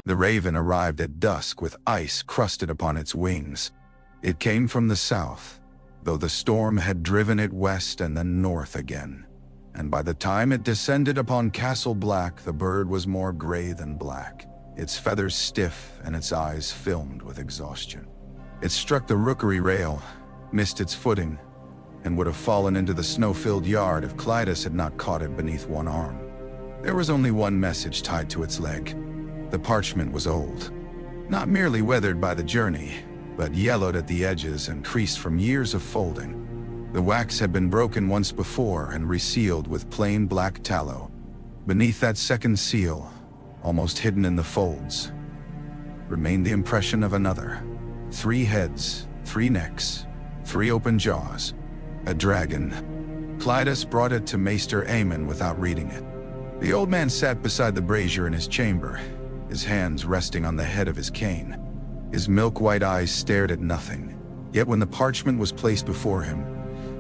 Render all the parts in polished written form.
The raven arrived at dusk with ice crusted upon its wings. It came from the south, though the storm had driven it west and then north again. And by the time it descended upon Castle Black, the bird was more gray than black, its feathers stiff and its eyes filmed with exhaustion. It struck the rookery rail, missed its footing, and would have fallen into the snow-filled yard if Clydas had not caught it beneath one arm. There was only one message tied to its leg. The parchment was old, not merely weathered by the journey, but yellowed at the edges and creased from years of folding. The wax had been broken once before and resealed with plain black tallow. Beneath that second seal, almost hidden in the folds, remained the impression of another. 3 heads, 3 necks, 3 open jaws. A dragon. Clydas brought it to Maester Aemon without reading it. The old man sat beside the brazier in his chamber, his hands resting on the head of his cane. His milk-white eyes stared at nothing. Yet when the parchment was placed before him,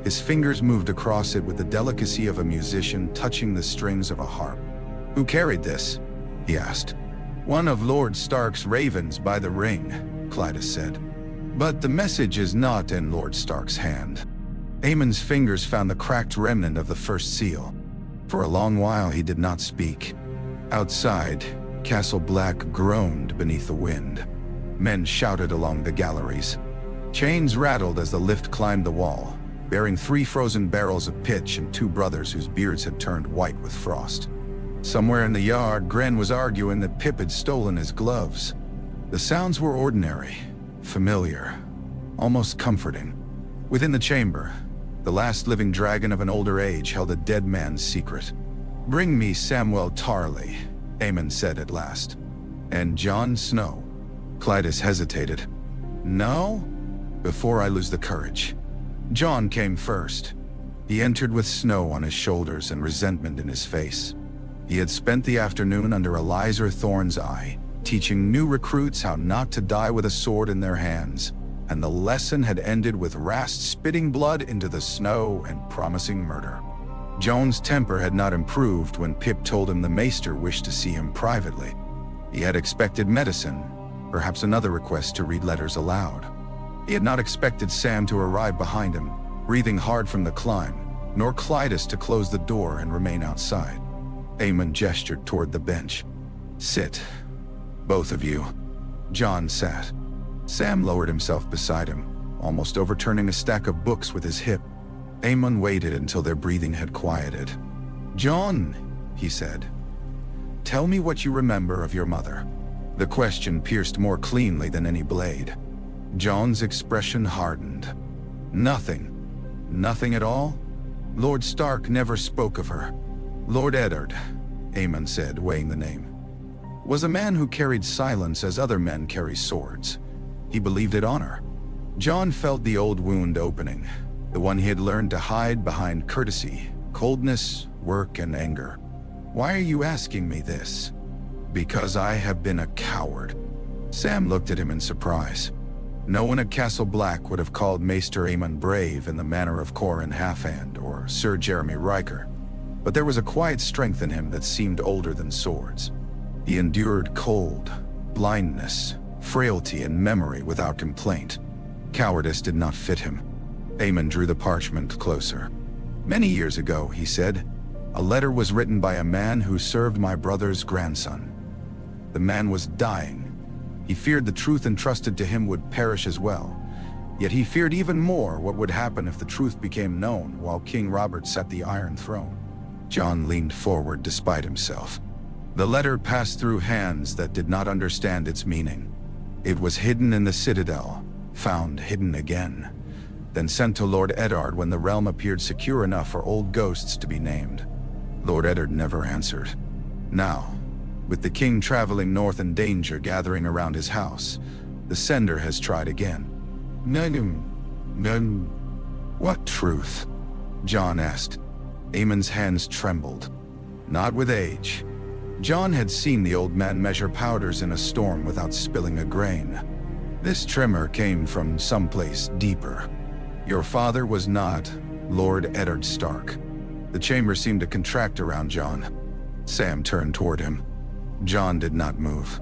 his fingers moved across it with the delicacy of a musician touching the strings of a harp. "Who carried this?" he asked. "One of Lord Stark's ravens by the ring," Clydas said. "But the message is not in Lord Stark's hand." Aemon's fingers found the cracked remnant of the first seal. For a long while he did not speak. Outside, Castle Black groaned beneath the wind. Men shouted along the galleries. Chains rattled as the lift climbed the wall, bearing 3 frozen barrels of pitch and 2 brothers whose beards had turned white with frost. Somewhere in the yard, Gren was arguing that Pip had stolen his gloves. The sounds were ordinary, familiar, almost comforting. Within the chamber, the last living dragon of an older age held a dead man's secret. "Bring me Samwell Tarly," Aemon said at last. "And Jon Snow." Clydas hesitated. "No? Before I lose the courage." Jon came first. He entered with snow on his shoulders and resentment in his face. He had spent the afternoon under Elizar Thorne's eye, teaching new recruits how not to die with a sword in their hands, and the lesson had ended with Rast spitting blood into the snow and promising murder. Jon's temper had not improved when Pip told him the Maester wished to see him privately. He had expected medicine, perhaps another request to read letters aloud. He had not expected Sam to arrive behind him, breathing hard from the climb, nor Clydas to close the door and remain outside. Aemon gestured toward the bench. "Sit, both of you." Jon sat. Sam lowered himself beside him, almost overturning a stack of books with his hip. Aemon waited until their breathing had quieted. "Jon," he said, "tell me what you remember of your mother." The question pierced more cleanly than any blade. Jon's expression hardened. "Nothing. Nothing at all? Lord Stark never spoke of her." "Lord Eddard," Aemon said, weighing the name, "was a man who carried silence as other men carry swords. He believed it honor." Jon felt the old wound opening, the one he had learned to hide behind courtesy, coldness, work, and anger. "Why are you asking me this?" "Because I have been a coward." Sam looked at him in surprise. No one at Castle Black would have called Maester Aemon brave in the manner of Corin Halfhand or Sir Jeremy Riker, but there was a quiet strength in him that seemed older than swords. He endured cold, blindness, frailty, and memory without complaint. Cowardice did not fit him. Aemon drew the parchment closer. "Many years ago," he said, "a letter was written by a man who served my brother's grandson. The man was dying. He feared the truth entrusted to him would perish as well. Yet he feared even more what would happen if the truth became known while King Robert sat the Iron Throne." Jon leaned forward despite himself. The letter passed through hands that did not understand its meaning. It was hidden in the Citadel, found hidden again, then sent to Lord Eddard when the realm appeared secure enough for old ghosts to be named. Lord Eddard never answered. Now, with the king traveling north and danger gathering around his house, the sender has tried again. None. What truth?" Jon asked. Aemon's hands trembled. Not with age. Jon had seen the old man measure powders in a storm without spilling a grain. This tremor came from someplace deeper. "Your father was not Lord Eddard Stark." The chamber seemed to contract around Jon. Sam turned toward him. Jon did not move.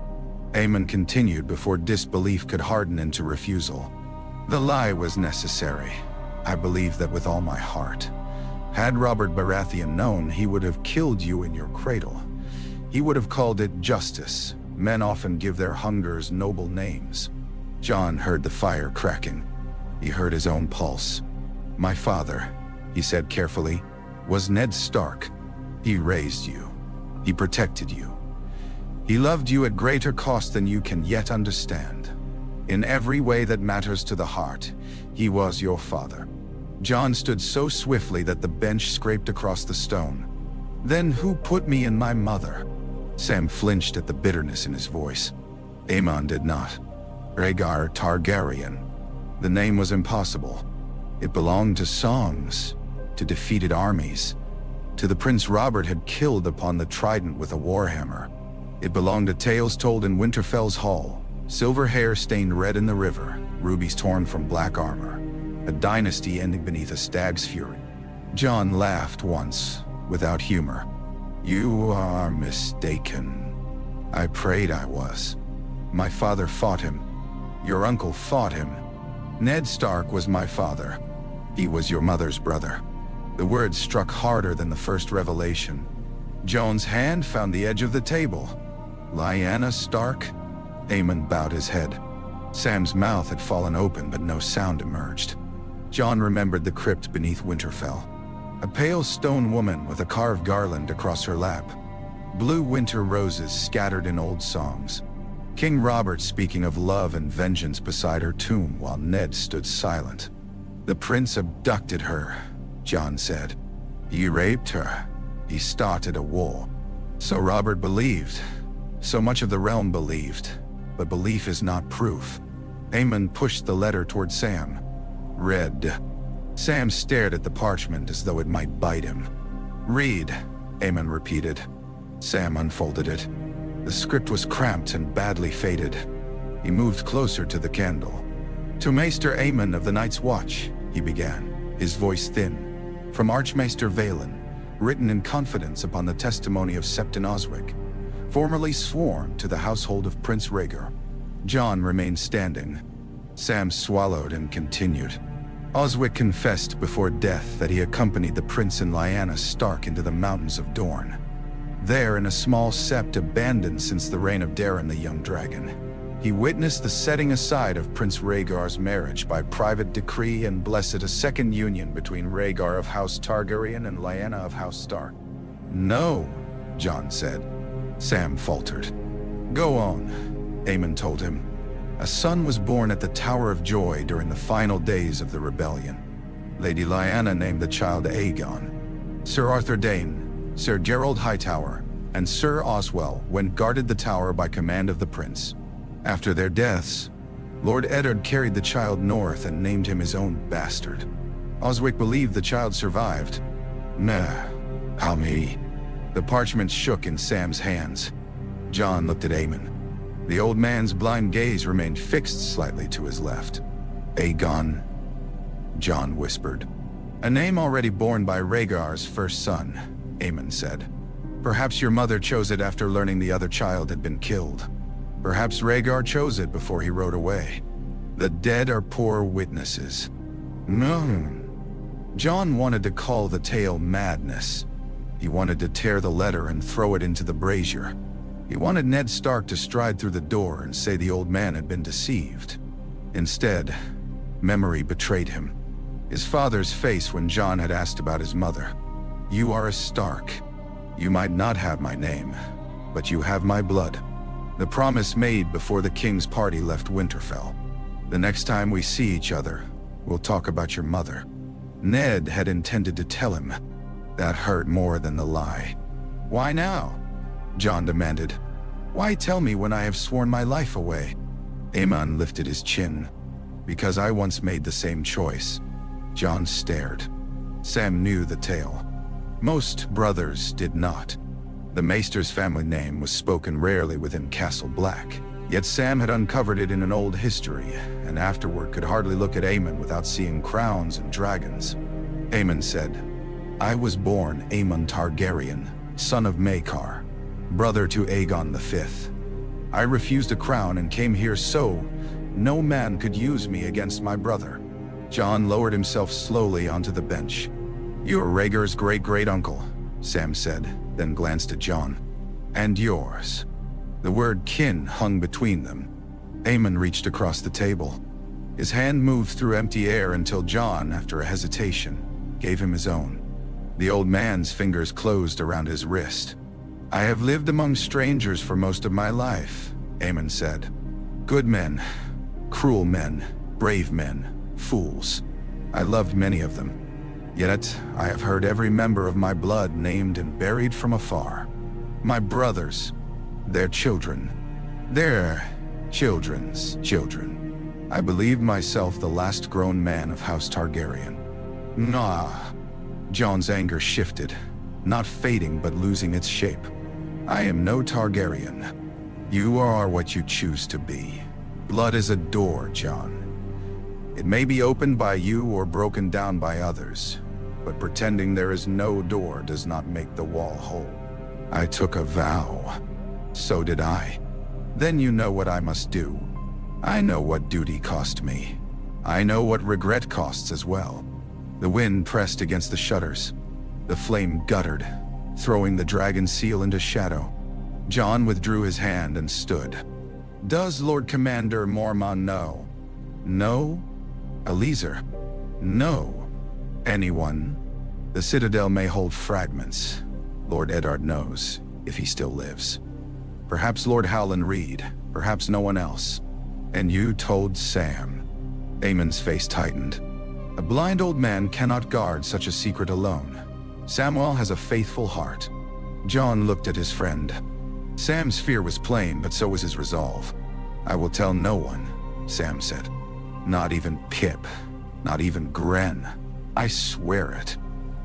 Aemon continued before disbelief could harden into refusal. The lie was necessary. I believe that with all my heart. Had Robert Baratheon known, he would have killed you in your cradle. He would have called it justice. Men often give their hungers noble names. Jon heard the fire cracking. He heard his own pulse. My father, he said carefully, was Ned Stark. He raised you. He protected you. He loved you at greater cost than you can yet understand. In every way that matters to the heart, he was your father. Jon stood so swiftly that the bench scraped across the stone. Then who put me in my mother? Sam flinched at the bitterness in his voice. Aemon did not. Rhaegar Targaryen. The name was impossible. It belonged to songs, to defeated armies, to the Prince Robert had killed upon the trident with a warhammer. It belonged to tales told in Winterfell's hall, silver hair stained red in the river, rubies torn from black armor, a dynasty ending beneath a stag's fury. Jon laughed once, without humor. You are mistaken. I prayed I was. My father fought him. Your uncle fought him. Ned Stark was my father. He was your mother's brother. The words struck harder than the first revelation. Jon's hand found the edge of the table. Lyanna Stark? Aemon bowed his head. Sam's mouth had fallen open, but no sound emerged. Jon remembered the crypt beneath Winterfell. A pale stone woman with a carved garland across her lap. Blue winter roses scattered in old songs. King Robert speaking of love and vengeance beside her tomb while Ned stood silent. The prince abducted her, Jon said. He raped her. He started a war. So Robert believed. So much of the realm believed. But belief is not proof. Aemon pushed the letter toward Sam. Read. Sam stared at the parchment as though it might bite him. Read, Aemon repeated. Sam unfolded it. The script was cramped and badly faded. He moved closer to the candle. To Maester Aemon of the Night's Watch, he began, his voice thin. From Archmaester Valen, written in confidence upon the testimony of Septon Oswyck, formerly sworn to the household of Prince Rhaegar. Jon remained standing. Sam swallowed and continued. Oswyck confessed before death that he accompanied the prince and Lyanna Stark into the mountains of Dorne. There, in a small sept abandoned since the reign of Daeron the Young Dragon, he witnessed the setting aside of Prince Rhaegar's marriage by private decree and blessed a second union between Rhaegar of House Targaryen and Lyanna of House Stark. No, Jon said. Sam faltered. Go on, Aemon told him. A son was born at the Tower of Joy during the final days of the rebellion. Lady Lyanna named the child Aegon. Sir Arthur Dane, Sir Gerald Hightower, and Sir Oswell went guarded the tower by command of the prince. After their deaths, Lord Eddard carried the child north and named him his own bastard. Oswyck believed the child survived. Nah, how me? The parchment shook in Sam's hands. Jon looked at Aemon. The old man's blind gaze remained fixed slightly to his left. Aegon, Jon whispered. A name already borne by Rhaegar's first son, Aemon said. Perhaps your mother chose it after learning the other child had been killed. Perhaps Rhaegar chose it before he rode away. The dead are poor witnesses. No. Jon wanted to call the tale madness. He wanted to tear the letter and throw it into the brazier. He wanted Ned Stark to stride through the door and say the old man had been deceived. Instead, memory betrayed him. His father's face when Jon had asked about his mother. You are a Stark. You might not have my name, but you have my blood. The promise made before the king's party left Winterfell. The next time we see each other, we'll talk about your mother. Ned had intended to tell him. That hurt more than the lie. Why now? Jon demanded. Why tell me when I have sworn my life away? Aemon lifted his chin. Because I once made the same choice. Jon stared. Sam knew the tale. Most brothers did not. The Maester's family name was spoken rarely within Castle Black, yet Sam had uncovered it in an old history, and afterward could hardly look at Aemon without seeing crowns and dragons. Aemon said, I was born Aemon Targaryen, son of Maekar, brother to Aegon V. I refused a crown and came here so no man could use me against my brother. Jon lowered himself slowly onto the bench. You're Rhaegar's great-great-uncle, Sam said, then glanced at Jon. And yours. The word kin hung between them. Aemon reached across the table. His hand moved through empty air until Jon, after a hesitation, gave him his own. The old man's fingers closed around his wrist. I have lived among strangers for most of my life, Aemon said. Good men, cruel men, brave men, fools. I loved many of them. Yet I have heard every member of my blood named and buried from afar. My brothers, their children, their children's children. I believed myself the last grown man of House Targaryen. Nah. Jon's anger shifted, not fading but losing its shape. I am no Targaryen. You are what you choose to be. Blood is a door, Jon. It may be opened by you or broken down by others, but pretending there is no door does not make the wall whole. I took a vow. So did I. Then you know what I must do. I know what duty cost me. I know what regret costs as well. The wind pressed against the shutters. The flame guttered, throwing the dragon seal into shadow. Jon withdrew his hand and stood. Does Lord Commander Mormont know? No? Eliezer? No. Anyone? The Citadel may hold fragments. Lord Eddard knows, if he still lives. Perhaps Lord Howland Reed, perhaps no one else. And you told Sam. Aemon's face tightened. A blind old man cannot guard such a secret alone. Samwell has a faithful heart. Jon looked at his friend. Sam's fear was plain, but so was his resolve. I will tell no one, Sam said. Not even Pip. Not even Gren. I swear it.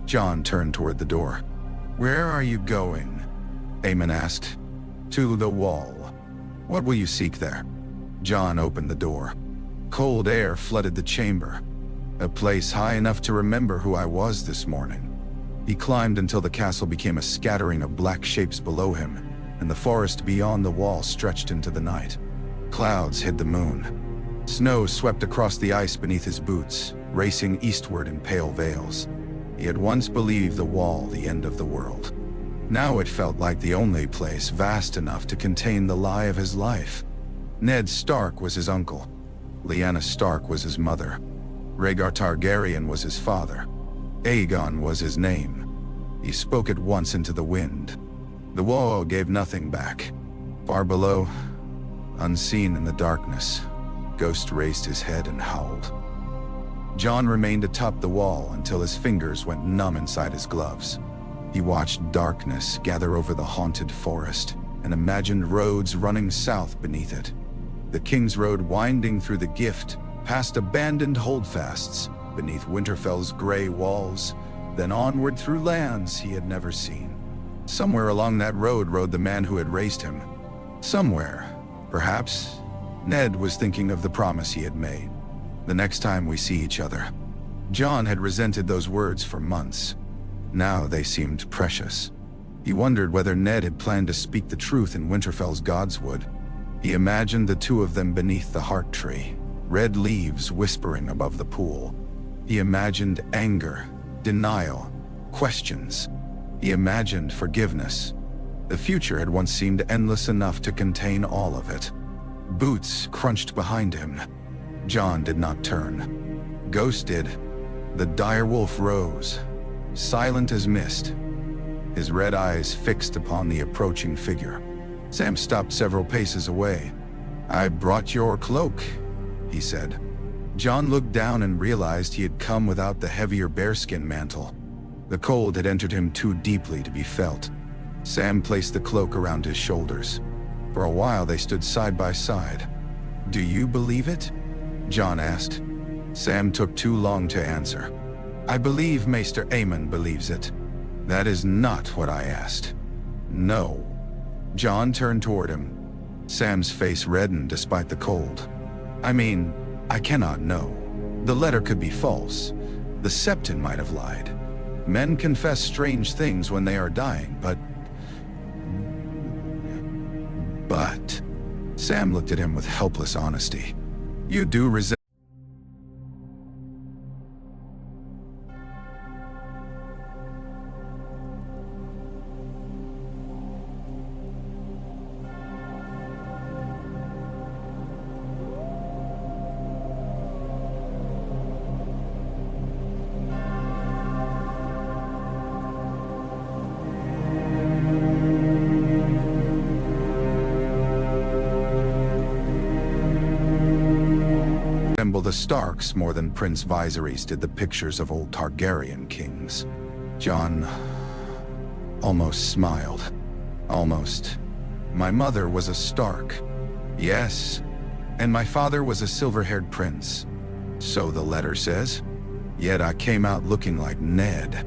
Jon turned toward the door. Where are you going? Aemon asked. To the wall. What will you seek there? Jon opened the door. Cold air flooded the chamber. A place high enough to remember who I was this morning. He climbed until the castle became a scattering of black shapes below him, and the forest beyond the wall stretched into the night. Clouds hid the moon. Snow swept across the ice beneath his boots, racing eastward in pale veils. He had once believed the wall the end of the world. Now it felt like the only place vast enough to contain the lie of his life. Ned Stark was his uncle. Lyanna Stark was his mother. Rhaegar Targaryen was his father. Aegon was his name. He spoke it once into the wind. The wall gave nothing back. Far below, unseen in the darkness, Ghost raised his head and howled. Jon remained atop the wall until his fingers went numb inside his gloves. He watched darkness gather over the haunted forest and imagined roads running south beneath it. The King's Road winding through the Gift, past abandoned holdfasts, beneath Winterfell's gray walls, then onward through lands he had never seen. Somewhere along that road rode the man who had raised him. Somewhere, perhaps, Ned was thinking of the promise he had made. The next time we see each other. Jon had resented those words for months. Now they seemed precious. He wondered whether Ned had planned to speak the truth in Winterfell's Godswood. He imagined the two of them beneath the heart tree, red leaves whispering above the pool. He imagined anger, denial, questions. He imagined forgiveness. The future had once seemed endless enough to contain all of it. Boots crunched behind him. Jon did not turn. Ghost did. The direwolf rose, silent as mist, his red eyes fixed upon the approaching figure. Sam stopped several paces away. I brought your cloak, he said. Jon looked down and realized he had come without the heavier bearskin mantle. The cold had entered him too deeply to be felt. Sam placed the cloak around his shoulders. For a while they stood side by side. Do you believe it? Jon asked. Sam took too long to answer. I believe Maester Aemon believes it. That is not what I asked. No. Jon turned toward him. Sam's face reddened despite the cold. I mean, I cannot know. The letter could be false. The Septon might have lied. Men confess strange things when they are dying, but... Sam looked at him with helpless honesty. You do resent. The Starks more than Prince Viserys did the pictures of old Targaryen kings. Jon almost smiled. Almost. My mother was a Stark. Yes. And my father was a silver-haired prince. So the letter says. Yet I came out looking like Ned.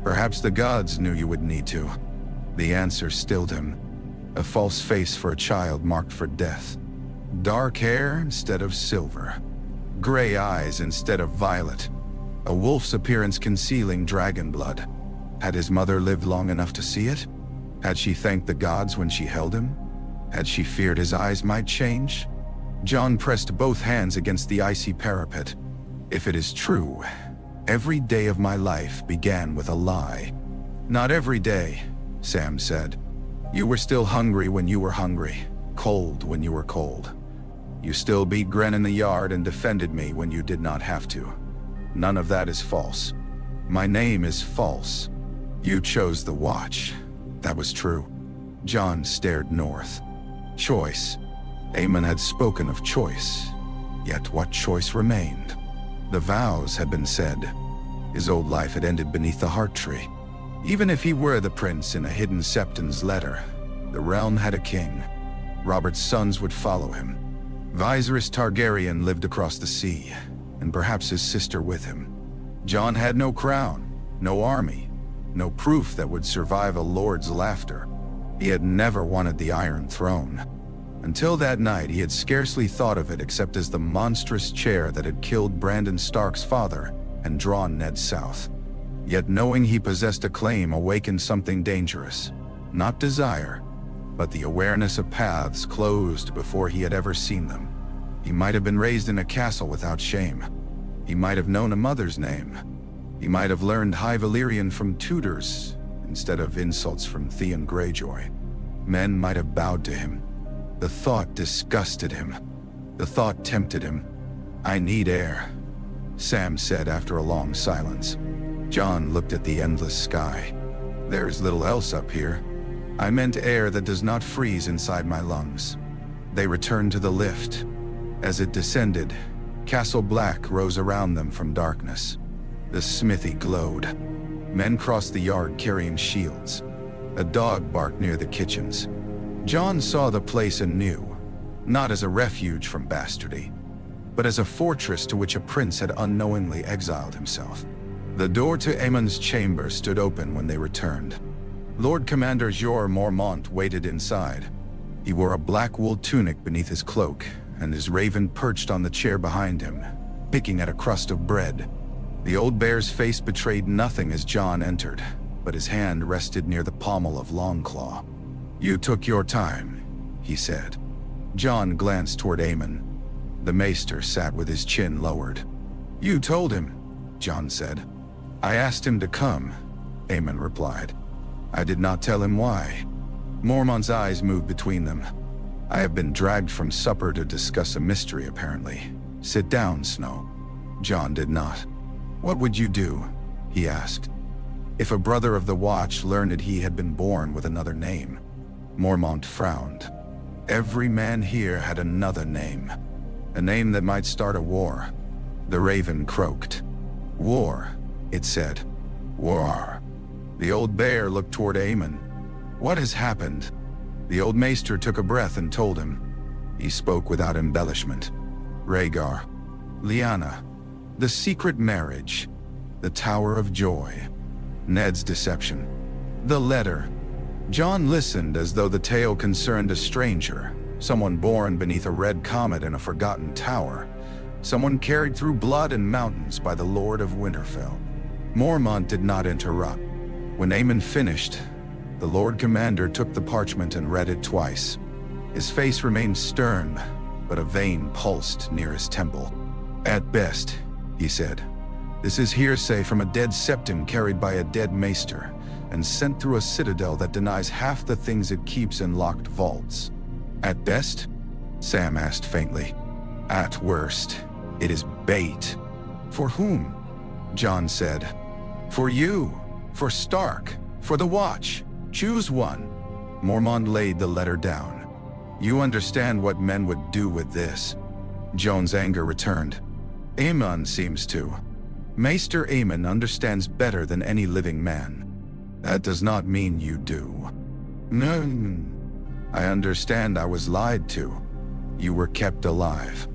Perhaps the gods knew you would need to. The answer stilled him. A false face for a child marked for death. Dark hair instead of silver. Gray eyes instead of violet. A wolf's appearance concealing dragon blood. Had his mother lived long enough to see it? Had she thanked the gods when she held him? Had she feared his eyes might change? Jon pressed both hands against the icy parapet. If it is true, every day of my life began with a lie. Not every day, Sam said. You were still hungry when you were hungry, cold when you were cold. You still beat Gren in the yard and defended me when you did not have to. None of that is false. My name is false. You chose the Watch. That was true. Jon stared north. Choice. Aemon had spoken of choice. Yet what choice remained? The vows had been said. His old life had ended beneath the heart tree. Even if he were the prince in a hidden Septon's letter, the realm had a king. Robert's sons would follow him. Viserys Targaryen lived across the sea, and perhaps his sister with him. Jon had no crown, no army, no proof that would survive a lord's laughter. He had never wanted the Iron Throne. Until that night, he had scarcely thought of it except as the monstrous chair that had killed Brandon Stark's father and drawn Ned south. Yet knowing he possessed a claim awakened something dangerous. Not desire, but the awareness of paths closed before he had ever seen them. He might have been raised in a castle without shame. He might have known a mother's name. He might have learned High Valyrian from tutors instead of insults from Theon Greyjoy. Men might have bowed to him. The thought disgusted him. The thought tempted him. I need air, Sam said after a long silence. Jon looked at the endless sky. There's little else up here. I meant air that does not freeze inside my lungs. They returned to the lift. As it descended, Castle Black rose around them from darkness. The smithy glowed. Men crossed the yard carrying shields. A dog barked near the kitchens. Jon saw the place anew, not as a refuge from bastardy, but as a fortress to which a prince had unknowingly exiled himself. The door to Aemon's chamber stood open when they returned. Lord Commander Jorah Mormont waited inside. He wore a black wool tunic beneath his cloak, and his raven perched on the chair behind him, picking at a crust of bread. The old bear's face betrayed nothing as Jon entered, but his hand rested near the pommel of Longclaw. You took your time, he said. Jon glanced toward Aemon. The maester sat with his chin lowered. You told him, Jon said. I asked him to come, Aemon replied. I did not tell him why. Mormont's eyes moved between them. I have been dragged from supper to discuss a mystery, apparently. Sit down, Snow. Jon did not. What would you do? He asked. If a brother of the Watch learned that he had been born with another name. Mormont frowned. Every man here had another name. A name that might start a war. The raven croaked. War, it said. War. The old bear looked toward Aemon. What has happened? The old maester took a breath and told him. He spoke without embellishment. Rhaegar. Lyanna. The secret marriage. The Tower of Joy. Ned's deception. The letter. Jon listened as though the tale concerned a stranger, someone born beneath a red comet in a forgotten tower, someone carried through blood and mountains by the Lord of Winterfell. Mormont did not interrupt. When Aemon finished, the Lord Commander took the parchment and read it twice. His face remained stern, but a vein pulsed near his temple. "At best," he said, "this is hearsay from a dead septon carried by a dead maester, and sent through a citadel that denies half the things it keeps in locked vaults." "At best?" Sam asked faintly. "At worst, it is bait." "For whom?" Jon said. "For you, for Stark, for the Watch. Choose one." Mormont laid the letter down. "You understand what men would do with this." Jon's anger returned. "Aemon seems to. Maester Aemon understands better than any living man. That does not mean you do." "No, I understand I was lied to. You were kept alive.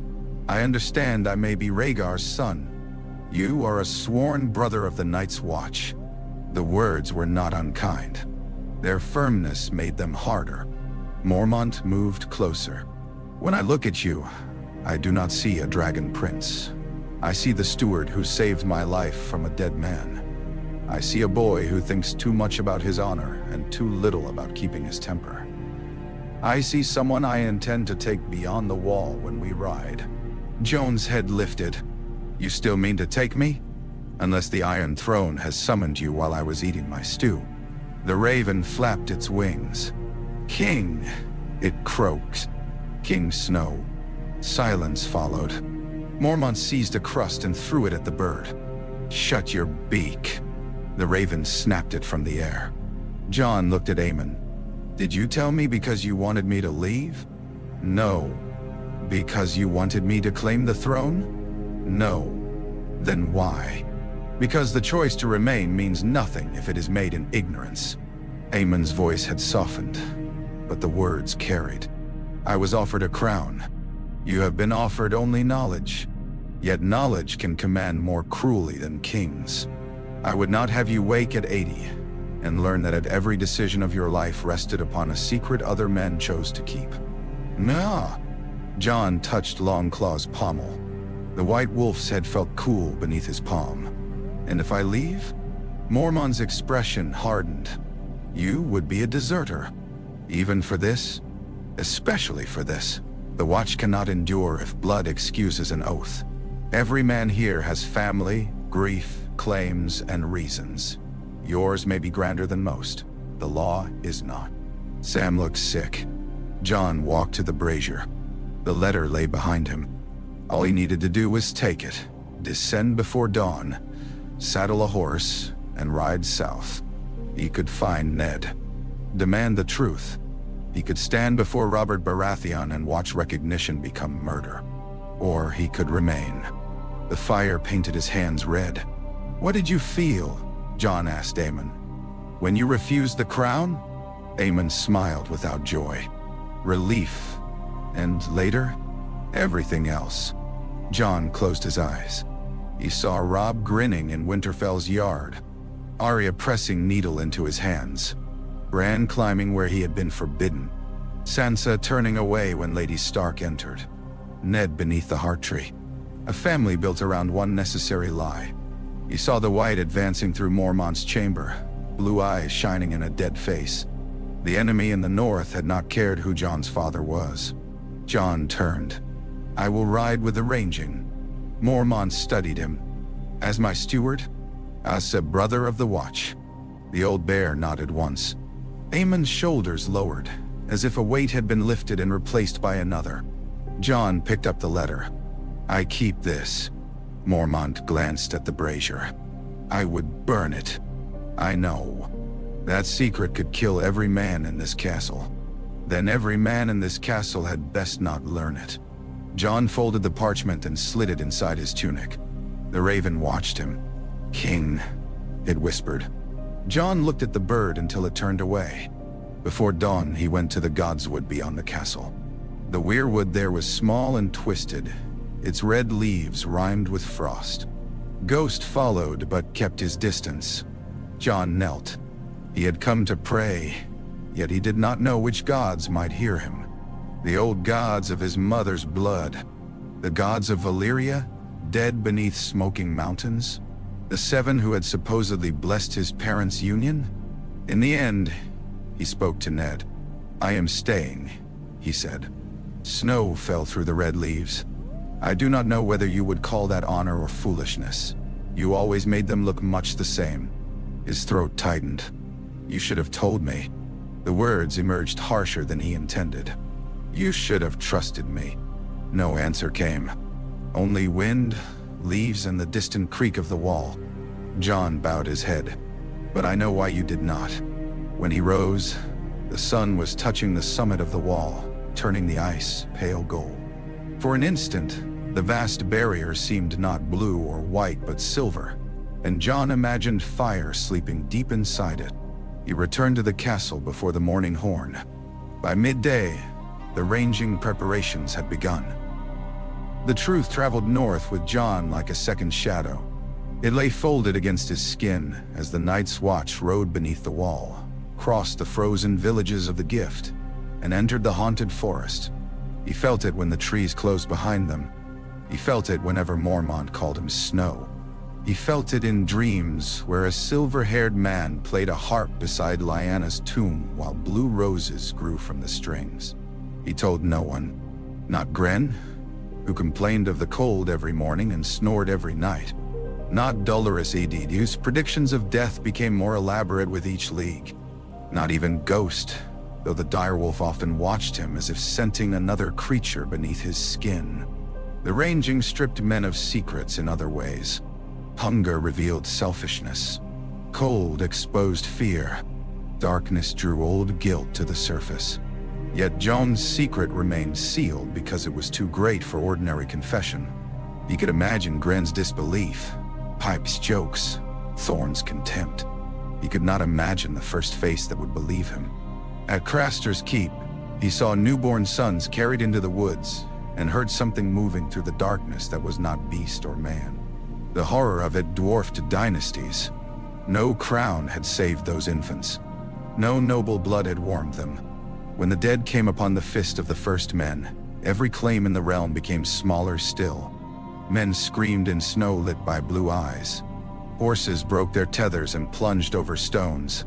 I understand I may be Rhaegar's son. You are a sworn brother of the Night's Watch." The words were not unkind. Their firmness made them harder. Mormont moved closer. "When I look at you, I do not see a dragon prince. I see the steward who saved my life from a dead man. I see a boy who thinks too much about his honor and too little about keeping his temper. I see someone I intend to take beyond the wall when we ride." Jon's head lifted. "You still mean to take me? Unless the Iron Throne has summoned you while I was eating my stew." The raven flapped its wings. "King," it croaked. "King Snow." Silence followed. Mormont seized a crust and threw it at the bird. "Shut your beak." The raven snapped it from the air. Jon looked at Aemon. "Did you tell me because you wanted me to leave?" "No." "Because you wanted me to claim the throne?" "No." "Then why?" "Because the choice to remain means nothing if it is made in ignorance." Aemon's voice had softened, but the words carried. "I was offered a crown. You have been offered only knowledge. Yet knowledge can command more cruelly than kings. I would not have you wake at 80 and learn that at every decision of your life rested upon a secret other men chose to keep." "Nah." Jon touched Longclaw's pommel. The white wolf's head felt cool beneath his palm. "And if I leave?" Mormont's expression hardened. "You would be a deserter. Even for this? Especially for this. The Watch cannot endure if blood excuses an oath. Every man here has family, grief, claims, and reasons. Yours may be grander than most. The law is not." Sam looked sick. Jon walked to the brazier. The letter lay behind him. All he needed to do was take it, descend before dawn, saddle a horse, and ride south. He could find Ned. Demand the truth. He could stand before Robert Baratheon and watch recognition become murder. Or he could remain. The fire painted his hands red. "What did you feel?" Jon asked Aemon. "When you refused the crown?" Aemon smiled without joy. "Relief. And later, everything else." Jon closed his eyes. He saw Robb grinning in Winterfell's yard, Arya pressing needle into his hands, Bran climbing where he had been forbidden, Sansa turning away when Lady Stark entered, Ned beneath the heart tree. A family built around one necessary lie. He saw the White advancing through Mormont's chamber, blue eyes shining in a dead face. The enemy in the north had not cared who Jon's father was. Jon turned. "I will ride with the ranging." Mormont studied him. "As my steward?" "As a brother of the Watch." The old bear nodded once. Aemon's shoulders lowered, as if a weight had been lifted and replaced by another. Jon picked up the letter. "I keep this." Mormont glanced at the brazier. "I would burn it." "I know. That secret could kill every man in this castle. Then every man in this castle had best not learn it." Jon folded the parchment and slid it inside his tunic. The raven watched him. "King," it whispered. Jon looked at the bird until it turned away. Before dawn, he went to the godswood beyond the castle. The weirwood there was small and twisted, its red leaves rimed with frost. Ghost followed but kept his distance. Jon knelt. He had come to pray, yet he did not know which gods might hear him. The old gods of his mother's blood. The gods of Valyria, dead beneath smoking mountains. The seven who had supposedly blessed his parents' union. In the end, he spoke to Ned. "I am staying. he said. Snow fell through the red leaves. I do not know whether you would call that honor or foolishness. You always made them look much the same. His throat tightened. You should have told me. The words emerged harsher than he intended. You should have trusted me. No answer came. Only wind, leaves, and the distant creak of the wall. Jon bowed his head. But I know why you did not. When he rose, the sun was touching the summit of the wall, turning the ice pale gold. For an instant, the vast barrier seemed not blue or white but silver, and Jon imagined fire sleeping deep inside it. He returned to the castle before the morning horn. By midday, the ranging preparations had begun. The truth traveled north with Jon like a second shadow. It lay folded against his skin as the Night's Watch rode beneath the wall, crossed the frozen villages of the Gift, and entered the haunted forest. He felt it when the trees closed behind them. He felt it whenever Mormont called him Snow. He felt it in dreams where a silver-haired man played a harp beside Lyanna's tomb while blue roses grew from the strings. He told no one. Not Gren, who complained of the cold every morning and snored every night. Not Dolorous Edith, whose predictions of death became more elaborate with each league. Not even Ghost, though the direwolf often watched him as if scenting another creature beneath his skin. The ranging stripped men of secrets in other ways. Hunger revealed selfishness. Cold exposed fear. Darkness drew old guilt to the surface. Yet Jon's secret remained sealed because it was too great for ordinary confession. He could imagine Gren's disbelief, Pipe's jokes, Thorne's contempt. He could not imagine the first face that would believe him. At Craster's Keep, he saw newborn sons carried into the woods and heard something moving through the darkness that was not beast or man. The horror of it dwarfed dynasties. No crown had saved those infants. No noble blood had warmed them. When the dead came upon the fist of the first men, every claim in the realm became smaller still. Men screamed in snow lit by blue eyes. Horses broke their tethers and plunged over stones.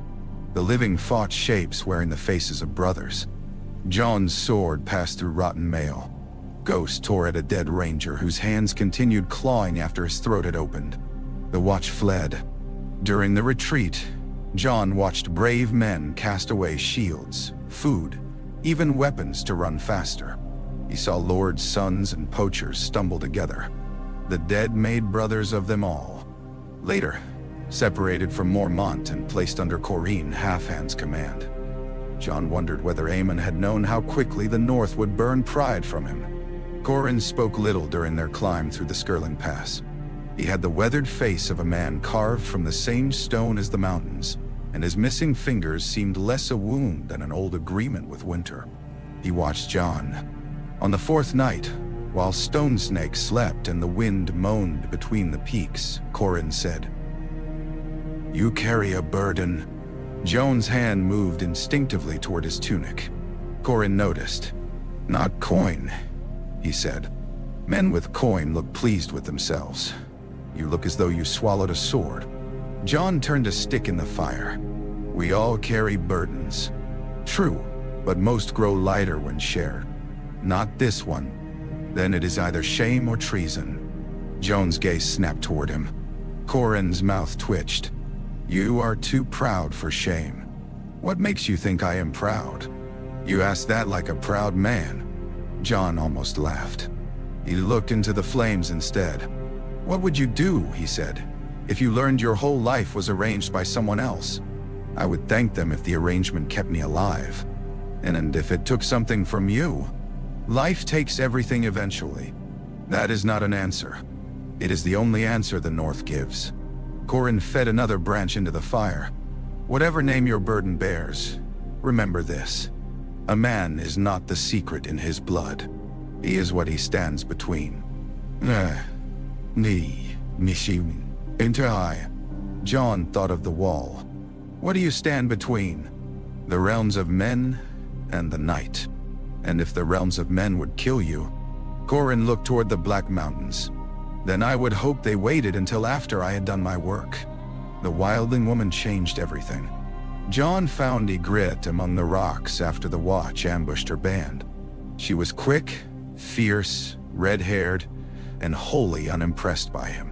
The living fought shapes wearing the faces of brothers. Jon's sword passed through rotten mail. Ghost tore at a dead ranger whose hands continued clawing after his throat had opened. The watch fled. During the retreat, Jon watched brave men cast away shields, food, even weapons to run faster. He saw lords' sons and poachers stumble together. The dead made brothers of them all. Later, separated from Mormont and placed under Corrine Halfhand's command. Jon wondered whether Aemon had known how quickly the North would burn pride from him. Corrine spoke little during their climb through the Skirling Pass. He had the weathered face of a man carved from the same stone as the mountains, and his missing fingers seemed less a wound than an old agreement with winter. He watched Jon. On the fourth night, while Stone Snake slept and the wind moaned between the peaks, Corrine said, "You carry a burden." Jon's hand moved instinctively toward his tunic. Corrine noticed. "Not coin," he said. "Men with coin look pleased with themselves. You look as though you swallowed a sword." Jon turned a stick in the fire. "We all carry burdens." "True, but most grow lighter when shared." "Not this one." "Then it is either shame or treason." Jon's gaze snapped toward him. Corrine's mouth twitched. "You are too proud for shame." "What makes you think I am proud?" "You ask that like a proud man." Jon almost laughed. He looked into the flames instead. "What would you do," he said, "if you learned your whole life was arranged by someone else?" "I would thank them if the arrangement kept me alive. And if it took something from you." "Life takes everything eventually." "That is not an answer. It is the only answer the North gives." Corrine fed another branch into the fire. "Whatever name your burden bears, remember this. A man is not the secret in his blood. He is what he stands between." Jon thought of the wall. "What do you stand between?" "The realms of men and the night. And if the realms of men would kill you..." Corrine looked toward the Black Mountains. "Then I would hope they waited until after I had done my work." The wildling woman changed everything. Jon found Ygritte among the rocks after the watch ambushed her band. She was quick, fierce, red-haired, and wholly unimpressed by him.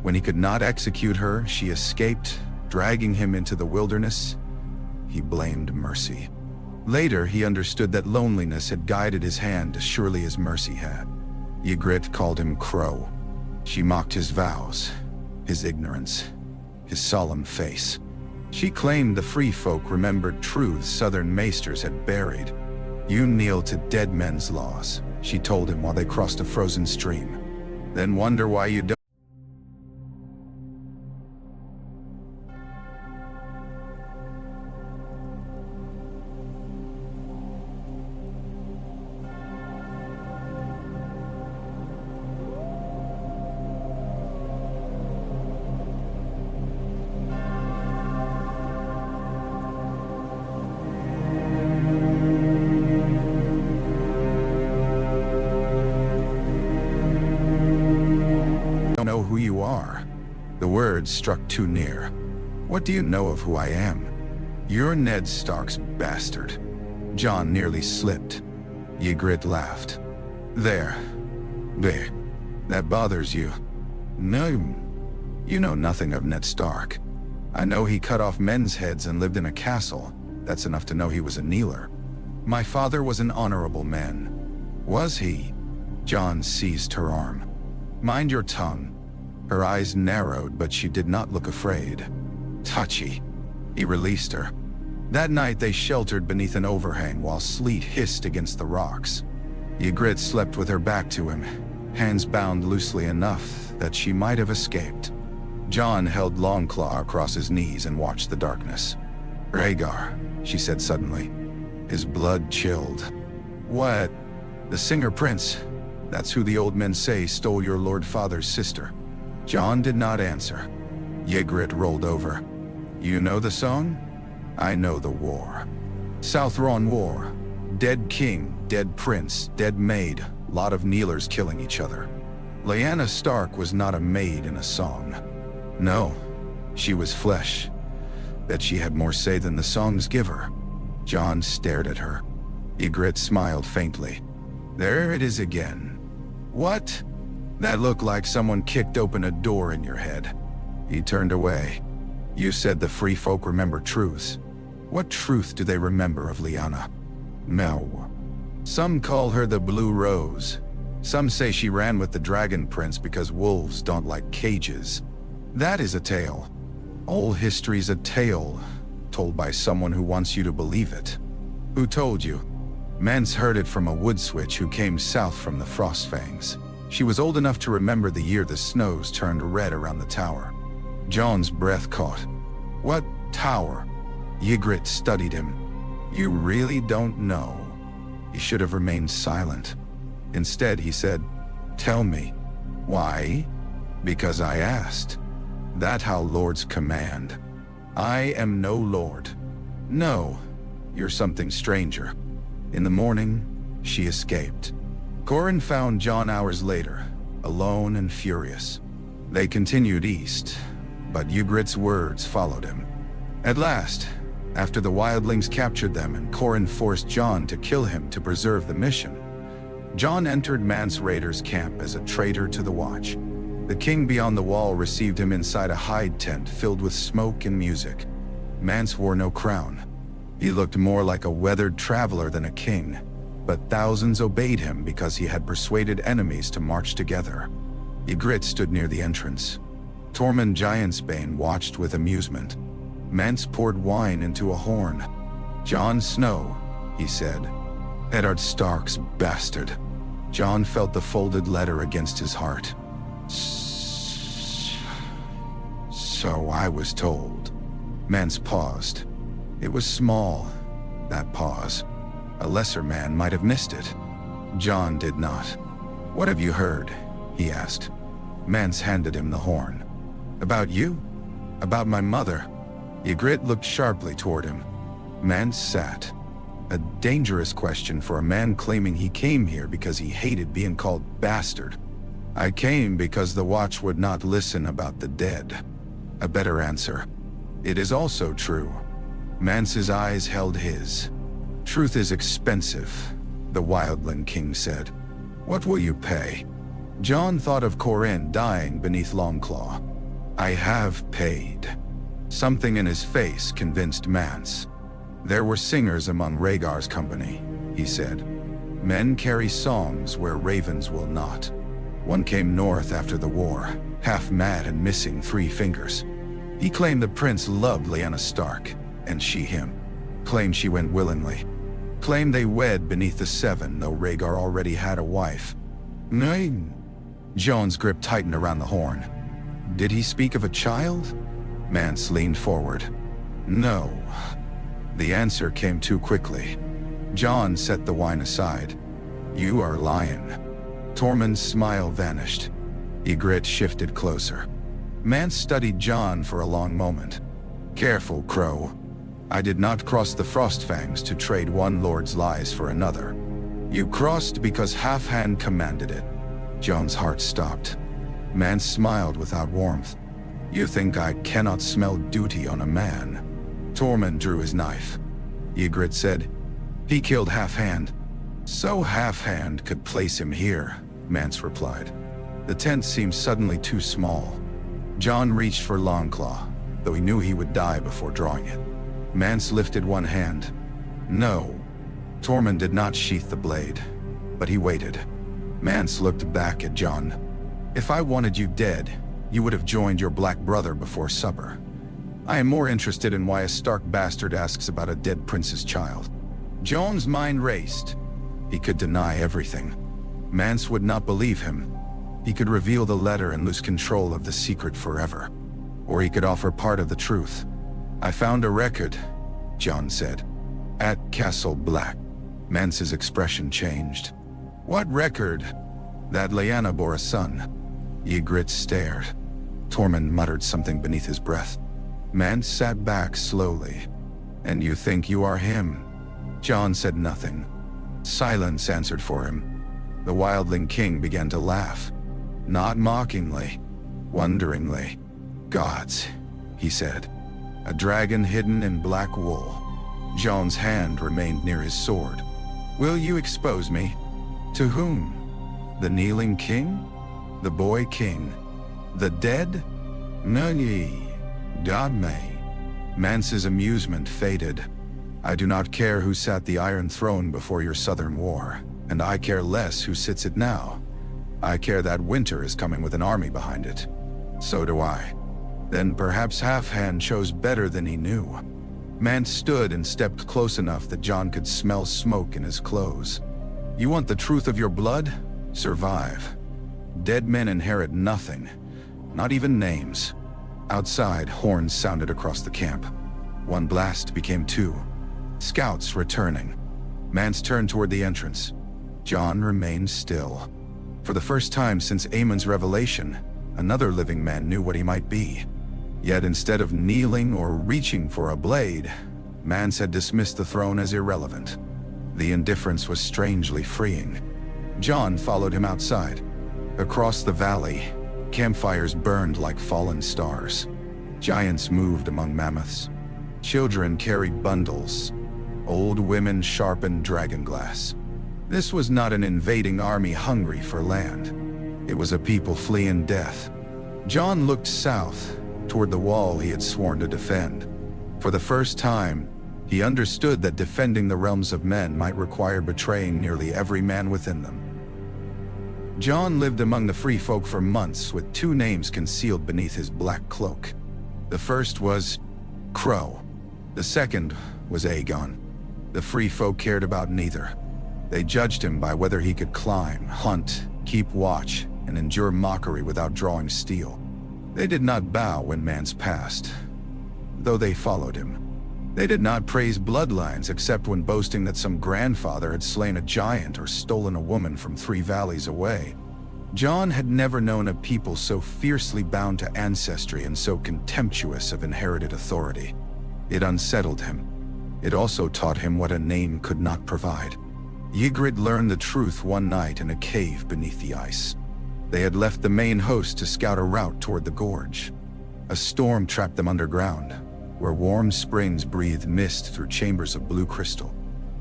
When he could not execute her, she escaped, dragging him into the wilderness. He blamed mercy. Later, he understood that loneliness had guided his hand as surely as mercy had. Ygritte called him Crow. She mocked his vows, his ignorance, his solemn face. She claimed the free folk remembered truths southern maesters had buried. "You kneel to dead men's laws," she told him while they crossed a frozen stream. "Then wonder why you don't." Know who you are. The words struck too near. "What do you know of who I am? You're Ned Stark's bastard." Jon nearly slipped. Ygritte laughed. There. That bothers you. No. You know nothing of Ned Stark. I know he cut off men's heads and lived in a castle. That's enough to know he was a kneeler. My father was an honorable man. Was he? Jon seized her arm. "Mind your tongue." Her eyes narrowed, but she did not look afraid. "Touchy." He released her. That night they sheltered beneath an overhang while sleet hissed against the rocks. Ygritte slept with her back to him, hands bound loosely enough that she might have escaped. Jon held Longclaw across his knees and watched the darkness. "Rhaegar," she said suddenly. His blood chilled. "What?" "The singer prince. That's who the old men say stole your lord father's sister." Jon did not answer. Ygritte rolled over. "You know the song?" "I know the war. Southron War. Dead king, dead prince, dead maid, lot of kneelers killing each other. Lyanna Stark was not a maid in a song. No, she was flesh. Bet she had more say than the songs give her." Jon stared at her. Ygritte smiled faintly. "There it is again." "What?" "That looked like someone kicked open a door in your head." He turned away. "You said the free folk remember truths. What truth do they remember of Lyanna?" "No. Some call her the Blue Rose. Some say she ran with the Dragon Prince because wolves don't like cages. That is a tale. All history's a tale, told by someone who wants you to believe it." "Who told you?" "Mance heard it from a wood switch who came south from the Frostfangs. She was old enough to remember the year the snows turned red around the tower." Jon's breath caught. "What tower?" Ygritte studied him. "You really don't know." He should have remained silent. Instead, he said, "Tell me." "Why?" "Because I asked. That how lords command." "I am no lord." "No, you're something stranger." In the morning, she escaped. Corin found Jon hours later, alone and furious. They continued east, but Ygritte's words followed him. At last, after the wildlings captured them and Corin forced Jon to kill him to preserve the mission, Jon entered Mance Rayder's camp as a traitor to the Watch. The king beyond the wall received him inside a hide tent filled with smoke and music. Mance wore no crown. He looked more like a weathered traveler than a king, but thousands obeyed him because he had persuaded enemies to march together. Ygritte stood near the entrance. Tormund Giantsbane watched with amusement. Mance poured wine into a horn. "Jon Snow," he said. "Eddard Stark's bastard." Jon felt the folded letter against his heart. "So I was told." Mance paused. It was small, that pause. A lesser man might have missed it. Jon did not. "What have you heard?" he asked. Mance handed him the horn. "About you? About my mother?" Ygritte looked sharply toward him. Mance sat. A dangerous question for a man claiming he came here because he hated being called bastard. "I came because the Watch would not listen about the dead." A better answer. "It is also true." Mance's eyes held his. "Truth is expensive. the Wildling King said. "What will you pay?" Jon thought of Corinne dying beneath Longclaw. "I have paid." Something in his face convinced Mance. "There were singers among Rhaegar's company," he said. "Men carry songs where ravens will not. One came north after the war, half mad and missing 3 fingers. He claimed the prince loved Lyanna Stark, and she him. Claimed she went willingly. Claimed they wed beneath the Seven, though Rhaegar already had a wife." "Nine." Jon's grip tightened around the horn. "Did he speak of a child?" Mance leaned forward. "No." The answer came too quickly. Jon set the wine aside. "You are lying." Tormund's smile vanished. Ygritte shifted closer. Mance studied Jon for a long moment. "Careful, Crow. I did not cross the Frostfangs to trade one lord's lies for another. You crossed because Halfhand commanded it." Jon's heart stopped. Mance smiled without warmth. "You think I cannot smell duty on a man?" Tormund drew his knife. Ygritte said, "He killed Halfhand." "So Halfhand could place him here," Mance replied. The tent seemed suddenly too small. Jon reached for Longclaw, though he knew he would die before drawing it. Mance lifted one hand. "No." Tormund did not sheath the blade, but he waited. Mance looked back at Jon. "If I wanted you dead, you would have joined your black brother before supper. I am more interested in why a Stark bastard asks about a dead prince's child." Jon's mind raced. He could deny everything. Mance would not believe him. He could reveal the letter and lose control of the secret forever. Or he could offer part of the truth. "I found a record," Jon said. "At Castle Black." Mance's expression changed. "What record?" "That Lyanna bore a son." Ygritte stared. Tormund muttered something beneath his breath. Mance sat back slowly. "And you think you are him?" Jon said nothing. Silence answered for him. The Wildling King began to laugh. Not mockingly, wonderingly. "Gods," he said. "A dragon hidden in black wool." Jon's hand remained near his sword. "Will you expose me?" "To whom?" "The kneeling king? The boy king? The dead?" "Nani, God may." Mance's amusement faded. "I do not care who sat the Iron Throne before your Southern War, and I care less who sits it now. I care that winter is coming with an army behind it." "So do I." "Then perhaps Halfhand chose better than he knew." Mance stood and stepped close enough that Jon could smell smoke in his clothes. "You want the truth of your blood? Survive. Dead men inherit nothing, not even names." Outside, horns sounded across the camp. One blast became 2. Scouts returning. Mance turned toward the entrance. Jon remained still. For the first time since Aemon's revelation, another living man knew what he might be. Yet instead of kneeling or reaching for a blade, Mance had dismissed the throne as irrelevant. The indifference was strangely freeing. Jon followed him outside. Across the valley, campfires burned like fallen stars. Giants moved among mammoths. Children carried bundles. Old women sharpened dragonglass. This was not an invading army hungry for land. It was a people fleeing death. Jon looked south, toward the wall he had sworn to defend. For the first time, he understood that defending the realms of men might require betraying nearly every man within them. Jon lived among the free folk for months with 2 names concealed beneath his black cloak. The first was Crow. The second was Aegon. The free folk cared about neither. They judged him by whether he could climb, hunt, keep watch, and endure mockery without drawing steel. They did not bow when Mance passed, though they followed him. They did not praise bloodlines except when boasting that some grandfather had slain a giant or stolen a woman from 3 valleys away. Jon had never known a people so fiercely bound to ancestry and so contemptuous of inherited authority. It unsettled him. It also taught him what a name could not provide. Ygritte learned the truth one night in a cave beneath the ice. They had left the main host to scout a route toward the gorge. A storm trapped them underground, where warm springs breathed mist through chambers of blue crystal.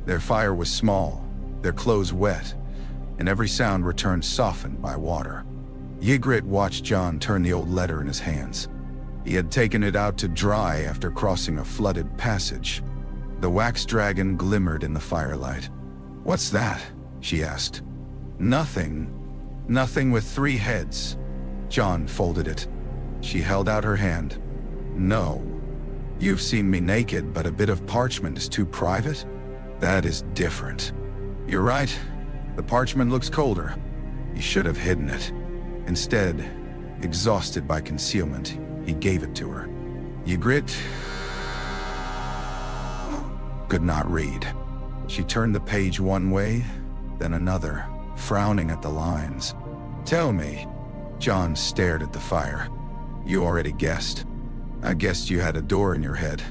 Their fire was small, their clothes wet, and every sound returned softened by water. Ygritte watched Jon turn the old letter in his hands. He had taken it out to dry after crossing a flooded passage. The wax dragon glimmered in the firelight. "What's that?" she asked. "Nothing. Nothing with 3 heads." Jon folded it. She held out her hand. "No. You've seen me naked, but a bit of parchment is too private? That is different. You're right. The parchment looks colder. You should have hidden it." Instead, exhausted by concealment, he gave it to her. Ygritte could not read. She turned the page one way, then another, frowning at the lines. "Tell me." Jon stared at the fire. "You already guessed. I guessed you had a door in your head.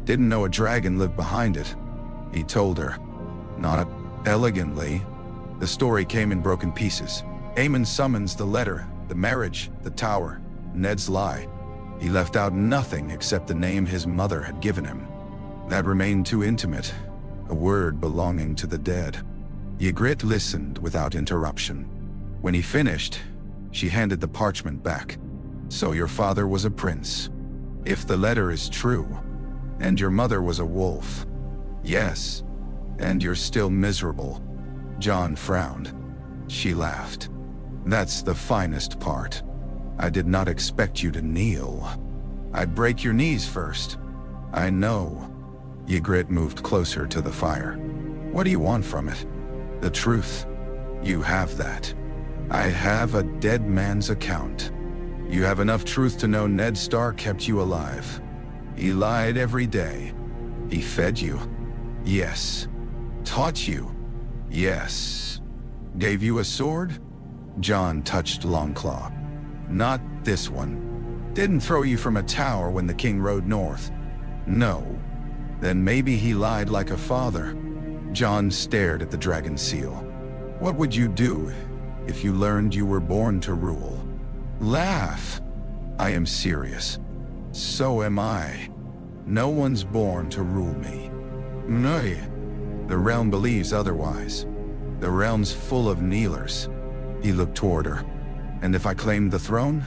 Didn't know a dragon lived behind it." He told her. Not elegantly. The story came in broken pieces. Aemon summons the letter, the marriage, the tower, Ned's lie. He left out nothing except the name his mother had given him. That remained too intimate, a word belonging to the dead. Ygritte listened without interruption. When he finished, she handed the parchment back. "So your father was a prince. If the letter is true, and your mother was a wolf." "Yes, and you're still miserable." Jon frowned. She laughed. "That's the finest part. I did not expect you to kneel. I'd break your knees first." "I know." Ygritte moved closer to the fire. "What do you want from it?" "The truth." "You have that." "I have a dead man's account." "You have enough truth to know Ned Stark kept you alive." "He lied every day." "He fed you." "Yes." "Taught you." "Yes." "Gave you a sword?" Jon touched Longclaw. "Not this one." "Didn't throw you from a tower when the king rode north?" "No." "Then maybe he lied like a father." Jon stared at the dragon seal. "What would you do if you learned you were born to rule?" "Laugh." "I am serious." "So am I. No one's born to rule me." "Nay. The realm believes otherwise. The realm's full of kneelers." He looked toward her. "And if I claimed the throne?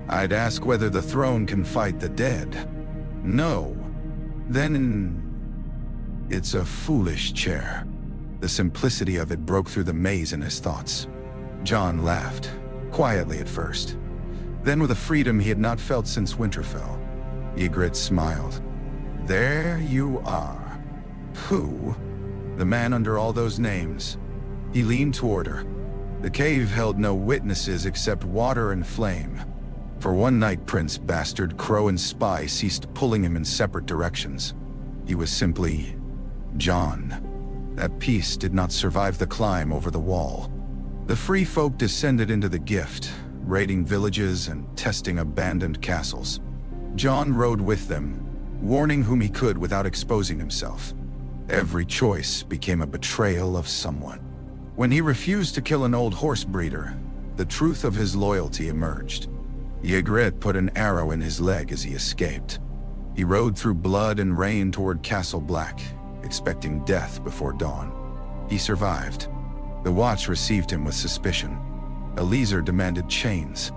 I'd ask whether the throne can fight the dead." "No." "Then it's a foolish chair." The simplicity of it broke through the maze in his thoughts. Jon laughed, quietly at first, then with a freedom he had not felt since Winterfell. Ygritte smiled. "There you are." "Who?" "The man under all those names." He leaned toward her. The cave held no witnesses except water and flame. For one night, Prince Bastard, Crow, and Spy ceased pulling him in separate directions. He was simply Jon. That piece did not survive the climb over the wall. The free folk descended into the gift, raiding villages and testing abandoned castles. Jon rode with them, warning whom he could without exposing himself. Every choice became a betrayal of someone. When he refused to kill an old horse breeder, the truth of his loyalty emerged. Ygritte put an arrow in his leg as he escaped. He rode through blood and rain toward Castle Black, expecting death before dawn. He survived. The Watch received him with suspicion. Eliezer demanded chains.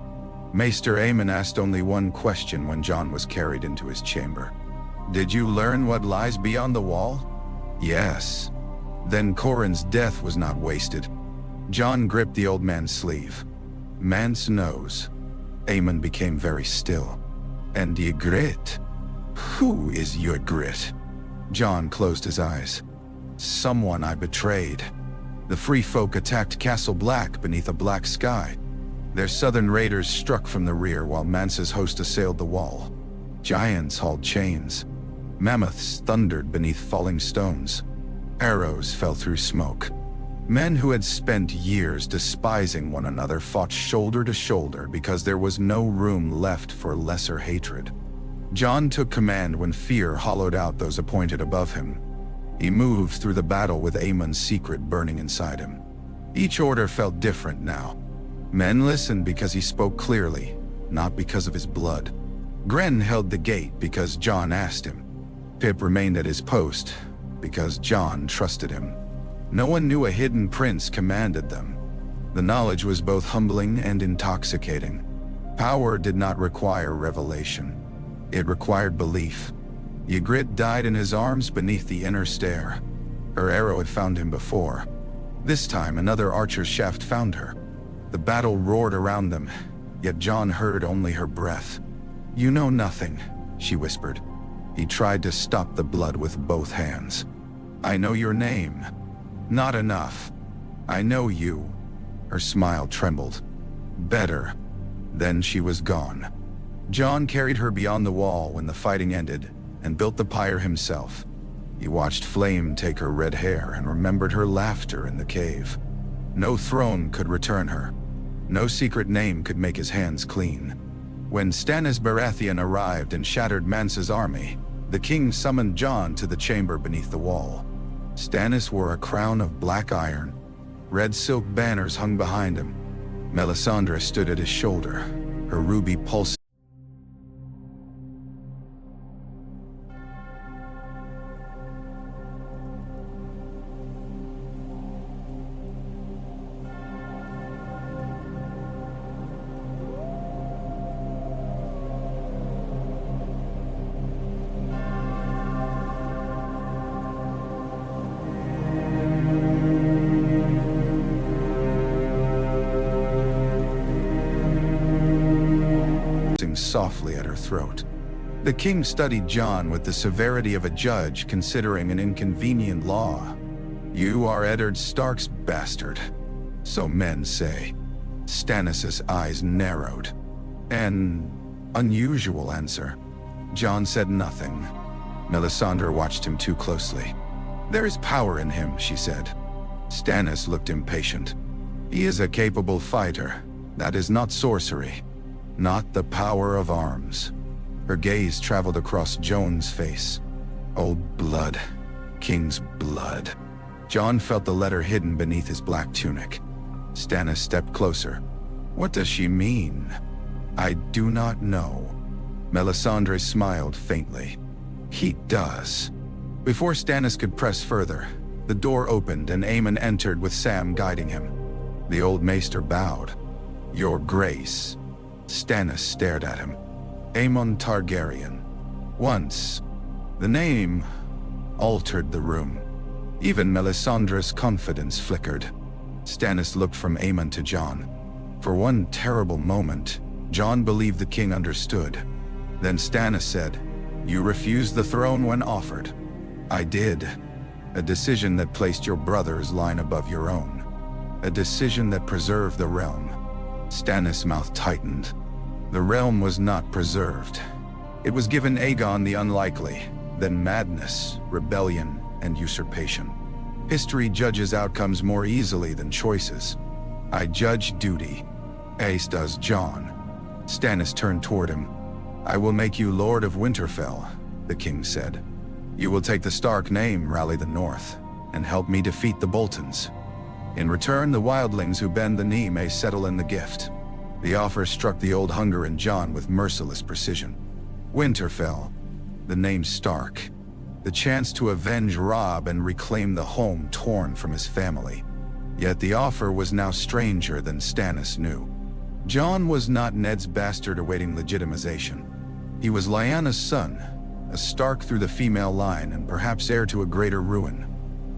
Maester Aemon asked only one question when Jon was carried into his chamber. "Did you learn what lies beyond the wall?" "Yes." "Then Corin's death was not wasted." Jon gripped the old man's sleeve. "Mance knows." Aemon became very still. "And Ygritte?" "Who is Ygritte?" Jon closed his eyes. "Someone I betrayed. The free folk attacked Castle Black beneath a black sky. Their southern raiders struck from the rear while Mance's host assailed the wall. Giants hauled chains. Mammoths thundered beneath falling stones. Arrows fell through smoke. Men who had spent years despising one another fought shoulder to shoulder because there was no room left for lesser hatred. Jon took command when fear hollowed out those appointed above him. He moved through the battle with Aemon's secret burning inside him. Each order felt different now. Men listened because he spoke clearly, not because of his blood. Grenn held the gate because Jon asked him. Pip remained at his post because Jon trusted him. No one knew a hidden prince commanded them. The knowledge was both humbling and intoxicating. Power did not require revelation. It required belief. Ygritte died in his arms beneath the inner stair. Her arrow had found him before. This time, another archer's shaft found her. The battle roared around them, yet Jon heard only her breath. "You know nothing," she whispered. He tried to stop the blood with both hands. "I know your name." "Not enough." "I know you." Her smile trembled. "Better." Then she was gone. Jon carried her beyond the wall when the fighting ended and built the pyre himself. He watched flame take her red hair and remembered her laughter in the cave. No throne could return her. No secret name could make his hands clean. When Stannis Baratheon arrived and shattered Mance's army, the king summoned Jon to the chamber beneath the wall. Stannis wore a crown of black iron. Red silk banners hung behind him. Melisandre stood at his shoulder, her ruby pulsing softly at her throat. The king studied Jon with the severity of a judge considering an inconvenient law. "You are Eddard Stark's bastard, so men say." Stannis' eyes narrowed. "An unusual answer." Jon said nothing. Melisandre watched him too closely. "There is power in him," she said. Stannis looked impatient. "He is a capable fighter. That is not sorcery. Not the power of arms." Her gaze traveled across Jon's face. Old blood. King's blood. Jon felt the letter hidden beneath his black tunic. Stannis stepped closer. "What does she mean?" "I do not know." Melisandre smiled faintly. "He does." Before Stannis could press further, the door opened and Aemon entered with Sam guiding him. The old maester bowed. "Your Grace." Stannis stared at him. "Aemon Targaryen. Once." The name altered the room. Even Melisandre's confidence flickered. Stannis looked from Aemon to Jon. For one terrible moment, Jon believed the king understood. Then Stannis said, "You refused the throne when offered." "I did. A decision that placed your brother's line above your own. A decision that preserved the realm." Stannis' mouth tightened. The realm was not preserved. It was given Aegon the Unlikely, then madness, rebellion, and usurpation. History judges outcomes more easily than choices. "I judge duty." "Ace does Jon." Stannis turned toward him. "I will make you Lord of Winterfell," the king said. "You will take the Stark name, rally the North, and help me defeat the Boltons. In return, the wildlings who bend the knee may settle in the gift." The offer struck the old hunger in Jon with merciless precision. Winterfell, the name Stark, the chance to avenge Robb and reclaim the home torn from his family. Yet the offer was now stranger than Stannis knew. Jon was not Ned's bastard awaiting legitimization. He was Lyanna's son, a Stark through the female line and perhaps heir to a greater ruin.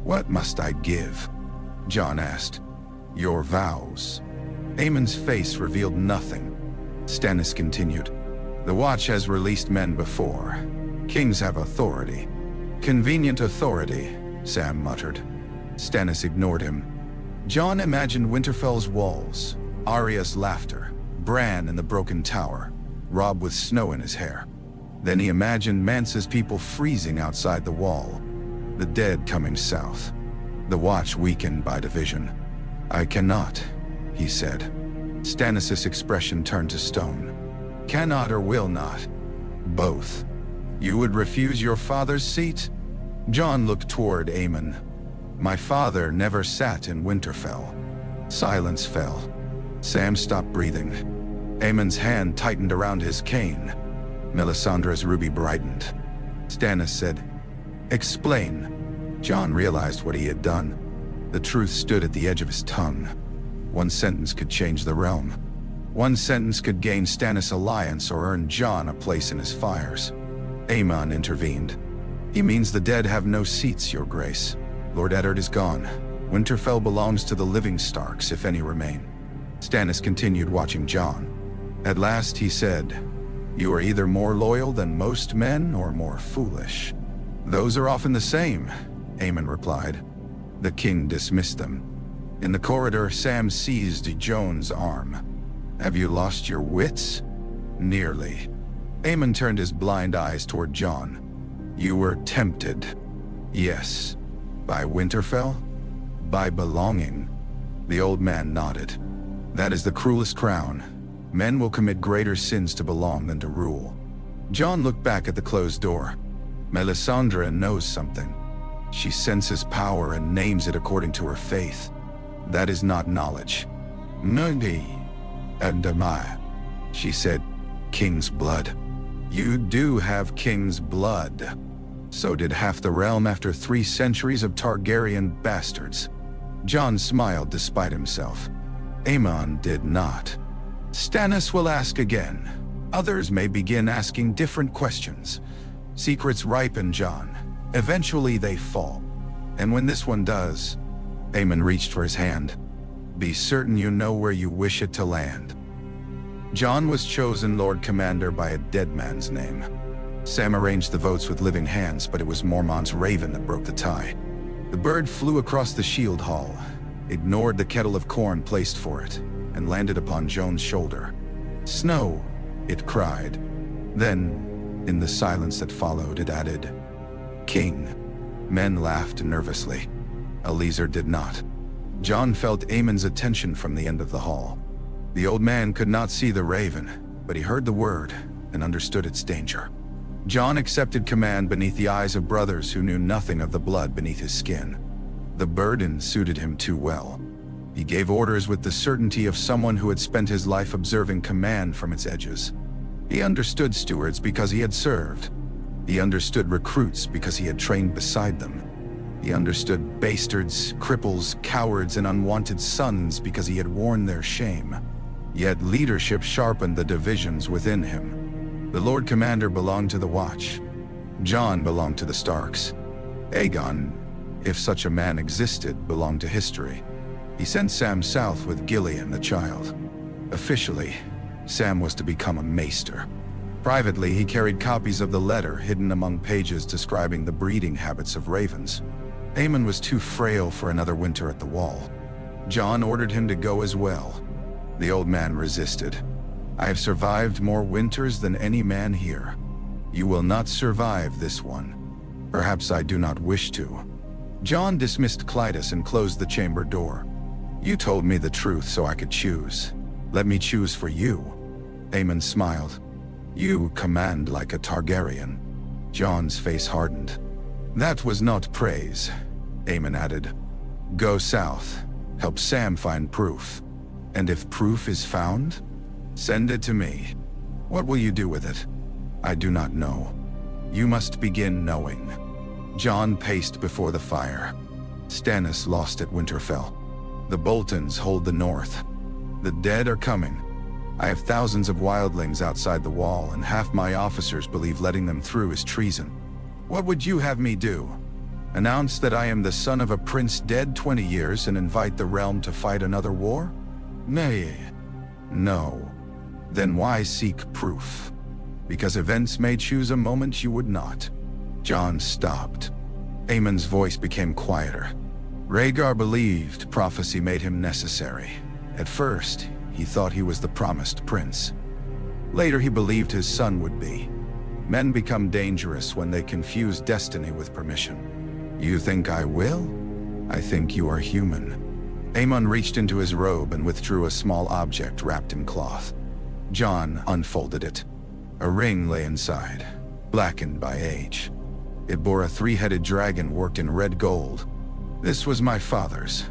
"What must I give?" Jon asked. "Your vows." Aemon's face revealed nothing. Stannis continued. "The Watch has released men before. Kings have authority." "Convenient authority," Sam muttered. Stannis ignored him. Jon imagined Winterfell's walls, Arya's laughter, Bran in the broken tower, Robb with snow in his hair. Then he imagined Mance's people freezing outside the wall, the dead coming south. The Watch weakened by division. "I cannot," he said. Stannis' expression turned to stone. "Cannot or will not?" "Both." "You would refuse your father's seat?" Jon looked toward Aemon. "My father never sat in Winterfell." Silence fell. Sam stopped breathing. Aemon's hand tightened around his cane. Melisandre's ruby brightened. Stannis said, "Explain." Jon realized what he had done. The truth stood at the edge of his tongue. One sentence could change the realm. One sentence could gain Stannis alliance or earn Jon a place in his fires. Aemon intervened. He means the dead have no seats, Your Grace. Lord Eddard is gone. Winterfell belongs to the living Starks, if any remain. Stannis continued watching Jon. At last he said, "You are either more loyal than most men or more foolish." "Those are often the same," Aemon replied. The king dismissed them. In the corridor, Sam seized Jon's arm. "Have you lost your wits?" "Nearly." Aemon turned his blind eyes toward Jon. "You were tempted." "Yes." "By Winterfell?" "By belonging." The old man nodded. "That is the cruelest crown. Men will commit greater sins to belong than to rule." Jon looked back at the closed door. Melisandre knows something. She senses power and names it according to her faith. That is not knowledge. "Nudi and Amaya," she said. "King's blood." "You do have king's blood." "So did half the realm after 3 centuries of Targaryen bastards." Jon smiled despite himself. Aemon did not. "Stannis will ask again. Others may begin asking different questions. Secrets ripen, Jon. Eventually they fall. And when this one does," Aemon reached for his hand, "be certain you know where you wish it to land." Jon was chosen Lord Commander by a dead man's name. Sam arranged the votes with living hands, but it was Mormont's raven that broke the tie. The bird flew across the shield hall, ignored the kettle of corn placed for it, and landed upon Jon's shoulder. "Snow," it cried. Then, in the silence that followed, it added, "King." Men laughed nervously. Eliezer did not. Jon felt Aemon's attention from the end of the hall. The old man could not see the raven, but he heard the word and understood its danger. Jon accepted command beneath the eyes of brothers who knew nothing of the blood beneath his skin. The burden suited him too well. He gave orders with the certainty of someone who had spent his life observing command from its edges. He understood stewards because he had served. He understood recruits because he had trained beside them. He understood bastards, cripples, cowards, and unwanted sons because he had worn their shame. Yet leadership sharpened the divisions within him. The Lord Commander belonged to the Watch. Jon belonged to the Starks. Aegon, if such a man existed, belonged to history. He sent Sam south with Gillian, the child. Officially, Sam was to become a maester. Privately, he carried copies of the letter hidden among pages describing the breeding habits of ravens. Aemon was too frail for another winter at the wall. Jon ordered him to go as well. The old man resisted. "I have survived more winters than any man here. You will not survive this one. Perhaps I do not wish to." Jon dismissed Clytus and closed the chamber door. "You told me the truth so I could choose. Let me choose for you." Aemon smiled. "You command like a Targaryen." Jon's face hardened. "That was not praise," Aemon added. "Go south. Help Sam find proof. And if proof is found, send it to me. What will you do with it?" "I do not know. You must begin knowing." Jon paced before the fire. Stannis lost at Winterfell. The Boltons hold the north. The dead are coming. I have thousands of wildlings outside the wall, and half my officers believe letting them through is treason. What would you have me do? Announce that I am the son of a prince dead 20 years and invite the realm to fight another war? Nay. No. Then why seek proof? Because events may choose a moment you would not. Jon stopped. Aemon's voice became quieter. Rhaegar believed prophecy made him necessary. At first, he thought he was the promised prince. Later, he believed his son would be. Men become dangerous when they confuse destiny with permission. You think I will? I think you are human. Aemon reached into his robe and withdrew a small object wrapped in cloth. Jon unfolded it. A ring lay inside, blackened by age. It bore a 3-headed dragon worked in red gold. "This was my father's,"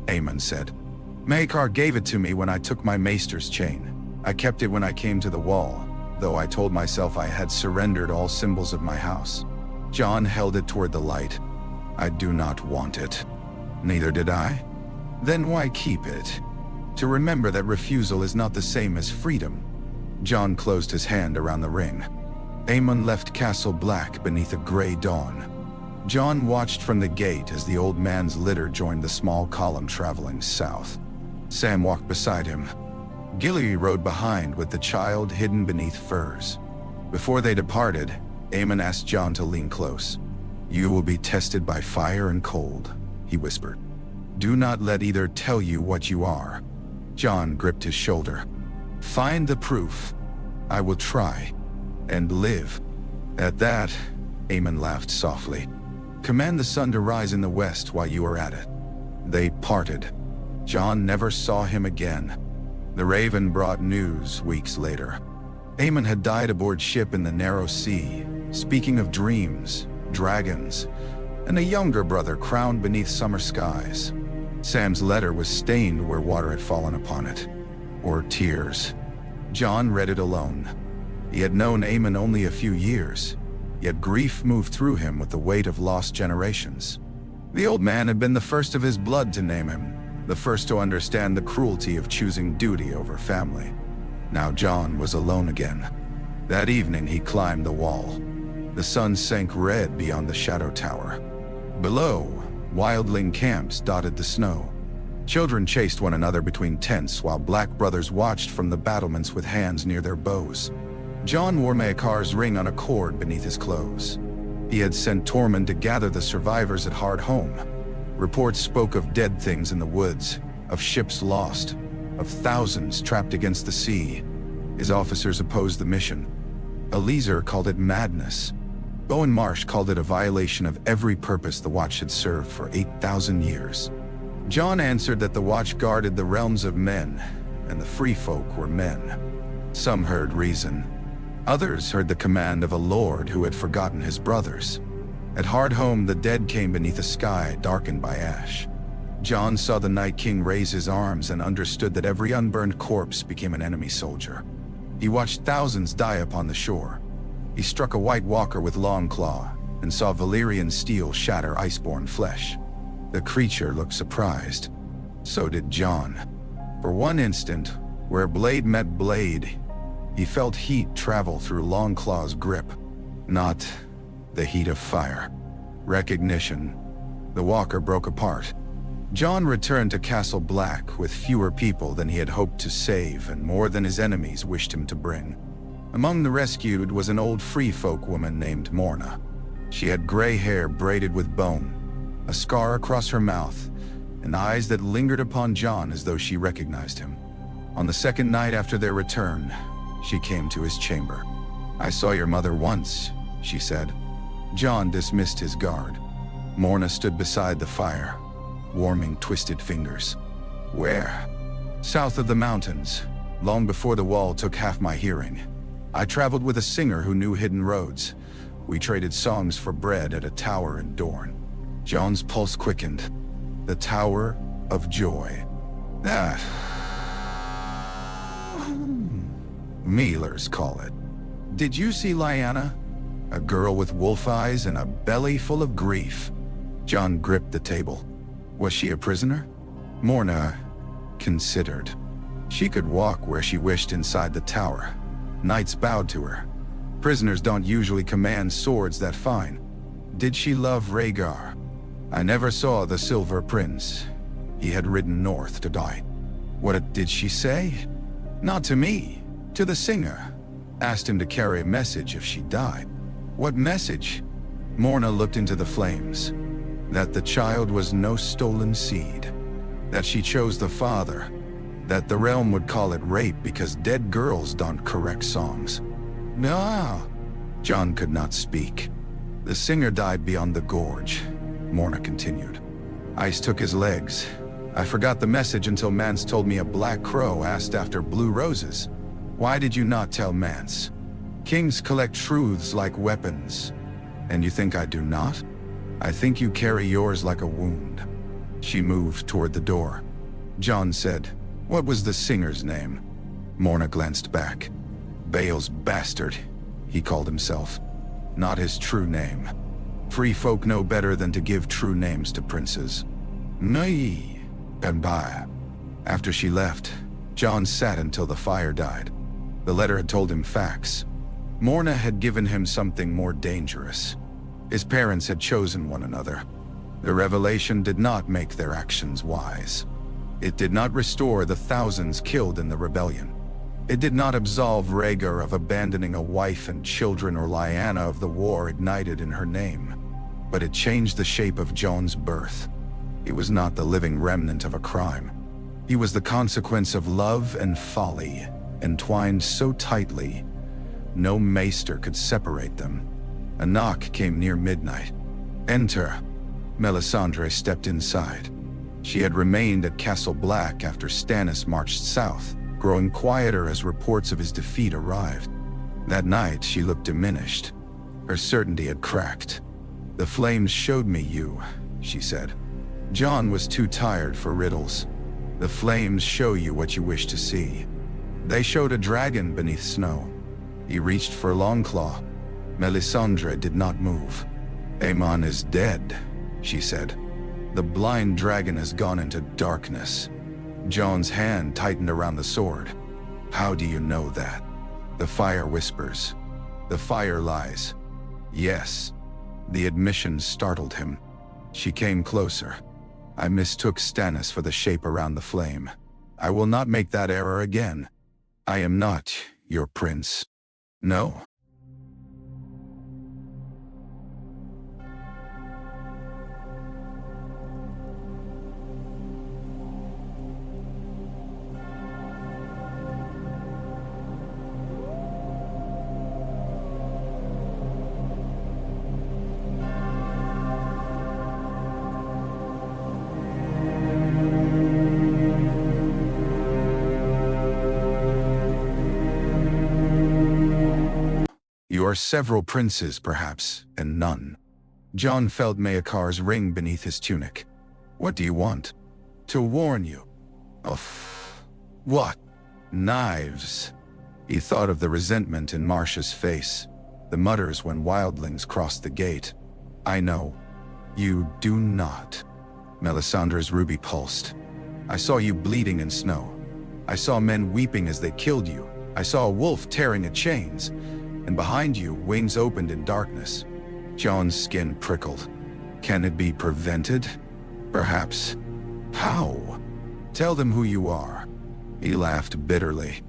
Aemon said. "Maekar gave it to me when I took my maester's chain. I kept it when I came to the wall, though I told myself I had surrendered all symbols of my house." Jon held it toward the light. "I do not want it." Neither did I. Then why keep it? To remember that refusal is not the same as freedom. Jon closed his hand around the ring. Aemon left Castle Black beneath a gray dawn. Jon watched from the gate as the old man's litter joined the small column traveling south. Sam walked beside him. Gilly rode behind with the child hidden beneath furs. Before they departed, Aemon asked Jon to lean close. "You will be tested by fire and cold," he whispered. "Do not let either tell you what you are." Jon gripped his shoulder. "Find the proof. I will try. And live." At that, Aemon laughed softly. "Command the sun to rise in the west while you are at it." They parted. Jon never saw him again. The Raven brought news weeks later. Aemon had died aboard ship in the narrow sea, speaking of dreams, dragons, and a younger brother crowned beneath summer skies. Sam's letter was stained where water had fallen upon it. Or tears. Jon read it alone. He had known Aemon only a few years, yet grief moved through him with the weight of lost generations. The old man had been the first of his blood to name him, the first to understand the cruelty of choosing duty over family. Now Jon was alone again. That evening he climbed the wall. The sun sank red beyond the shadow tower. Below, wildling camps dotted the snow. Children chased one another between tents while black brothers watched from the battlements with hands near their bows. Jon wore Maekar's ring on a cord beneath his clothes. He had sent Tormund to gather the survivors at Hardhome. Reports spoke of dead things in the woods, of ships lost, of thousands trapped against the sea. His officers opposed the mission. Eliezer called it madness. Bowen Marsh called it a violation of every purpose the Watch had served for 8,000 years. Jon answered that the Watch guarded the realms of men, and the free folk were men. Some heard reason. Others heard the command of a lord who had forgotten his brothers. At Hardhome, the dead came beneath a sky darkened by ash. Jon saw the Night King raise his arms and understood that every unburned corpse became an enemy soldier. He watched thousands die upon the shore. He struck a White Walker with Longclaw and saw Valyrian steel shatter iceborne flesh. The creature looked surprised. So did Jon. For one instant, where blade met blade, he felt heat travel through Longclaw's grip. Not the heat of fire. Recognition. The Walker broke apart. Jon returned to Castle Black with fewer people than he had hoped to save and more than his enemies wished him to bring. Among the rescued was an old free folk woman named Morna. She had gray hair braided with bone, a scar across her mouth, and eyes that lingered upon Jon as though she recognized him. On the second night after their return, she came to his chamber. "I saw your mother once," she said. Jon dismissed his guard. Morna stood beside the fire, warming twisted fingers. "Where?" "South of the mountains, long before the wall took half my hearing. I traveled with a singer who knew hidden roads. We traded songs for bread at a tower in Dorne." Jon's pulse quickened. The Tower of Joy. Ah. Mealers call it. "Did you see Lyanna? A girl with wolf eyes and a belly full of grief." Jon gripped the table. "Was she a prisoner?" Morna considered. "She could walk where she wished inside the tower. Knights bowed to her. Prisoners don't usually command swords that fine." "Did she love Rhaegar?" "I never saw the Silver Prince. He had ridden north to die." "What did she say?" "Not to me, to the singer. Asked him to carry a message if she died." "What message?" Morna looked into the flames. "That the child was no stolen seed. That she chose the father. That the realm would call it rape because dead girls don't correct songs." "No." Jon could not speak. "The singer died beyond the gorge," Morna continued. "Ice took his legs. I forgot the message until Mance told me a black crow asked after blue roses. Why did you not tell Mance? Kings collect truths like weapons. And you think I do not? I think you carry yours like a wound." She moved toward the door. Jon said, "What was the singer's name?" Morna glanced back. "Bale's bastard," he called himself. "Not his true name. Free folk know better than to give true names to princes." Nay, Empire. After she left, Jon sat until the fire died. The letter had told him facts. Morna had given him something more dangerous. His parents had chosen one another. The revelation did not make their actions wise. It did not restore the thousands killed in the rebellion. It did not absolve Rhaegar of abandoning a wife and children or Lyanna of the war ignited in her name. But it changed the shape of Jon's birth. He was not the living remnant of a crime. He was the consequence of love and folly, entwined so tightly, no maester could separate them. A knock came near midnight. "Enter." Melisandre stepped inside. She had remained at Castle Black after Stannis marched south, growing quieter as reports of his defeat arrived. That night, she looked diminished. Her certainty had cracked. "The flames showed me you," she said. Jon was too tired for riddles. "The flames show you what you wish to see." They showed a dragon beneath snow. He reached for Longclaw. Melisandre did not move. "Aemon is dead," she said. "The blind dragon has gone into darkness." Jon's hand tightened around the sword. "How do you know that?" "The fire whispers. The fire lies." "Yes." The admission startled him. She came closer. "I mistook Stannis for the shape around the flame. I will not make that error again. I am not your prince." "No." "You are several princes, perhaps, and none." Jon felt Maekar's ring beneath his tunic. "What do you want?" "To warn you." "Of what?" "Knives." He thought of the resentment in Marcia's face, the mutters when wildlings crossed the gate. "I know." "You do not." Melisandre's ruby pulsed. "I saw you bleeding in snow. I saw men weeping as they killed you. I saw a wolf tearing at chains. And behind you, wings opened in darkness." Jon's skin prickled. "Can it be prevented?" "Perhaps." "How?" "Tell them who you are." He laughed bitterly,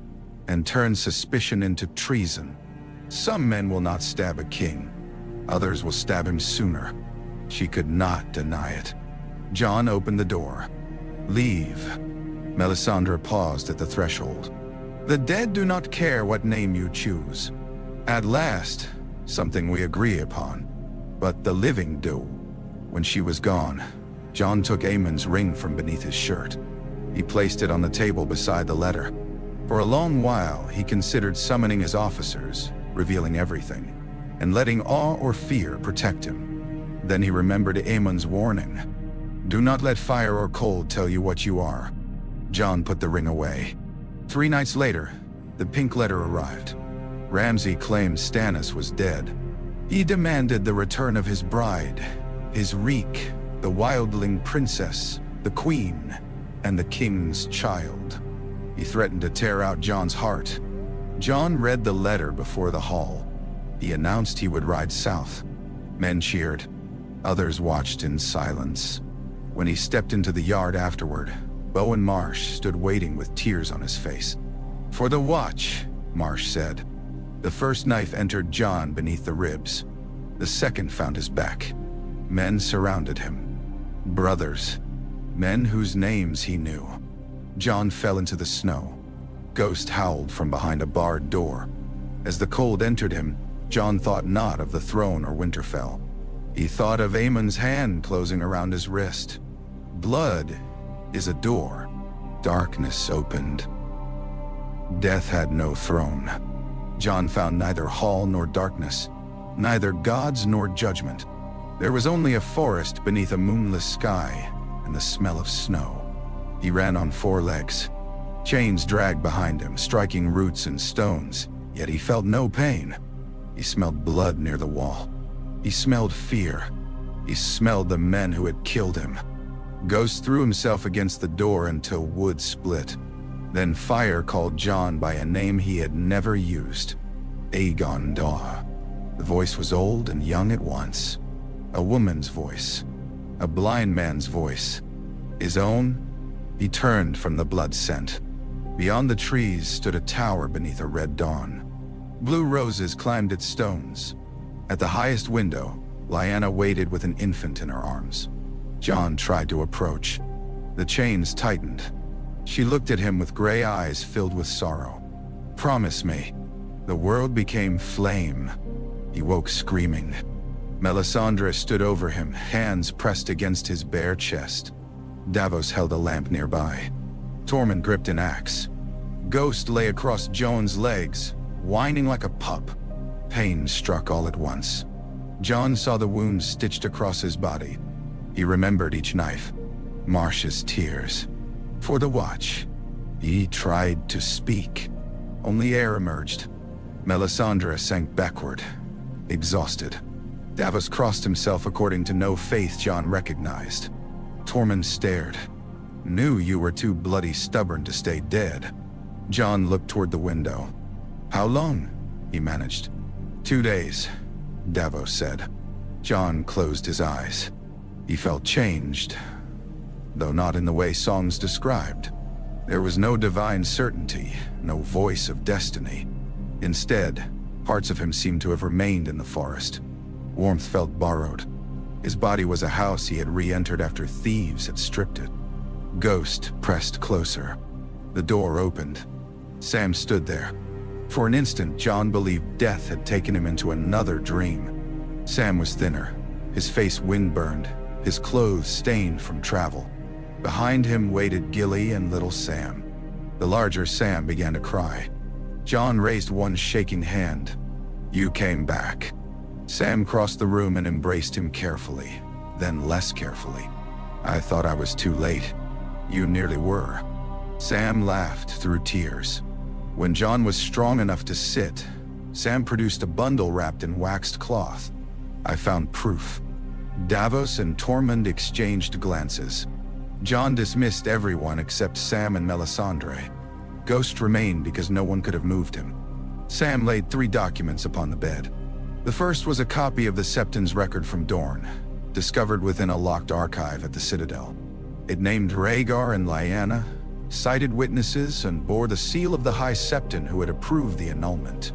and turned suspicion into treason. "Some men will not stab a king. Others will stab him sooner." She could not deny it. Jon opened the door. "Leave." Melisandre paused at the threshold. "The dead do not care what name you choose. At last, something we agree upon. But the living do." When she was gone, Jon took Aemon's ring from beneath his shirt. He placed it on the table beside the letter. For a long while, he considered summoning his officers, revealing everything, and letting awe or fear protect him. Then he remembered Aemon's warning. "Do not let fire or cold tell you what you are." Jon put the ring away. 3 nights later, the pink letter arrived. Ramsay claimed Stannis was dead. He demanded the return of his bride, his reek, the wildling princess, the queen, and the king's child. He threatened to tear out Jon's heart. Jon read the letter before the hall. He announced he would ride south. Men cheered. Others watched in silence. When he stepped into the yard afterward, Bowen Marsh stood waiting with tears on his face. "For the watch," Marsh said. The first knife entered Jon beneath the ribs. The second found his back. Men surrounded him. Brothers. Men whose names he knew. Jon fell into the snow. Ghost howled from behind a barred door. As the cold entered him, Jon thought not of the throne or Winterfell. He thought of Aemon's hand closing around his wrist. Blood is a door. Darkness opened. Death had no throne. Jon found neither hall nor darkness, neither gods nor judgment. There was only a forest beneath a moonless sky and the smell of snow. He ran on 4 legs. Chains dragged behind him, striking roots and stones, yet he felt no pain. He smelled blood near the wall. He smelled fear. He smelled the men who had killed him. Ghost threw himself against the door until wood split. Then fire called Jon by a name he had never used. Aegon Daw. The voice was old and young at once. A woman's voice. A blind man's voice. His own? He turned from the blood scent. Beyond the trees stood a tower beneath a red dawn. Blue roses climbed its stones. At the highest window, Lyanna waited with an infant in her arms. Jon tried to approach. The chains tightened. She looked at him with gray eyes filled with sorrow. "Promise me." The world became flame. He woke screaming. Melisandre stood over him, hands pressed against his bare chest. Davos held a lamp nearby. Tormund gripped an axe. Ghost lay across Jon's legs, whining like a pup. Pain struck all at once. Jon saw the wounds stitched across his body. He remembered each knife. Marsh's tears. For the watch. He tried to speak. Only air emerged. Melisandre sank backward, exhausted. Davos crossed himself according to no faith Jon recognized. Tormund stared. "Knew you were too bloody stubborn to stay dead." Jon looked toward the window. "How long?" he managed. 2 days, Davos said. Jon closed his eyes. He felt changed, though not in the way songs described. There was no divine certainty, no voice of destiny. Instead, parts of him seemed to have remained in the forest. Warmth felt borrowed. His body was a house he had re-entered after thieves had stripped it. Ghost pressed closer. The door opened. Sam stood there. For an instant, Jon believed death had taken him into another dream. Sam was thinner, his face wind-burned, his clothes stained from travel. Behind him waited Gilly and little Sam. The larger Sam began to cry. Jon raised one shaking hand. "You came back." Sam crossed the room and embraced him carefully, then less carefully. "I thought I was too late." "You nearly were." Sam laughed through tears. When Jon was strong enough to sit, Sam produced a bundle wrapped in waxed cloth. "I found proof." Davos and Tormund exchanged glances. Jon dismissed everyone except Sam and Melisandre. Ghost remained because no one could have moved him. Sam laid 3 documents upon the bed. The first was a copy of the Septon's record from Dorne, discovered within a locked archive at the Citadel. It named Rhaegar and Lyanna, cited witnesses, and bore the seal of the High Septon who had approved the annulment.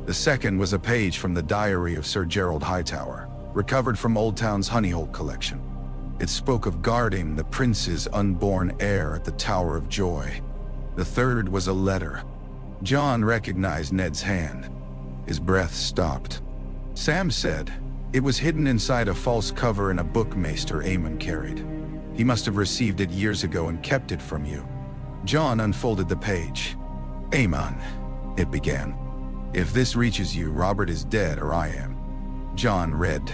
The second was a page from the diary of Sir Gerald Hightower, recovered from Old Town's Honeyhold collection. It spoke of guarding the prince's unborn heir at the Tower of Joy. The third was a letter. Jon recognized Ned's hand. His breath stopped. Sam said, "It was hidden inside a false cover in a book Maester Aemon carried. He must have received it years ago and kept it from you." Jon unfolded the page. "Aemon," it began. "If this reaches you, Robert is dead or I am." Jon read.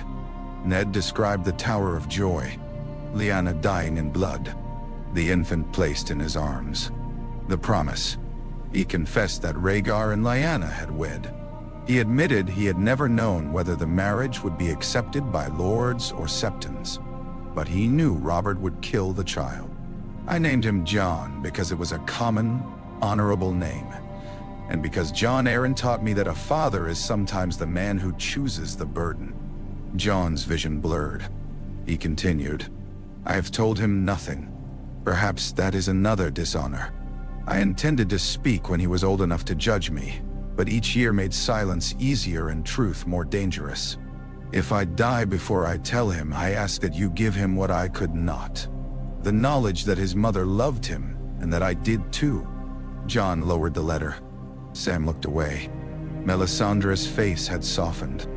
Ned described the Tower of Joy. Lyanna dying in blood. The infant placed in his arms. The promise. He confessed that Rhaegar and Lyanna had wed. He admitted he had never known whether the marriage would be accepted by lords or septons. But he knew Robert would kill the child. "I named him Jon because it was a common, honorable name. And because Jon Arryn taught me that a father is sometimes the man who chooses the burden." Jon's vision blurred. He continued, "I have told him nothing. Perhaps that is another dishonor. I intended to speak when he was old enough to judge me, but each year made silence easier and truth more dangerous. If I die before I tell him, I ask that you give him what I could not. The knowledge that his mother loved him, and that I did too." Jon lowered the letter. Sam looked away. Melisandre's face had softened.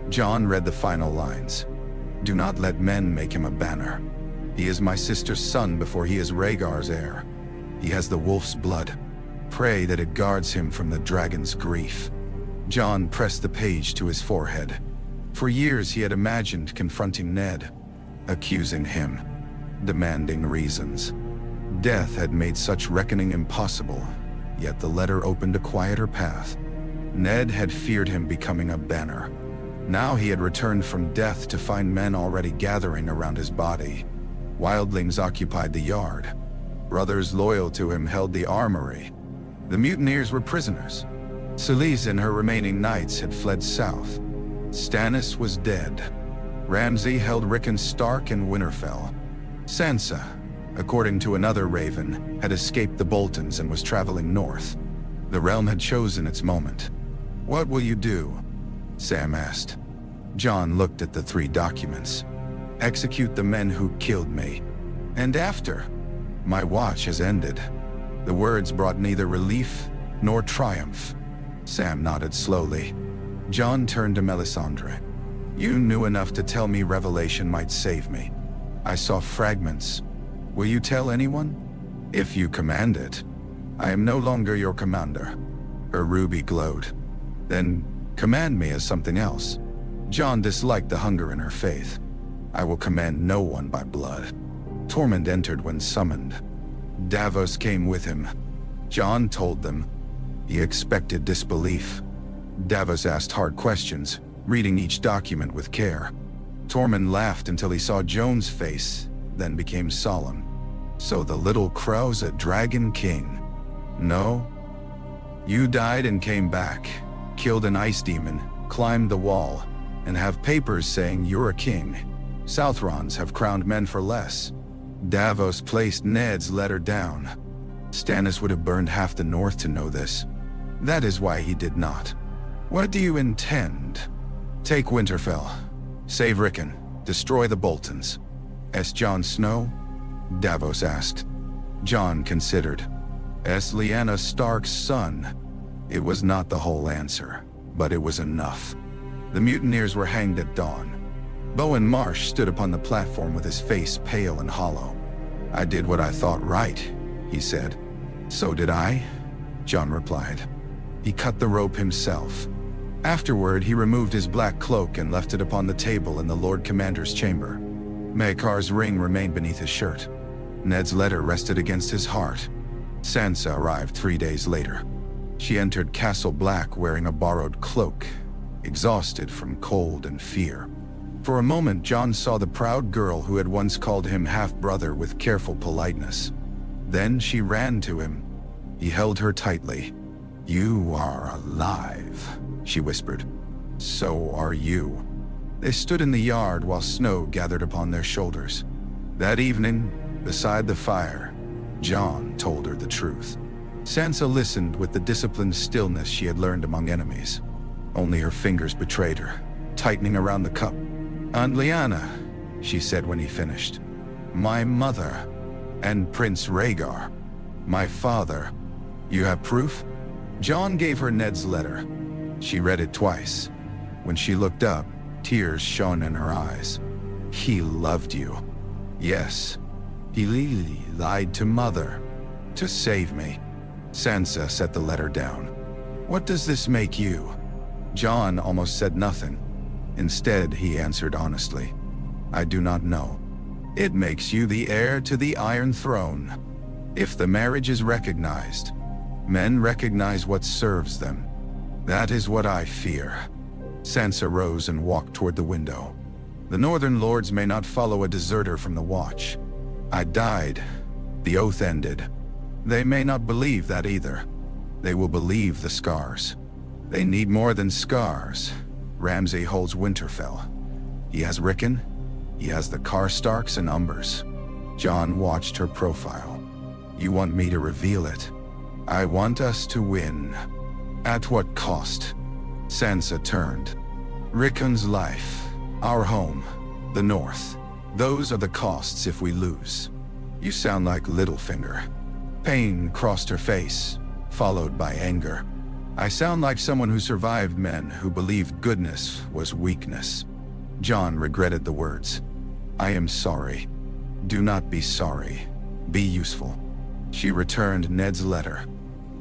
Jon read the final lines. "Do not let men make him a banner. He is my sister's son before he is Rhaegar's heir. He has the wolf's blood. Pray that it guards him from the dragon's grief." Jon pressed the page to his forehead. For years he had imagined confronting Ned, accusing him, demanding reasons. Death had made such reckoning impossible, yet the letter opened a quieter path. Ned had feared him becoming a banner. Now he had returned from death to find men already gathering around his body. Wildlings occupied the yard. Brothers loyal to him held the armory. The mutineers were prisoners. Selyse and her remaining knights had fled south. Stannis was dead. Ramsay held Rickon Stark in Winterfell. Sansa, according to another raven, had escaped the Boltons and was traveling north. The realm had chosen its moment. "What will you do?" Sam asked. Jon looked at the 3 documents. "Execute the men who killed me. And after, my watch has ended." The words brought neither relief nor triumph. Sam nodded slowly. Jon turned to Melisandre. "You knew enough to tell me revelation might save me. I saw fragments. Will you tell anyone?" "If you command it. I am no longer your commander." Her ruby glowed. "Then command me as something else." Jon disliked the hunger in her faith. "I will command no one by blood." Tormund entered when summoned. Davos came with him. Jon told them. He expected disbelief. Davos asked hard questions, reading each document with care. Tormund laughed until he saw Jon's face, then became solemn. "So the little crow's a dragon king?" "No. You died and came back, killed an ice demon, climbed the wall, and have papers saying you're a king. Southrons have crowned men for less." Davos placed Ned's letter down. Stannis would have burned half the north to know this. That is why he did not. "What do you intend?" "Take Winterfell. Save Rickon. Destroy the Boltons." "S. Jon Snow?" Davos asked. Jon considered. "S. Lyanna Stark's son." It was not the whole answer, but it was enough. The mutineers were hanged at dawn. Bowen Marsh stood upon the platform with his face pale and hollow. "I did what I thought right," he said. "So did I," Jon replied. He cut the rope himself. Afterward, he removed his black cloak and left it upon the table in the Lord Commander's chamber. Maekar's ring remained beneath his shirt. Ned's letter rested against his heart. Sansa arrived 3 days later. She entered Castle Black wearing a borrowed cloak, exhausted from cold and fear. For a moment, Jon saw the proud girl who had once called him half-brother with careful politeness. Then she ran to him. He held her tightly. "You are alive," she whispered. "So are you." They stood in the yard while snow gathered upon their shoulders. That evening, beside the fire, Jon told her the truth. Sansa listened with the disciplined stillness she had learned among enemies. Only her fingers betrayed her, tightening around the cup. "Aunt Lyanna," she said when he finished. "My mother, and Prince Rhaegar. My father. You have proof?" Jon gave her Ned's letter. She read it twice. When she looked up, tears shone in her eyes. "He loved you." "Yes. He lied to Mother. To save me." Sansa set the letter down. "What does this make you?" Jon almost said nothing. Instead, he answered honestly. "I do not know. It makes you the heir to the Iron Throne. If the marriage is recognized, men recognize what serves them. That is what I fear." Sansa rose and walked toward the window. "The Northern Lords may not follow a deserter from the Watch. I died. The oath ended. They may not believe that either. They will believe the scars. They need more than scars. Ramsay holds Winterfell. He has Rickon. He has the Karstarks and Umbers." Jon watched her profile. "You want me to reveal it?" "I want us to win." "At what cost?" Sansa turned. "Rickon's life, our home, the North. Those are the costs if we lose." "You sound like Littlefinger." Pain crossed her face, followed by anger. "I sound like someone who survived men who believed goodness was weakness." Jon regretted the words. "I am sorry." "Do not be sorry. Be useful." She returned Ned's letter.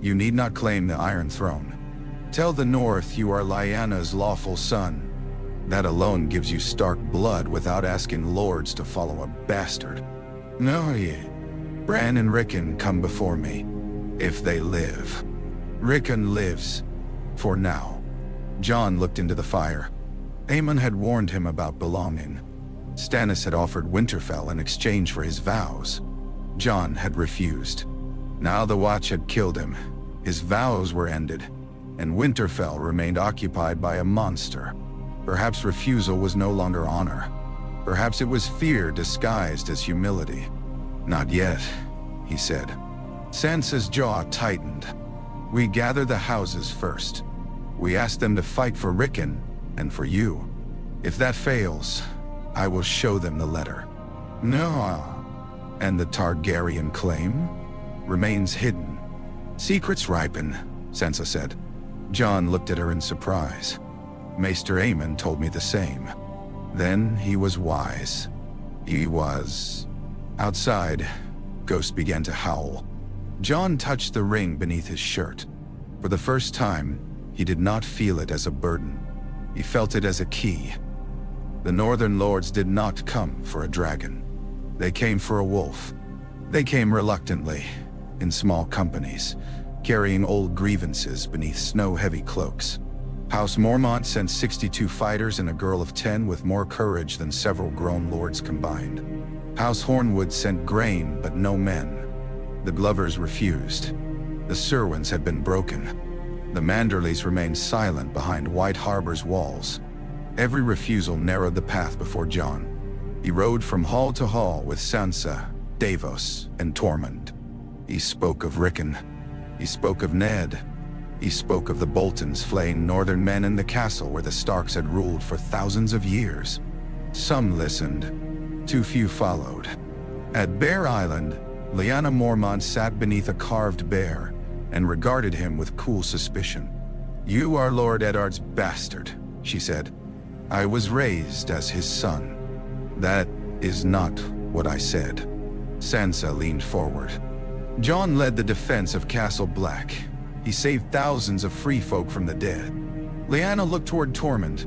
"You need not claim the Iron Throne. Tell the North you are Lyanna's lawful son. That alone gives you Stark blood without asking lords to follow a bastard." "No, Bran and Rickon come before me. If they live." "Rickon lives. For now." Jon looked into the fire. Aemon had warned him about belonging. Stannis had offered Winterfell in exchange for his vows. Jon had refused. Now the Watch had killed him. His vows were ended, and Winterfell remained occupied by a monster. Perhaps refusal was no longer honor. Perhaps it was fear disguised as humility. "Not yet," he said. Sansa's jaw tightened. "We gather the houses first. We ask them to fight for Rickon and for you. If that fails, I will show them the letter." "No." "And the Targaryen claim remains hidden." "Secrets ripen," Sansa said. Jon looked at her in surprise. "Maester Aemon told me the same." Then he was wise. He was... Outside, Ghost began to howl. Jon touched the ring beneath his shirt. For the first time, he did not feel it as a burden. He felt it as a key. The Northern Lords did not come for a dragon. They came for a wolf. They came reluctantly, in small companies, carrying old grievances beneath snow-heavy cloaks. House Mormont sent 62 fighters and a girl of 10 with more courage than several grown lords combined. House Hornwood sent grain, but no men. The Glovers refused. The Serwans had been broken. The Manderleys remained silent behind White Harbor's walls. Every refusal narrowed the path before Jon. He rode from hall to hall with Sansa, Davos, and Tormund. He spoke of Rickon. He spoke of Ned. He spoke of the Boltons flaying northern men in the castle where the Starks had ruled for thousands of years. Some listened. Too few followed. At Bear Island, Lyanna Mormont sat beneath a carved bear and regarded him with cool suspicion. "You are Lord Eddard's bastard," she said. "I was raised as his son." "That is not what I said." Sansa leaned forward. Jon led the defense of Castle Black. He saved thousands of free folk from the dead. Lyanna looked toward Tormund.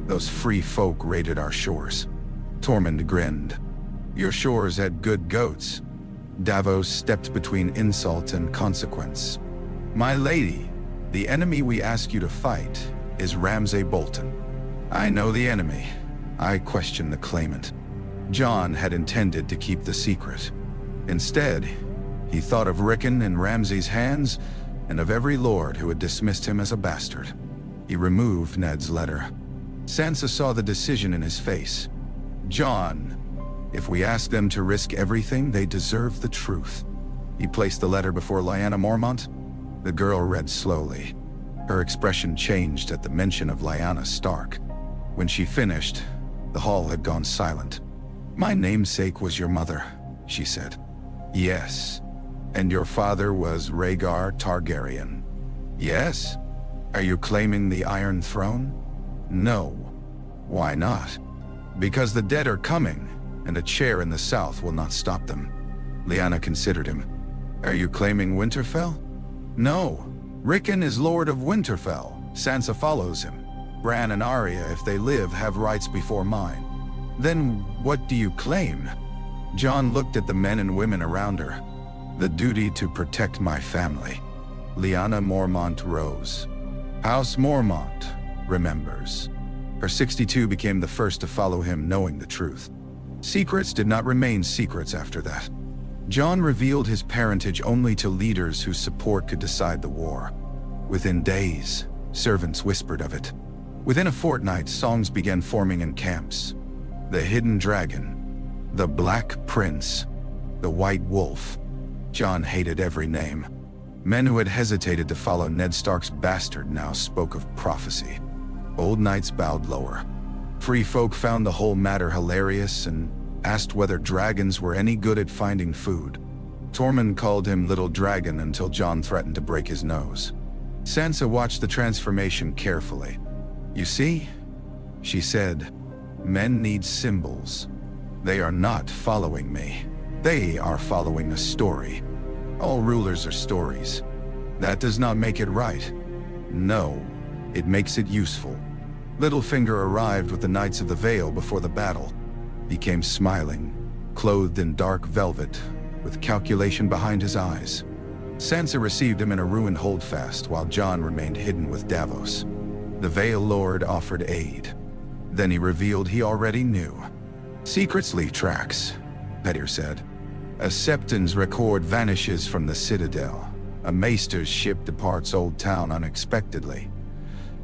"Those free folk raided our shores." Tormund grinned. "Your shores had good goats." Davos stepped between insult and consequence. "My lady, the enemy we ask you to fight is Ramsay Bolton." "I know the enemy. I question the claimant." Jon had intended to keep the secret. Instead, he thought of Rickon in Ramsay's hands and of every lord who had dismissed him as a bastard. He removed Ned's letter. Sansa saw the decision in his face. "Jon, if we ask them to risk everything, they deserve the truth." He placed the letter before Lyanna Mormont. The girl read slowly. Her expression changed at the mention of Lyanna Stark. When she finished, the hall had gone silent. "My namesake was your mother," she said. "Yes. And your father was Rhaegar Targaryen." "Yes. Are you claiming the Iron Throne?" "No." "Why not?" "Because the dead are coming, and a chair in the south will not stop them." Lyanna considered him. "Are you claiming Winterfell?" "No. Rickon is Lord of Winterfell. Sansa follows him. Bran and Arya, if they live, have rights before mine." "Then what do you claim?" Jon looked at the men and women around her. "The duty to protect my family." Lyanna Mormont rose. "House Mormont remembers." Her 62 became the first to follow him, knowing the truth. Secrets did not remain secrets after that. Jon revealed his parentage only to leaders whose support could decide the war. Within days, servants whispered of it. Within a fortnight, songs began forming in camps. The Hidden Dragon, the Black Prince, the White Wolf. Jon hated every name. Men who had hesitated to follow Ned Stark's bastard now spoke of prophecy. Old knights bowed lower. Free folk found the whole matter hilarious and asked whether dragons were any good at finding food. Tormund called him Little Dragon until Jon threatened to break his nose. Sansa watched the transformation carefully. "You see," she said, "men need symbols. They are not following me. They are following a story. All rulers are stories. That does not make it right. No, it makes it useful. Littlefinger arrived with the Knights of the Vale before the battle. He came smiling, clothed in dark velvet, with calculation behind his eyes. Sansa received him in a ruined holdfast while Jon remained hidden with Davos. The Vale Lord offered aid. Then he revealed he already knew. Secrets leave tracks, Petyr said. A Septon's record vanishes from the Citadel. A Maester's ship departs Old Town unexpectedly.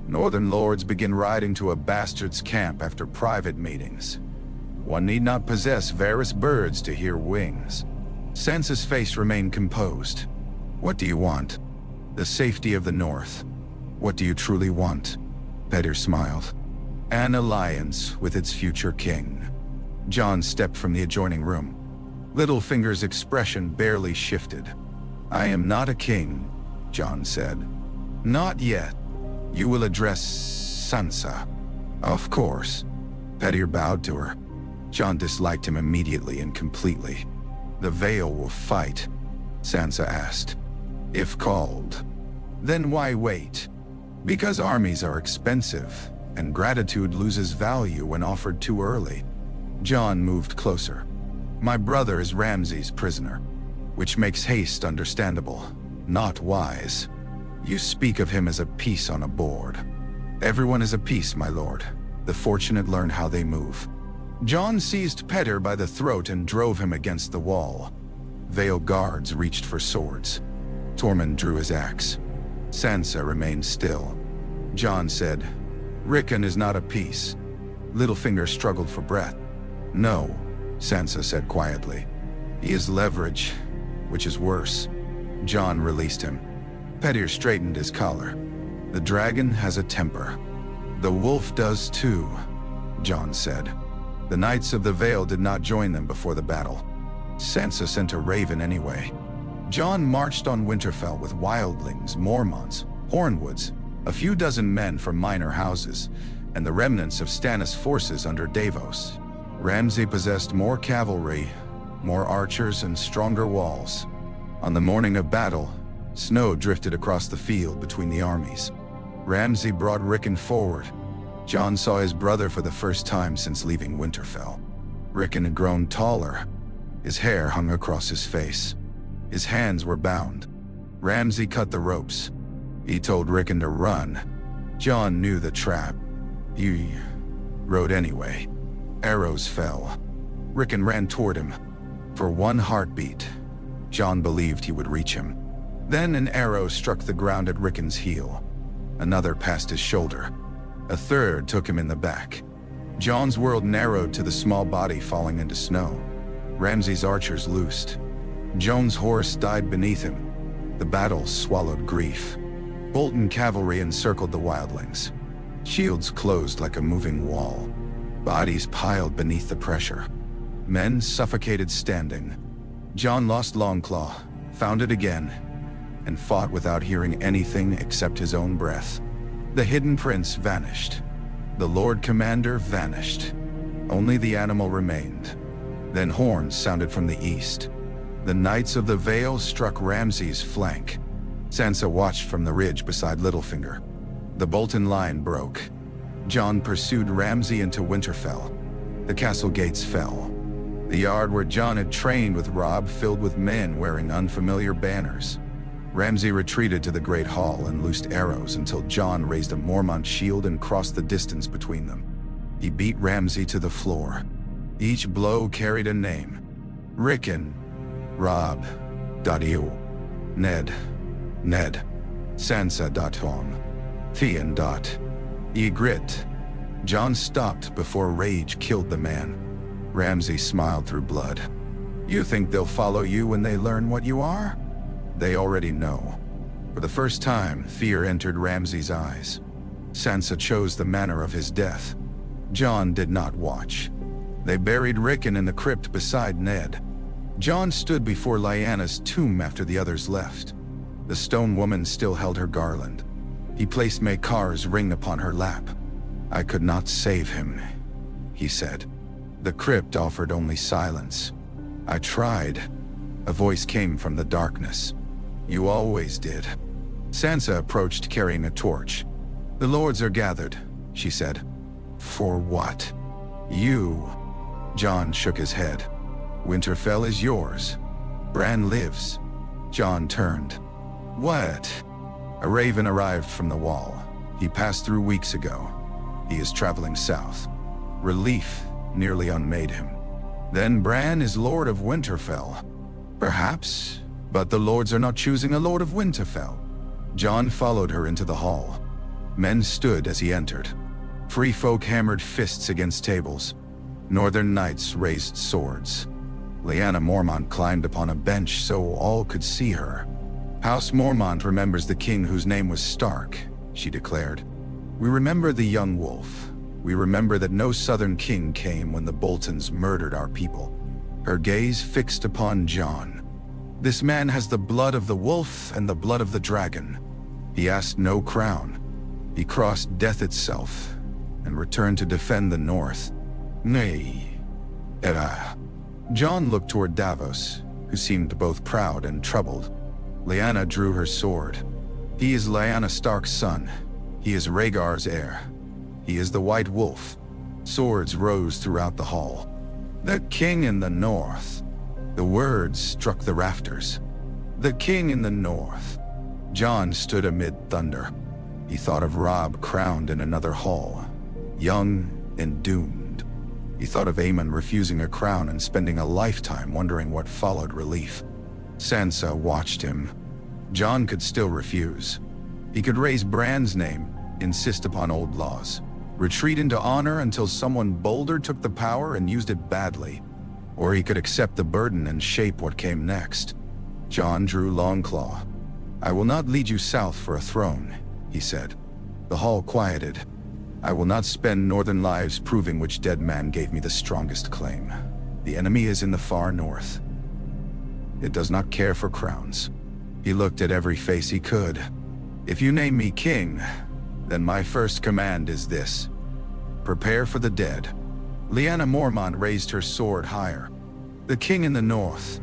Northern lords begin riding to a bastard's camp after private meetings. One need not possess Varys birds to hear wings. Sansa's face remained composed. What do you want? The safety of the North. What do you truly want? Petyr smiled. An alliance with its future king. Jon stepped from the adjoining room. Littlefinger's expression barely shifted. I am not a king, Jon said. Not yet. You will address Sansa. Of course. Petyr bowed to her. Jon disliked him immediately and completely. The Vale will fight, Sansa asked. If called. Then why wait? Because armies are expensive, and gratitude loses value when offered too early. Jon moved closer. My brother is Ramsay's prisoner, which makes haste understandable, not wise. You speak of him as a piece on a board. Everyone is a piece, my lord. The fortunate learn how they move. Jon seized Petyr by the throat and drove him against the wall. Vale guards reached for swords. Tormund drew his axe. Sansa remained still. Jon said, Rickon is not a piece. Littlefinger struggled for breath. No, Sansa said quietly. He is leverage, which is worse. Jon released him. Petyr straightened his collar. The dragon has a temper. The wolf does too, Jon said. The Knights of the Vale did not join them before the battle. Sansa sent a raven anyway. Jon marched on Winterfell with wildlings, Mormonts, Hornwoods, a few dozen men from minor houses, and the remnants of Stannis' forces under Davos. Ramsay possessed more cavalry, more archers, and stronger walls. On the morning of battle, snow drifted across the field between the armies. Ramsay brought Rickon forward. Jon saw his brother for the first time since leaving Winterfell. Rickon had grown taller. His hair hung across his face. His hands were bound. Ramsay cut the ropes. He told Rickon to run. Jon knew the trap. He rode anyway. Arrows fell. Rickon ran toward him. For one heartbeat, Jon believed he would reach him. Then an arrow struck the ground at Rickon's heel. Another passed his shoulder. A third took him in the back. Jon's world narrowed to the small body falling into snow. Ramsay's archers loosed. Jon's horse died beneath him. The battle swallowed grief. Bolton cavalry encircled the wildlings. Shields closed like a moving wall. Bodies piled beneath the pressure. Men suffocated standing. Jon lost Longclaw, found it again, and fought without hearing anything except his own breath. The hidden prince vanished. The Lord Commander vanished. Only the animal remained. Then horns sounded from the east. The Knights of the Vale struck Ramsay's flank. Sansa watched from the ridge beside Littlefinger. The Bolton line broke. Jon pursued Ramsay into Winterfell. The castle gates fell. The yard where Jon had trained with Robb filled with men wearing unfamiliar banners. Ramsay retreated to the great hall and loosed arrows until Jon raised a Mormont shield and crossed the distance between them. He beat Ramsay to the floor. Each blow carried a name. Rickon, Robb, Daddio, Ned, Sansa. Theon. Ygritte. Jon stopped before rage killed the man. Ramsay smiled through blood. You think they'll follow you when they learn what you are? They already know. For the first time, fear entered Ramsay's eyes. Sansa chose the manner of his death. Jon did not watch. They buried Rickon in the crypt beside Ned. Jon stood before Lyanna's tomb after the others left. The stone woman still held her garland. He placed Maekar's ring upon her lap. I could not save him, he said. The crypt offered only silence. I tried. A voice came from the darkness. You always did. Sansa approached carrying a torch. The lords are gathered, she said. For what? You. Jon shook his head. Winterfell is yours. Bran lives. Jon turned. What? A raven arrived from the wall. He passed through weeks ago. He is traveling south. Relief nearly unmade him. Then Bran is Lord of Winterfell. Perhaps, but the lords are not choosing a Lord of Winterfell. Jon followed her into the hall. Men stood as he entered. Free folk hammered fists against tables. Northern knights raised swords. Lyanna Mormont climbed upon a bench so all could see her. House Mormont remembers the king whose name was Stark, she declared. We remember the young wolf. We remember that no southern king came when the Boltons murdered our people. Her gaze fixed upon Jon. This man has the blood of the wolf and the blood of the dragon. He asked no crown. He crossed death itself and returned to defend the north. Nay. Jon looked toward Davos, who seemed both proud and troubled. Lyanna drew her sword. He is Lyanna Stark's son. He is Rhaegar's heir. He is the White Wolf. Swords rose throughout the hall. The king in the north. The words struck the rafters. The king in the north. Jon stood amid thunder. He thought of Robb crowned in another hall, young and doomed. He thought of Aemon refusing a crown and spending a lifetime wondering what followed relief. Sansa watched him. Jon could still refuse. He could raise Bran's name, insist upon old laws, retreat into honor until someone bolder took the power and used it badly. Or he could accept the burden and shape what came next. Jon drew Longclaw. I will not lead you south for a throne, he said. The hall quieted. I will not spend northern lives proving which dead man gave me the strongest claim. The enemy is in the far north. It does not care for crowns. He looked at every face he could. If you name me king, then my first command is this. Prepare for the dead. Lyanna Mormont raised her sword higher. The king in the north.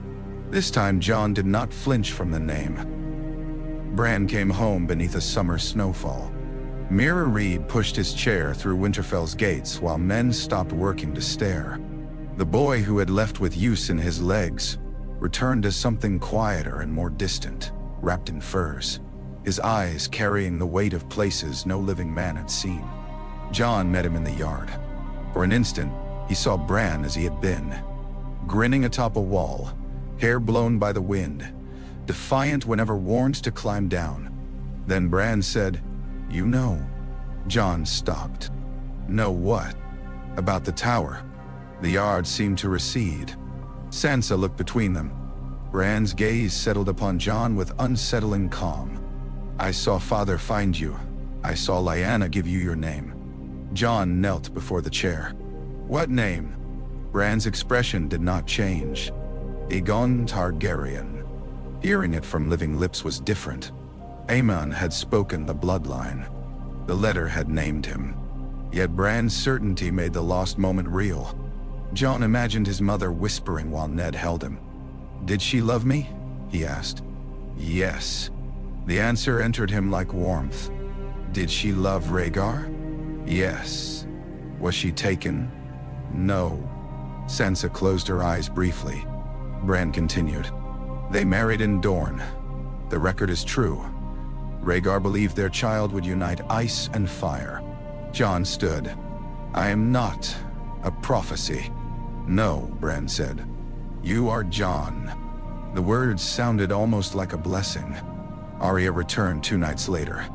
This time Jon did not flinch from the name. Bran came home beneath a summer snowfall. Mira Reed pushed his chair through Winterfell's gates while men stopped working to stare. The boy who had left with use in his legs returned as something quieter and more distant, wrapped in furs, his eyes carrying the weight of places no living man had seen. Jon met him in the yard. For an instant, he saw Bran as he had been, grinning atop a wall, hair blown by the wind, defiant whenever warned to climb down. Then Bran said, You know. Jon stopped. Know what? About the tower. The yard seemed to recede. Sansa looked between them. Bran's gaze settled upon Jon with unsettling calm. I saw father find you. I saw Lyanna give you your name. Jon knelt before the chair. What name? Bran's expression did not change. Aegon Targaryen. Hearing it from living lips was different. Aemon had spoken the bloodline. The letter had named him. Yet Bran's certainty made the lost moment real. Jon imagined his mother whispering while Ned held him. Did she love me? He asked. Yes. The answer entered him like warmth. Did she love Rhaegar? Yes. Was she taken? No. Sansa closed her eyes briefly. Bran continued. They married in Dorne. The record is true. Rhaegar believed their child would unite ice and fire. Jon stood. I am not a prophecy. No, Bran said. You are Jon. The words sounded almost like a blessing. Arya returned 2 nights later.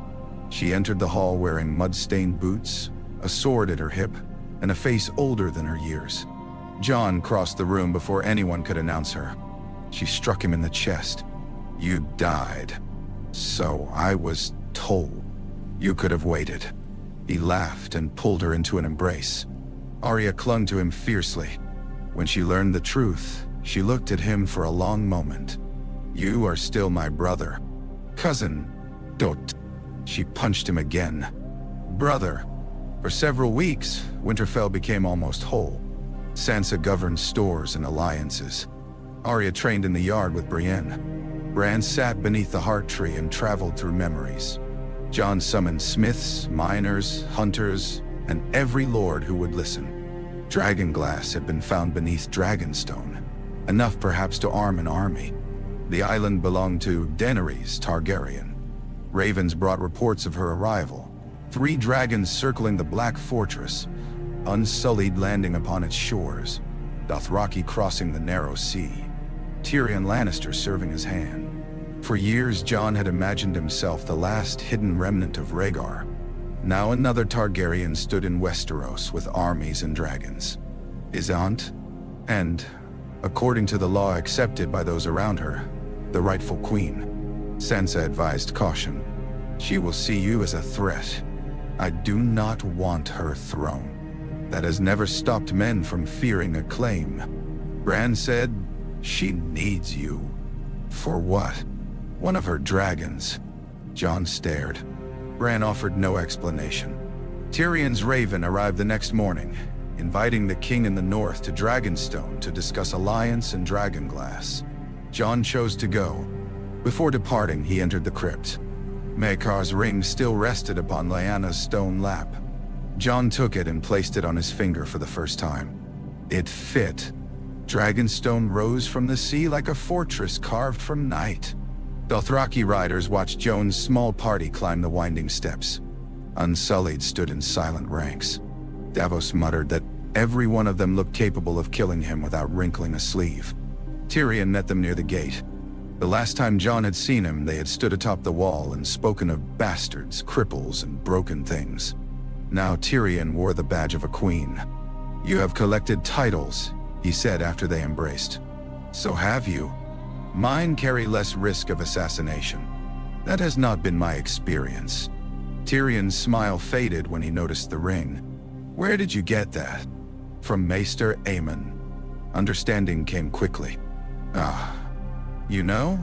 She entered the hall wearing mud-stained boots, a sword at her hip, and a face older than her years. Jon crossed the room before anyone could announce her. She struck him in the chest. You died. So I was told. You could have waited. He laughed and pulled her into an embrace. Arya clung to him fiercely. When she learned the truth, she looked at him for a long moment. You are still my brother. Cousin, don't. She punched him again. Brother. For several weeks, Winterfell became almost whole. Sansa governed stores and alliances. Arya trained in the yard with Brienne. Bran sat beneath the heart tree and traveled through memories. Jon summoned smiths, miners, hunters, and every lord who would listen. Dragonglass had been found beneath Dragonstone, enough perhaps to arm an army. The island belonged to Daenerys Targaryen. Ravens brought reports of her arrival. 3 dragons circling the Black Fortress, unsullied landing upon its shores, Dothraki crossing the narrow sea, Tyrion Lannister serving as hand. For years, Jon had imagined himself the last hidden remnant of Rhaegar. Now another Targaryen stood in Westeros with armies and dragons. His aunt, and, according to the law accepted by those around her, the rightful queen. Sansa advised caution. She will see you as a threat. I do not want her throne. That has never stopped men from fearing a claim. Bran said, she needs you. For what? One of her dragons. Jon stared. Bran offered no explanation. Tyrion's raven arrived the next morning, inviting the king in the north to Dragonstone to discuss alliance and dragonglass. Jon chose to go. Before departing, he entered the crypt. Maekar's ring still rested upon Lyanna's stone lap. Jon took it and placed it on his finger for the first time. It fit. Dragonstone rose from the sea like a fortress carved from night. Dothraki riders watched Jon's small party climb the winding steps. Unsullied stood in silent ranks. Davos muttered that every one of them looked capable of killing him without wrinkling a sleeve. Tyrion met them near the gate. The last time Jon had seen him, they had stood atop the wall and spoken of bastards, cripples, and broken things. Now Tyrion wore the badge of a queen. You have collected titles, he said after they embraced. So have you. Mine carry less risk of assassination. That has not been my experience. Tyrion's smile faded when he noticed the ring. Where did you get that? From Maester Aemon. Understanding came quickly. You know?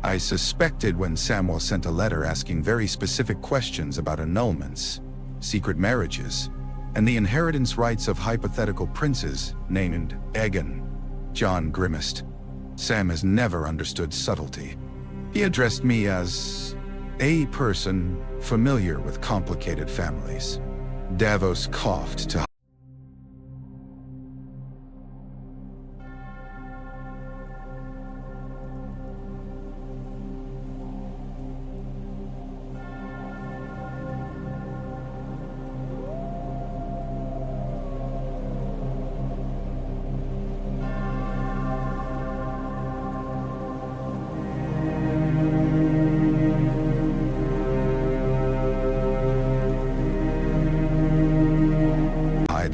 I suspected when Samwell sent a letter asking very specific questions about annulments, secret marriages, and the inheritance rights of hypothetical princes named Aegon. Jon grimaced. Sam has never understood subtlety. He addressed me as a person familiar with complicated families. Davos coughed to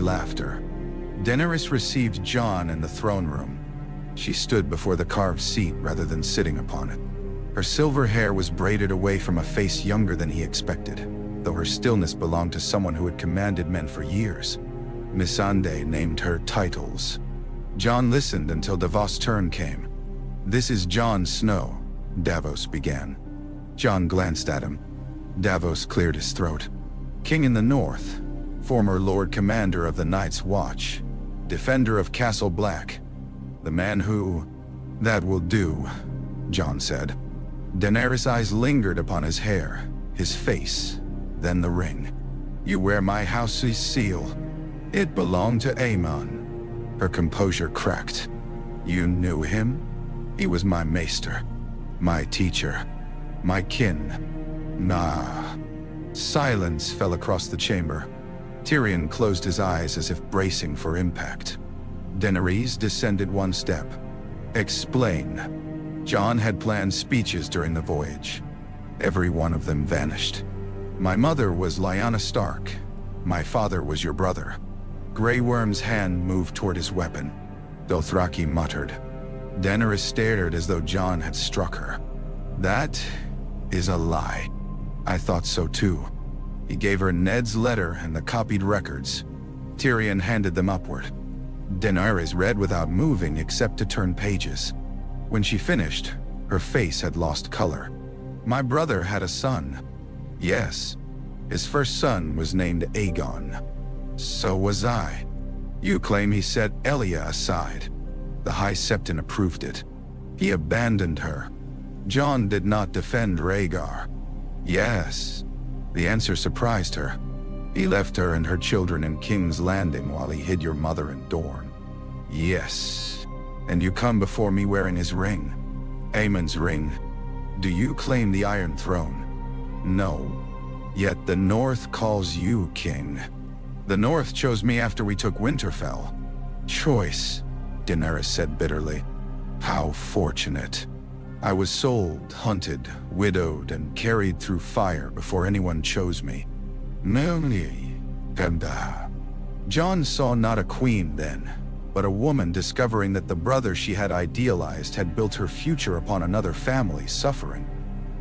laughter. Daenerys received Jon in the throne room. She stood before the carved seat rather than sitting upon it. Her silver hair was braided away from a face younger than he expected, though her stillness belonged to someone who had commanded men for years. Missandei named her titles. Jon listened until Davos' turn came. This is Jon Snow, Davos began. Jon glanced at him. Davos cleared his throat. King in the north. Former Lord Commander of the Night's Watch, defender of Castle Black. The man who... That will do, Jon said. Daenerys' eyes lingered upon his hair, his face, then the ring. You wear my house's seal. It belonged to Aemon. Her composure cracked. You knew him? He was my maester, my teacher, my kin. Nah. Silence fell across the chamber. Tyrion closed his eyes as if bracing for impact. Daenerys descended one step. Explain. Jon had planned speeches during the voyage. Every one of them vanished. My mother was Lyanna Stark. My father was your brother. Grey Worm's hand moved toward his weapon. Dothraki muttered. Daenerys stared as though Jon had struck her. That is a lie. I thought so too. He gave her Ned's letter and the copied records. Tyrion handed them upward. Daenerys read without moving except to turn pages. When she finished, her face had lost color. My brother had a son. Yes. His first son was named Aegon. So was I. You claim he set Elia aside. The High Septon approved it. He abandoned her. Jon did not defend Rhaegar. Yes. The answer surprised her. He left her and her children in King's Landing while he hid your mother in Dorne. Yes. And you come before me wearing his ring. Aemon's ring. Do you claim the Iron Throne? No. Yet the North calls you king. The North chose me after we took Winterfell. Choice, Daenerys said bitterly. How fortunate. I was sold, hunted, widowed, and carried through fire before anyone chose me. Jon saw not a queen then, but a woman discovering that the brother she had idealized had built her future upon another family's suffering.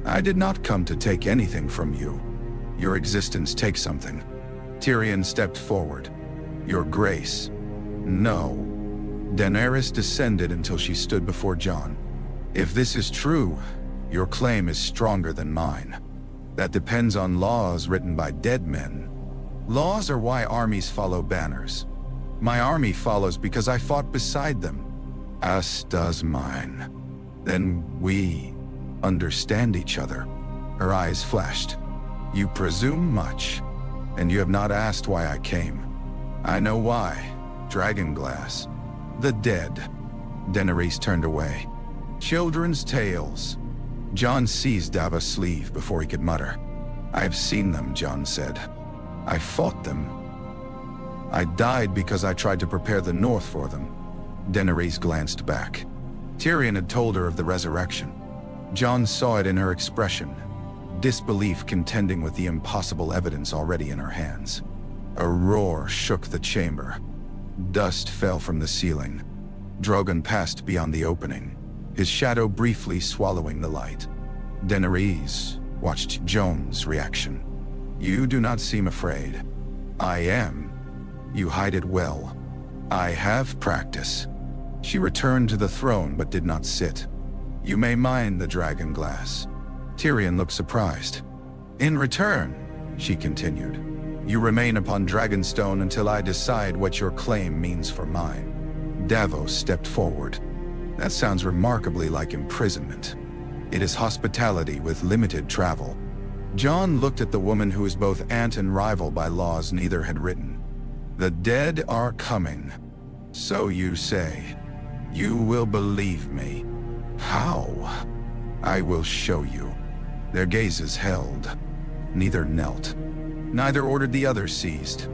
I did not come to take anything from you. Your existence takes something. Tyrion stepped forward. Your grace. No. Daenerys descended until she stood before Jon. If this is true, your claim is stronger than mine. That depends on laws written by dead men. Laws are why armies follow banners. My army follows because I fought beside them. As does mine. Then we understand each other. Her eyes flashed. You presume much, and you have not asked why I came. I know why. Dragonglass. The dead. Daenerys turned away. Children's tales. Jon seized Davos' sleeve before he could mutter. I've seen them, Jon said. I fought them. I died because I tried to prepare the North for them. Daenerys glanced back. Tyrion had told her of the resurrection. Jon saw it in her expression, disbelief contending with the impossible evidence already in her hands. A roar shook the chamber. Dust fell from the ceiling. Drogon passed beyond the opening, his shadow briefly swallowing the light. Daenerys watched Jon's reaction. You do not seem afraid. I am. You hide it well. I have practice. She returned to the throne but did not sit. You may mind the dragonglass. Tyrion looked surprised. In return, she continued, you remain upon Dragonstone until I decide what your claim means for mine. Davos stepped forward. That sounds remarkably like imprisonment. It is hospitality with limited travel. Jon looked at the woman who is both aunt and rival by laws neither had written. The dead are coming. So you say. You will believe me. How? I will show you. Their gazes held. Neither knelt. Neither ordered the other seized.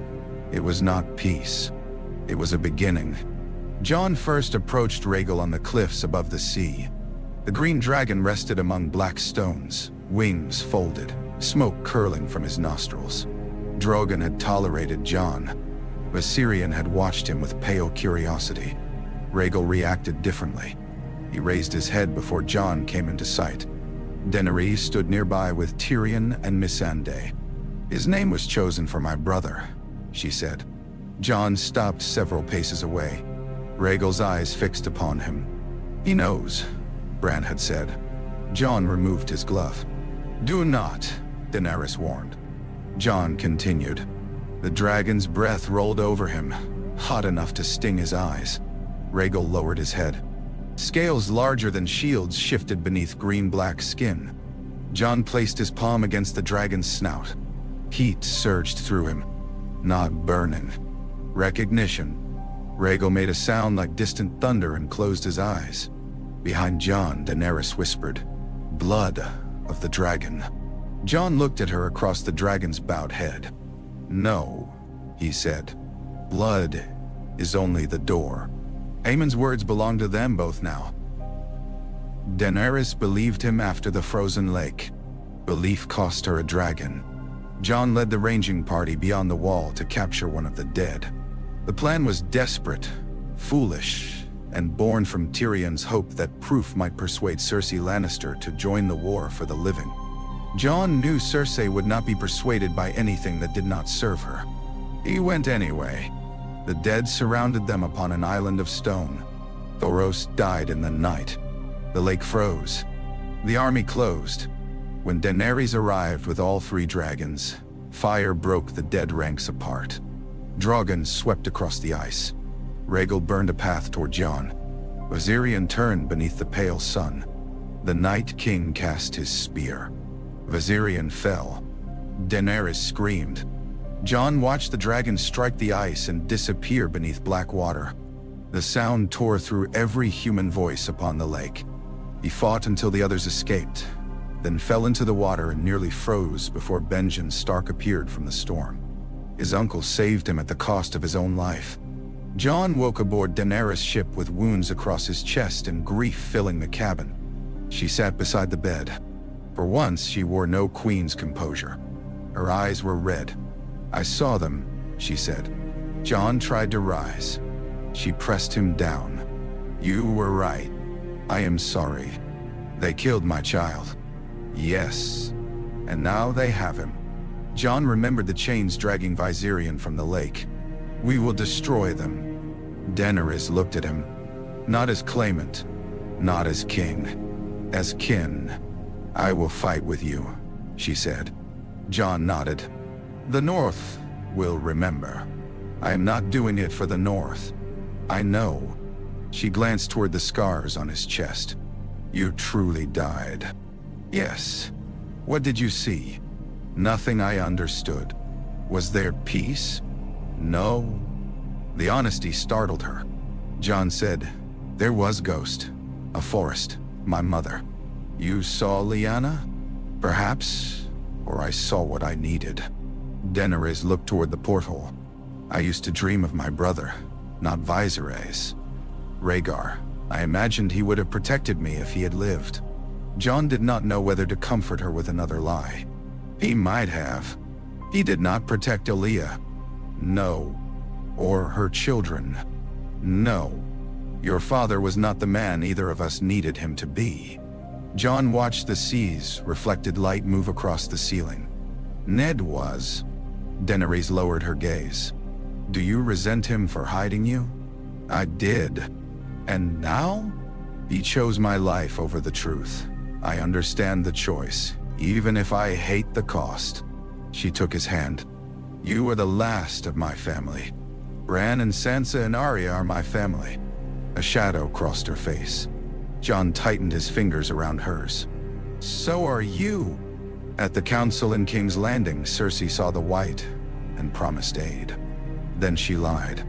It was not peace. It was a beginning. Jon first approached Rhaegal on the cliffs above the sea. The green dragon rested among black stones, wings folded, smoke curling from his nostrils. Drogon had tolerated Jon. Viserion had watched him with pale curiosity. Rhaegal reacted differently. He raised his head before Jon came into sight. Daenerys stood nearby with Tyrion and Missandei. His name was chosen for my brother, she said. Jon stopped several paces away, Rhaegal's eyes fixed upon him. He knows, Bran had said. Jon removed his glove. Do not, Daenerys warned. Jon continued. The dragon's breath rolled over him, hot enough to sting his eyes. Rhaegal lowered his head. Scales larger than shields shifted beneath green-black skin. Jon placed his palm against the dragon's snout. Heat surged through him. Not burning. Recognition. Rhaegal made a sound like distant thunder and closed his eyes. Behind Jon, Daenerys whispered, Blood of the dragon. Jon looked at her across the dragon's bowed head. No, he said. Blood is only the door. Aemon's words belonged to them both now. Daenerys believed him after the frozen lake. Belief cost her a dragon. Jon led the ranging party beyond the wall to capture one of the dead. The plan was desperate, foolish, and born from Tyrion's hope that proof might persuade Cersei Lannister to join the war for the living. Jon knew Cersei would not be persuaded by anything that did not serve her. He went anyway. The dead surrounded them upon an island of stone. Thoros died in the night. The lake froze. The army closed. When Daenerys arrived with all 3 dragons, fire broke the dead ranks apart. Dragons swept across the ice. Rhaegal burned a path toward Jon. Viserion turned beneath the pale sun. The Night King cast his spear. Viserion fell. Daenerys screamed. Jon watched the dragon strike the ice and disappear beneath black water. The sound tore through every human voice upon the lake. He fought until the others escaped, then fell into the water and nearly froze before Benjen Stark appeared from the storm. His uncle saved him at the cost of his own life. Jon woke aboard Daenerys' ship with wounds across his chest and grief filling the cabin. She sat beside the bed. For once, she wore no queen's composure. Her eyes were red. "I saw them," she said. Jon tried to rise. She pressed him down. "You were right. I am sorry. They killed my child." "Yes. And now they have him." Jon remembered the chains dragging Viserion from the lake. "We will destroy them." Daenerys looked at him. "Not as claimant, not as king, as kin. I will fight with you," she said. Jon nodded. "The North will remember. I am not doing it for the North. I know." She glanced toward the scars on his chest. "You truly died." "Yes." "What did you see?" "Nothing I understood." "Was there peace?" "No." The honesty startled her. Jon said, "There was Ghost, a forest, my mother." "You saw Lyanna?" "Perhaps, or I saw what I needed." Daenerys looked toward the porthole. "I used to dream of my brother, not Viserys. Rhaegar. I imagined he would have protected me if he had lived." Jon did not know whether to comfort her with another lie. He might have. He did not protect Aaliyah. No. Or her children. No. Your father was not the man either of us needed him to be. Jon watched the sea's reflected light move across the ceiling. Ned was. Daenerys lowered her gaze. "Do you resent him for hiding you?" "I did. And now?" "He chose my life over the truth. I understand the choice, even if I hate the cost." She took his hand. "You are the last of my family. Bran and Sansa and Arya are my family." A shadow crossed her face. Jon tightened his fingers around hers. "So are you." At the council in King's Landing, Cersei saw the white and promised aid. Then she lied.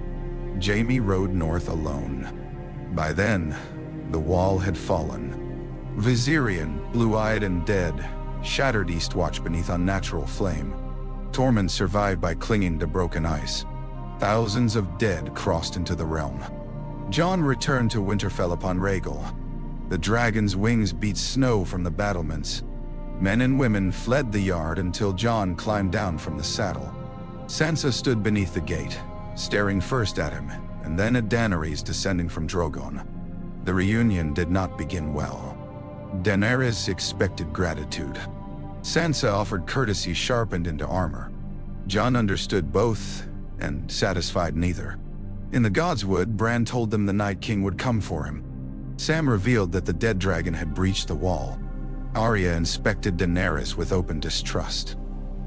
Jaime rode north alone. By then, the wall had fallen. Viserion, blue-eyed and dead, shattered Eastwatch beneath unnatural flame. Tormund survived by clinging to broken ice. Thousands of dead crossed into the realm. Jon returned to Winterfell upon Rhaegal. The dragon's wings beat snow from the battlements. Men and women fled the yard until Jon climbed down from the saddle. Sansa stood beneath the gate, staring first at him, and then at Daenerys descending from Drogon. The reunion did not begin well. Daenerys expected gratitude. Sansa offered courtesy sharpened into armor. Jon understood both, and satisfied neither. In the Godswood, Bran told them the Night King would come for him. Sam revealed that the dead dragon had breached the wall. Arya inspected Daenerys with open distrust.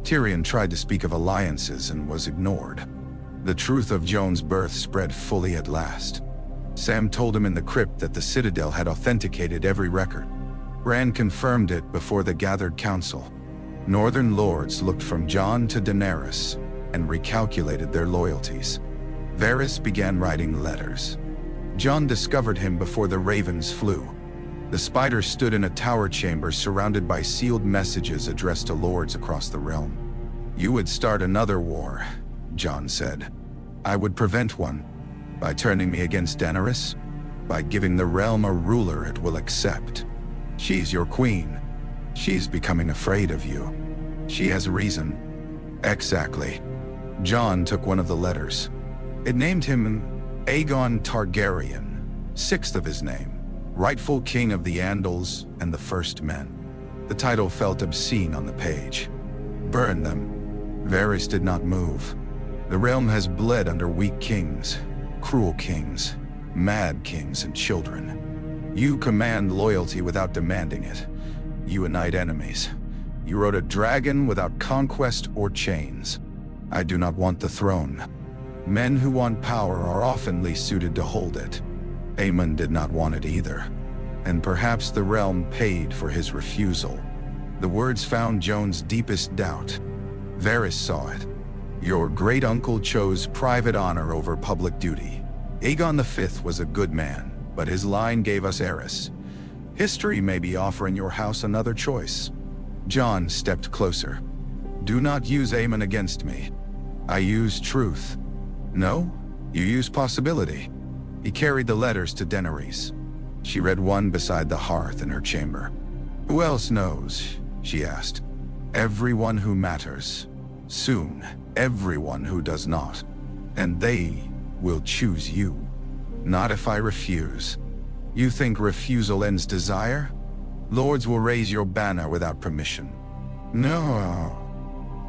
Tyrion tried to speak of alliances and was ignored. The truth of Jon's birth spread fully at last. Sam told him in the crypt that the Citadel had authenticated every record. Bran confirmed it before the gathered council. Northern lords looked from Jon to Daenerys and recalculated their loyalties. Varys began writing letters. Jon discovered him before the ravens flew. The spider stood in a tower chamber surrounded by sealed messages addressed to lords across the realm. "You would start another war," Jon said. "I would prevent one. By turning me against Daenerys? By giving the realm a ruler it will accept. She's your queen. She's becoming afraid of you. She has reason." "Exactly." Jon took one of the letters. It named him Aegon Targaryen, sixth of his name, rightful king of the Andals and the First Men. The title felt obscene on the page. "Burn them." Varys did not move. "The realm has bled under weak kings, cruel kings, mad kings and children. You command loyalty without demanding it. You unite enemies. You rode a dragon without conquest or chains. I do not want the throne. Men who want power are often least suited to hold it. Aemon did not want it either, and perhaps the realm paid for his refusal. The words found Jon's deepest doubt. Varys saw it. Your great-uncle chose private honor over public duty. Aegon V was a good man, but his line gave us heiress. History may be offering your house another choice. Jon stepped closer. Do not use Aemon against me. I use truth. No, you use possibility. He carried the letters to Daenerys. She read one beside the hearth in her chamber. Who else knows? She asked. Everyone who matters. Soon, everyone who does not. And they will choose you. Not if I refuse. You think refusal ends desire? Lords will raise your banner without permission. No.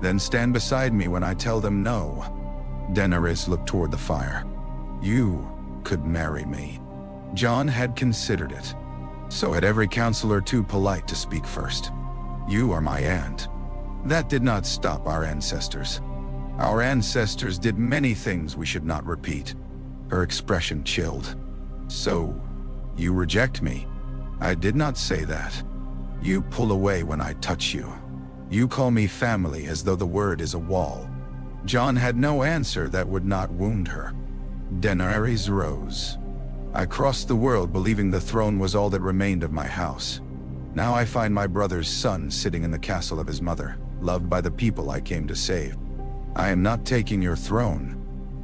Then stand beside me when I tell them no. Daenerys looked toward the fire. You could marry me. Jon had considered it. So had every counselor too polite to speak first. You are my aunt. That did not stop our ancestors. Our ancestors did many things we should not repeat. Her expression chilled. So, you reject me? I did not say that. You pull away when I touch you. You call me family as though the word is a wall. Jon had no answer that would not wound her. Daenerys rose. I crossed the world believing the throne was all that remained of my house. Now I find my brother's son sitting in the castle of his mother, loved by the people I came to save. I am not taking your throne.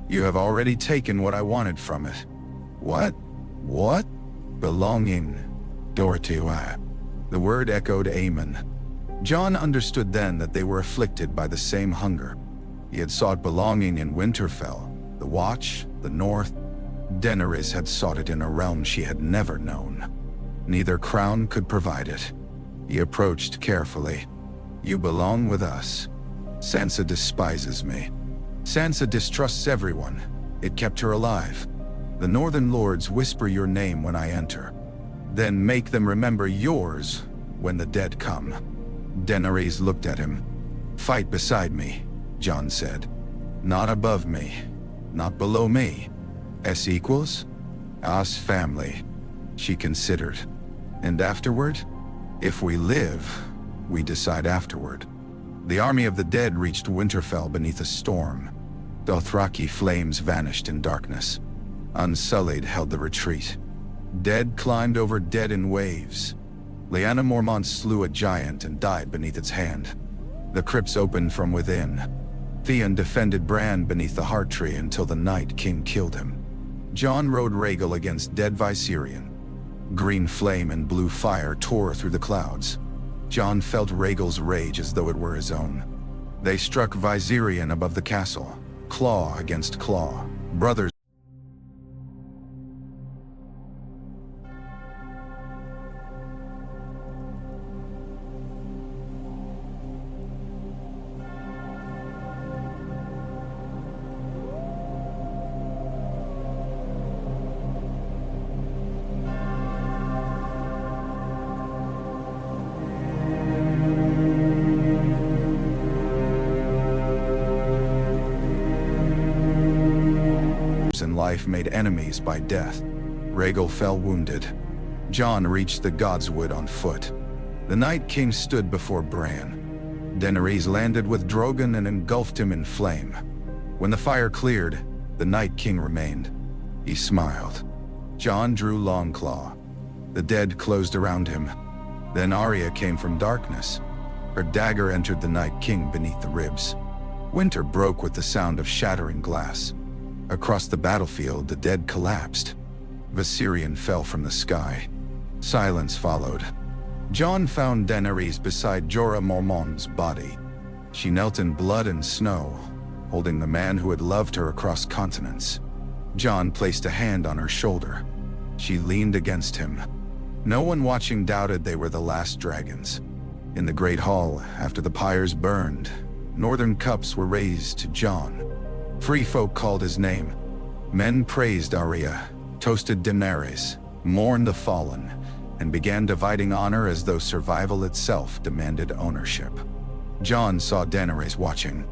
You have already taken what I wanted from it. What? What? Belonging. Dortiwa. The word echoed Aemon. Jon understood then that they were afflicted by the same hunger. He had sought belonging in Winterfell, the Watch, the North. Daenerys had sought it in a realm she had never known. Neither crown could provide it. He approached carefully. You belong with us. Sansa despises me. Sansa distrusts everyone. It kept her alive. The Northern Lords whisper your name when I enter. Then make them remember yours when the dead come. Daenerys looked at him. Fight beside me, Jon said. Not above me. Not below me. S equals? Us family. She considered. And afterward? If we live, we decide afterward. The army of the dead reached Winterfell beneath a storm. Dothraki flames vanished in darkness. Unsullied held the retreat. Dead climbed over dead in waves. Lyanna Mormont slew a giant and died beneath its hand. The crypts opened from within. Theon defended Bran beneath the Heart Tree until the Night King killed him. Jon rode Rhaegal against dead Viserion. Green flame and blue fire tore through the clouds. Jon felt Rhaegal's rage as though it were his own. They struck Viserion above the castle, claw against claw, brothers. In life made enemies by death. Rhaegal fell wounded. Jon reached the Godswood on foot. The Night King stood before Bran. Daenerys landed with Drogon and engulfed him in flame. When the fire cleared, the Night King remained. He smiled. Jon drew Longclaw. The dead closed around him. Then Arya came from darkness. Her dagger entered the Night King beneath the ribs. Winter broke with the sound of shattering glass. Across the battlefield, the dead collapsed. Viserion fell from the sky. Silence followed. Jon found Daenerys beside Jorah Mormont's body. She knelt in blood and snow, holding the man who had loved her across continents. Jon placed a hand on her shoulder. She leaned against him. No one watching doubted they were the last dragons. In the Great Hall, after the pyres burned, northern cups were raised to Jon. Free folk called his name. Men praised Arya, toasted Daenerys, mourned the fallen, and began dividing honor as though survival itself demanded ownership. Jon saw Daenerys watching.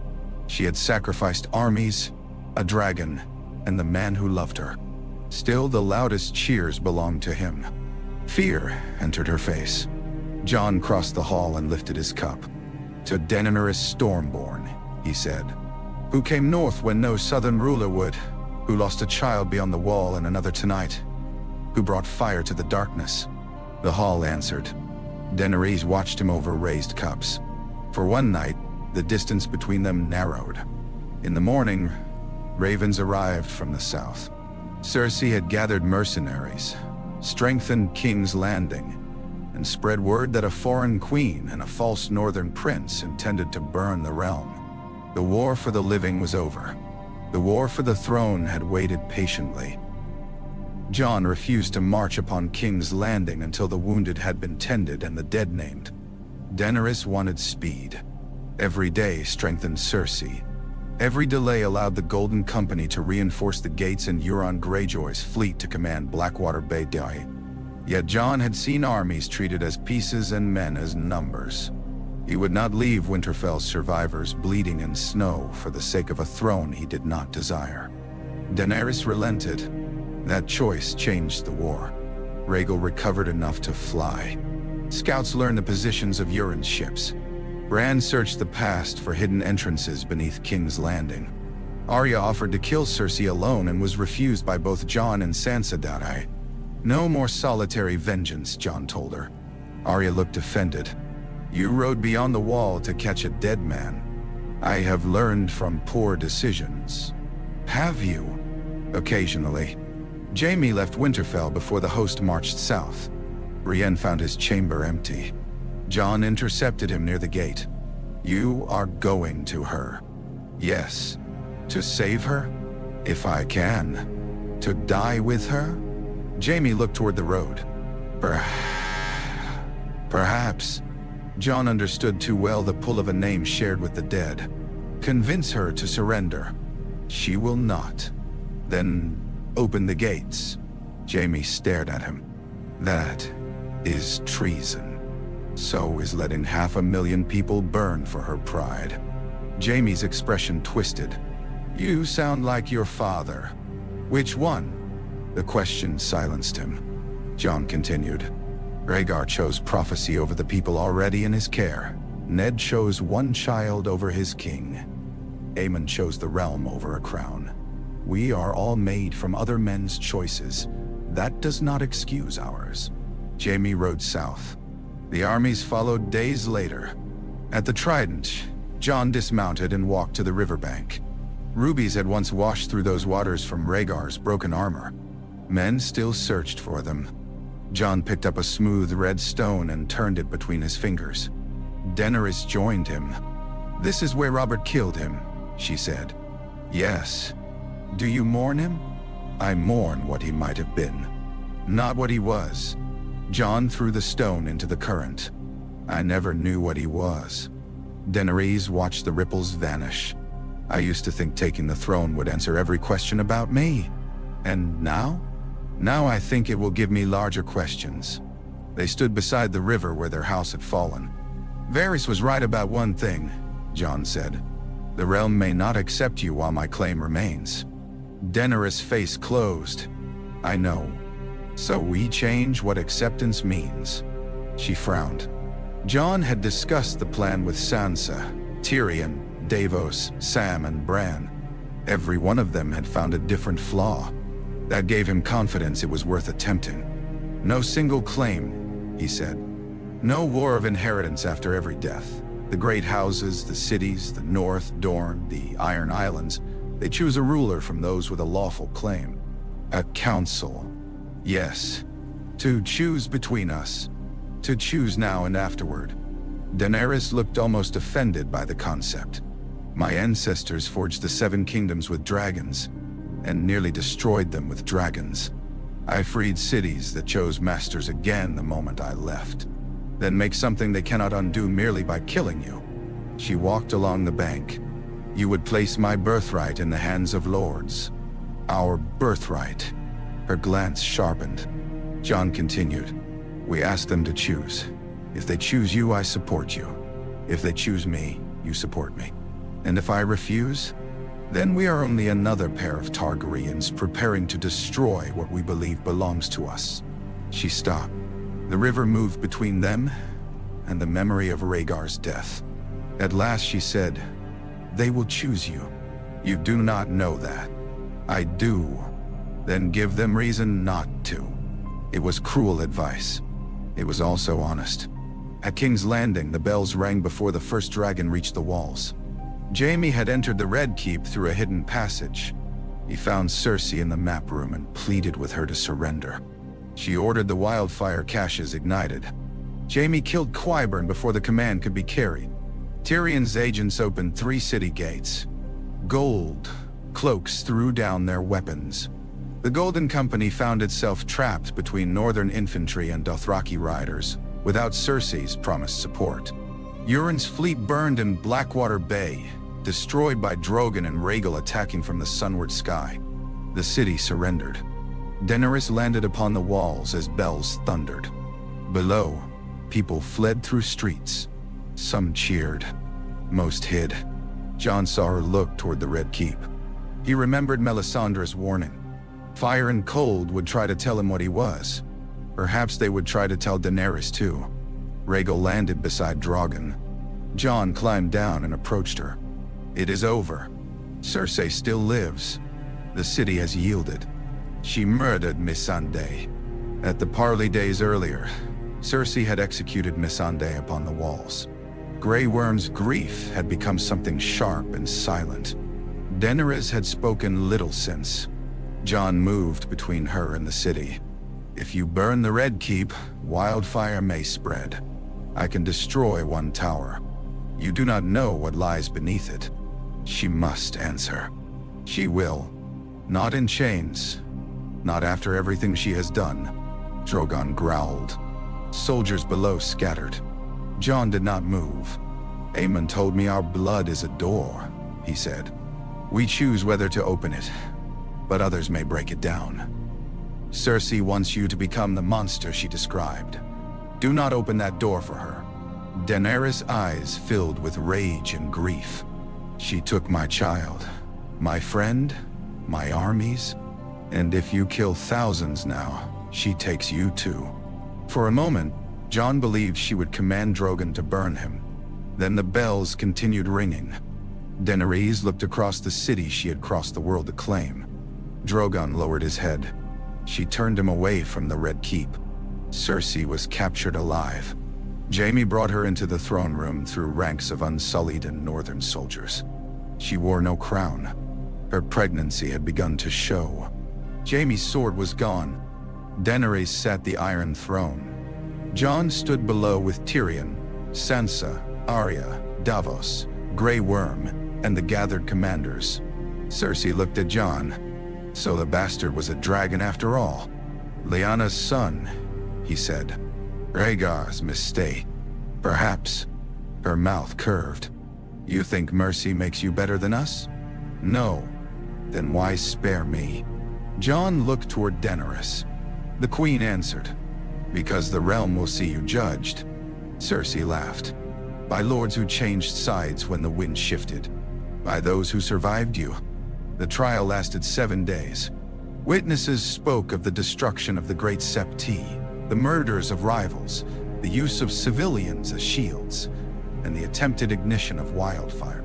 She had sacrificed armies, a dragon, and the man who loved her. Still, the loudest cheers belonged to him. Fear entered her face. Jon crossed the hall and lifted his cup. "To Daenerys Stormborn," he said, "who came north when no southern ruler would, who lost a child beyond the wall and another tonight, who brought fire to the darkness." The hall answered. Daenerys watched him over raised cups. For one night, the distance between them narrowed. In the morning, ravens arrived from the south. Cersei had gathered mercenaries, strengthened King's Landing, and spread word that a foreign queen and a false northern prince intended to burn the realm. The war for the living was over. The war for the throne had waited patiently. Jon refused to march upon King's Landing until the wounded had been tended and the dead named. Daenerys wanted speed. Every day strengthened Cersei. Every delay allowed the Golden Company to reinforce the gates and Euron Greyjoy's fleet to command Blackwater Bay. Yet Jon had seen armies treated as pieces and men as numbers. He would not leave Winterfell's survivors bleeding in snow for the sake of a throne he did not desire. Daenerys relented. That choice changed the war. Rhaegal recovered enough to fly. Scouts learned the positions of Euron's ships. Bran searched the past for hidden entrances beneath King's Landing. Arya offered to kill Cersei alone and was refused by both Jon and Sansa Stark. "No more solitary vengeance," Jon told her. Arya looked offended. "You rode beyond the wall to catch a dead man. I have learned from poor decisions." "Have you?" "Occasionally." Jaime left Winterfell before the host marched south. Brienne found his chamber empty. Jon intercepted him near the gate. "You are going to her." "Yes." "To save her?" "If I can." "To die with her?" Jaime looked toward the road. Perhaps. Jon understood too well the pull of a name shared with the dead. "Convince her to surrender." "She will not." "Then open the gates." Jaime stared at him. "That is treason. So is letting 500,000 people burn for her pride." Jaime's expression twisted. "You sound like your father." "Which one?" The question silenced him. Jon continued. "Rhaegar chose prophecy over the people already in his care. Ned chose one child over his king. Aemon chose the realm over a crown. We are all made from other men's choices. That does not excuse ours." Jaime rode south. The armies followed days later. At the Trident, Jon dismounted and walked to the riverbank. Rubies had once washed through those waters from Rhaegar's broken armor. Men still searched for them. Jon picked up a smooth red stone and turned it between his fingers. Daenerys joined him. "This is where Robert killed him," she said. "Yes." "Do you mourn him?" "I mourn what he might have been, not what he was." Jon threw the stone into the current. "I never knew what he was." Daenerys watched the ripples vanish. "I used to think taking the throne would answer every question about me. And now? Now I think it will give me larger questions." They stood beside the river where their house had fallen. "Varys was right about one thing," Jon said. "The realm may not accept you while my claim remains." Daenerys' face closed. "I know. So we change what acceptance means." She frowned. Jon had discussed the plan with Sansa, Tyrion, Davos, Sam, and Bran. Every one of them had found a different flaw. That gave him confidence it was worth attempting. "No single claim," he said. "No war of inheritance after every death. The great houses, the cities, the North, Dorne, the Iron Islands, they choose a ruler from those with a lawful claim. A council. Yes. To choose between us. To choose now and afterward." Daenerys looked almost offended by the concept. "My ancestors forged the 7 kingdoms with dragons, and nearly destroyed them with dragons. I freed cities that chose masters again the moment I left. Then make something they cannot undo merely by killing you." She walked along the bank. "You would place my birthright in the hands of lords." "Our birthright." Her glance sharpened. Jon continued. "We ask them to choose. If they choose you, I support you. If they choose me, you support me. And if I refuse, Then we are only another pair of Targaryens preparing to destroy what we believe belongs to us." She stopped. The river moved between them and the memory of Rhaegar's death. At last she said, "They will choose you. You do not know that." "I do." "Then give them reason not to." It was cruel advice. It was also honest. At King's Landing, the bells rang before the first dragon reached the walls. Jaime had entered the Red Keep through a hidden passage. He found Cersei in the map room and pleaded with her to surrender. She ordered the wildfire caches ignited. Jaime killed Qyburn before the command could be carried. Tyrion's agents opened 3 city gates. Gold cloaks threw down their weapons. The Golden Company found itself trapped between Northern infantry and Dothraki riders, without Cersei's promised support. Euron's fleet burned in Blackwater Bay, destroyed by Drogon and Rhaegal attacking from the sunward sky. The city surrendered. Daenerys landed upon the walls as bells thundered. Below, people fled through streets. Some cheered. Most hid. Jon saw her look toward the Red Keep. He remembered Melisandre's warning. Fire and cold would try to tell him what he was. Perhaps they would try to tell Daenerys too. Rhaegal landed beside Drogon. Jon climbed down and approached her. "It is over. Cersei still lives. The city has yielded. She murdered Missandei." At the parley days earlier, Cersei had executed Missandei upon the walls. Grey Worm's grief had become something sharp and silent. Daenerys had spoken little since. Jon moved between her and the city. "If you burn the Red Keep, wildfire may spread. I can destroy one tower. You do not know what lies beneath it." She must answer. She will. Not in chains. Not after everything she has done. Drogon growled. Soldiers below scattered. Jon did not move. "Aemon told me our blood is a door," he said. "We choose whether to open it, but others may break it down. Cersei wants you to become the monster she described. Do not open that door for her." Daenerys' eyes filled with rage and grief. "She took my child, my friend, my armies, and if you kill thousands now, she takes you too." For a moment, Jon believed she would command Drogon to burn him. Then the bells continued ringing. Daenerys looked across the city she had crossed the world to claim. Drogon lowered his head. She turned him away from the Red Keep. Cersei was captured alive. Jaime brought her into the throne room through ranks of unsullied and northern soldiers. She wore no crown. Her pregnancy had begun to show. Jaime's sword was gone. Daenerys sat the Iron Throne. Jon stood below with Tyrion, Sansa, Arya, Davos, Grey Worm, and the gathered commanders. Cersei looked at Jon. So the bastard was a dragon after all. "Lyanna's son," he said. "Rhaegar's mistake. Perhaps." Her mouth curved. "You think mercy makes you better than us?" "No." "Then why spare me?" Jon looked toward Daenerys. The queen answered, "Because the realm will see you judged." Cersei laughed. "By lords who changed sides when the wind shifted. By those who survived you." The trial lasted 7 days. Witnesses spoke of the destruction of the Great Septi, the murders of rivals, the use of civilians as shields, and the attempted ignition of wildfire.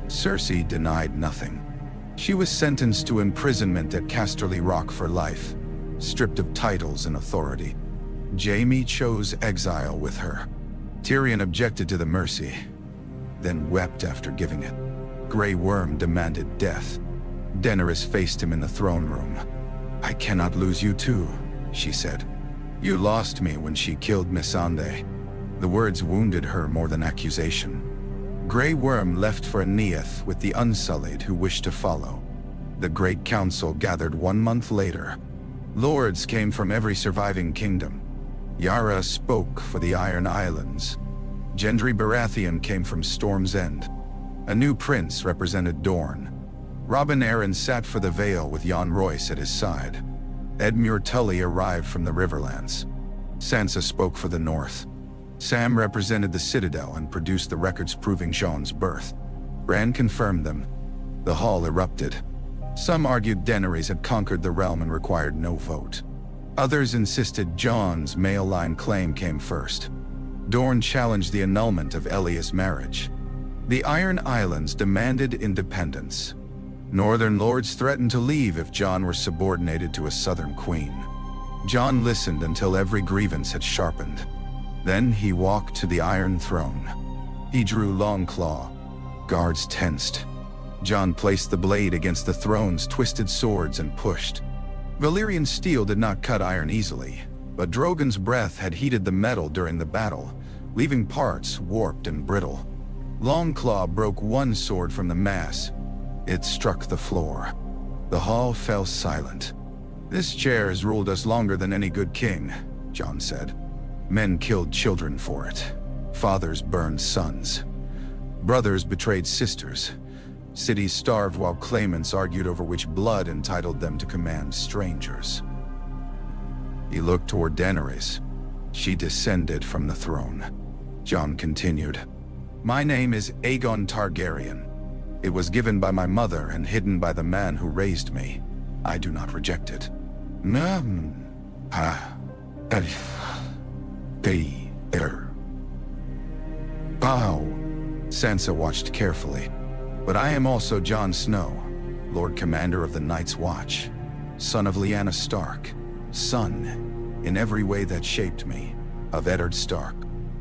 Cersei denied nothing. She was sentenced to imprisonment at Casterly Rock for life, stripped of titles and authority. Jaime chose exile with her. Tyrion objected to the mercy, then wept after giving it. Grey Worm demanded death. Daenerys faced him in the throne room. "I cannot lose you too," she said. "You lost me when she killed Missandei." The words wounded her more than accusation. Grey Worm left for Neath with the Unsullied who wished to follow. The Great Council gathered 1 month later. Lords came from every surviving kingdom. Yara spoke for the Iron Islands. Gendry Baratheon came from Storm's End. A new prince represented Dorne. Robin Arryn sat for the Vale with Jon Royce at his side. Edmure Tully arrived from the Riverlands. Sansa spoke for the North. Sam represented the Citadel and produced the records proving Jon's birth. Bran confirmed them. The hall erupted. Some argued Daenerys had conquered the realm and required no vote. Others insisted Jon's male line claim came first. Dorne challenged the annulment of Ellia's marriage. The Iron Islands demanded independence. Northern lords threatened to leave if Jon were subordinated to a southern queen. Jon listened until every grievance had sharpened. Then he walked to the Iron Throne. He drew Longclaw. Guards tensed. Jon placed the blade against the throne's twisted swords and pushed. Valyrian steel did not cut iron easily, but Drogon's breath had heated the metal during the battle, leaving parts warped and brittle. Longclaw broke one sword from the mass. It struck the floor. The hall fell silent. "This chair has ruled us longer than any good king," Jon said. "Men killed children for it. Fathers burned sons. Brothers betrayed sisters. Cities starved while claimants argued over which blood entitled them to command strangers." He looked toward Daenerys. She descended from the throne. Jon continued, "My name is Aegon Targaryen. It was given by my mother and hidden by the man who raised me. I do not reject it." Bow. Sansa watched carefully. "But I am also Jon Snow, Lord Commander of the Night's Watch, son of Lyanna Stark, son, in every way that shaped me, of Eddard Stark."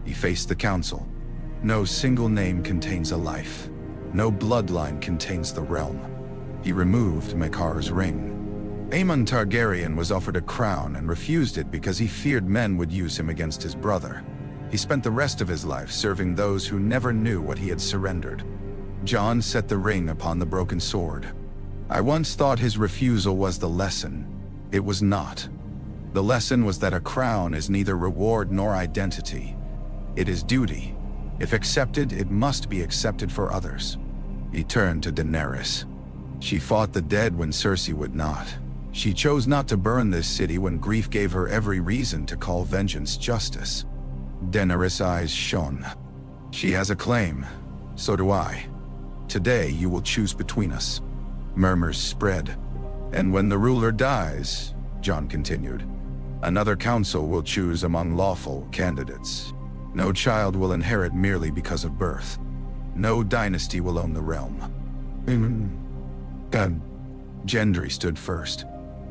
He faced the council. "No single name contains a life. No bloodline contains the realm." He removed Maekar's ring. Aemon Targaryen was offered a crown and refused it because he feared men would use him against his brother. He spent the rest of his life serving those who never knew what he had surrendered. Jon set the ring upon the broken sword. "I once thought his refusal was the lesson. It was not. The lesson was that a crown is neither reward nor identity. It is duty. If accepted, it must be accepted for others." He turned to Daenerys. She fought the dead when Cersei would not. She chose not to burn this city when grief gave her every reason to call vengeance justice. Daenerys' eyes shone. "She has a claim. So do I. Today you will choose between us." Murmurs spread. "And when the ruler dies," Jon continued, "another council will choose among lawful candidates. No child will inherit merely because of birth. No dynasty will own the realm." Gendry stood first.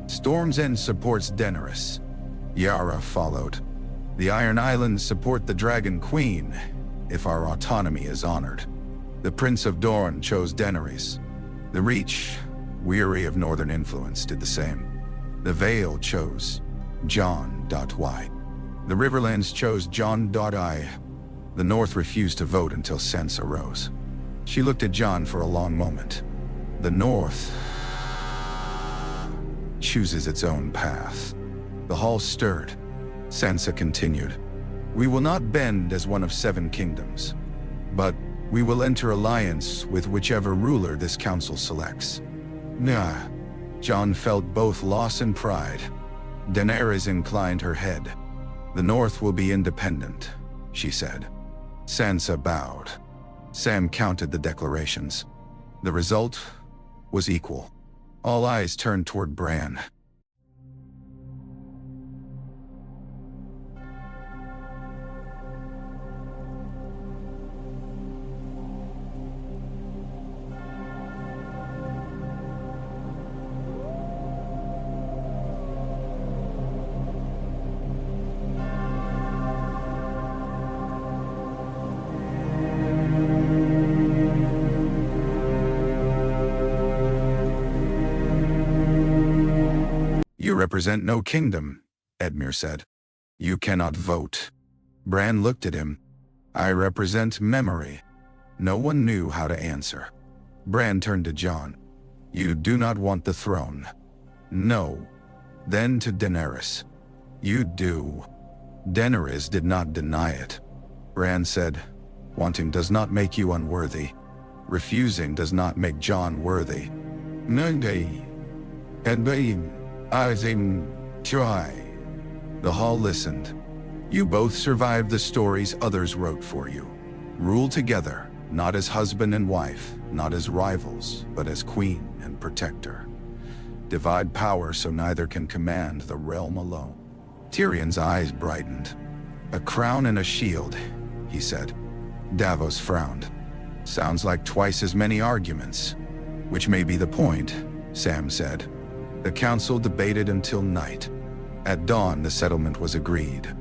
"Storm's End supports Daenerys." Yara followed. "The Iron Islands support the Dragon Queen, if our autonomy is honored." The Prince of Dorne chose Daenerys. The Reach, weary of northern influence, did the same. The Vale chose Jon.Y. The Riverlands chose Jon.I. The North refused to vote until Sansa rose. She looked at Jon for a long moment. "The North chooses its own path." The hall stirred. Sansa continued, "We will not bend as one of 7 kingdoms, but we will enter alliance with whichever ruler this council selects." Jon felt both loss and pride. Daenerys inclined her head. "The North will be independent," she said. Sansa bowed. Sam counted the declarations. The result was equal. All eyes turned toward Bran. "You represent no kingdom," Edmure said. "You cannot vote." Bran looked at him. "I represent memory." No one knew how to answer. Bran turned to Jon. "You do not want the throne." "No." Then to Daenerys. "You do." Daenerys did not deny it. Bran said, "Wanting does not make you unworthy. Refusing does not make Jon worthy." The hall listened. "You both survived the stories others wrote for you. Rule together, not as husband and wife, not as rivals, but as queen and protector. Divide power so neither can command the realm alone. Tyrion's eyes brightened. A crown and a shield, he said. Davos frowned. Sounds like twice as many arguments. Which may be the point, Sam said. The council debated until night. At dawn, the settlement was agreed.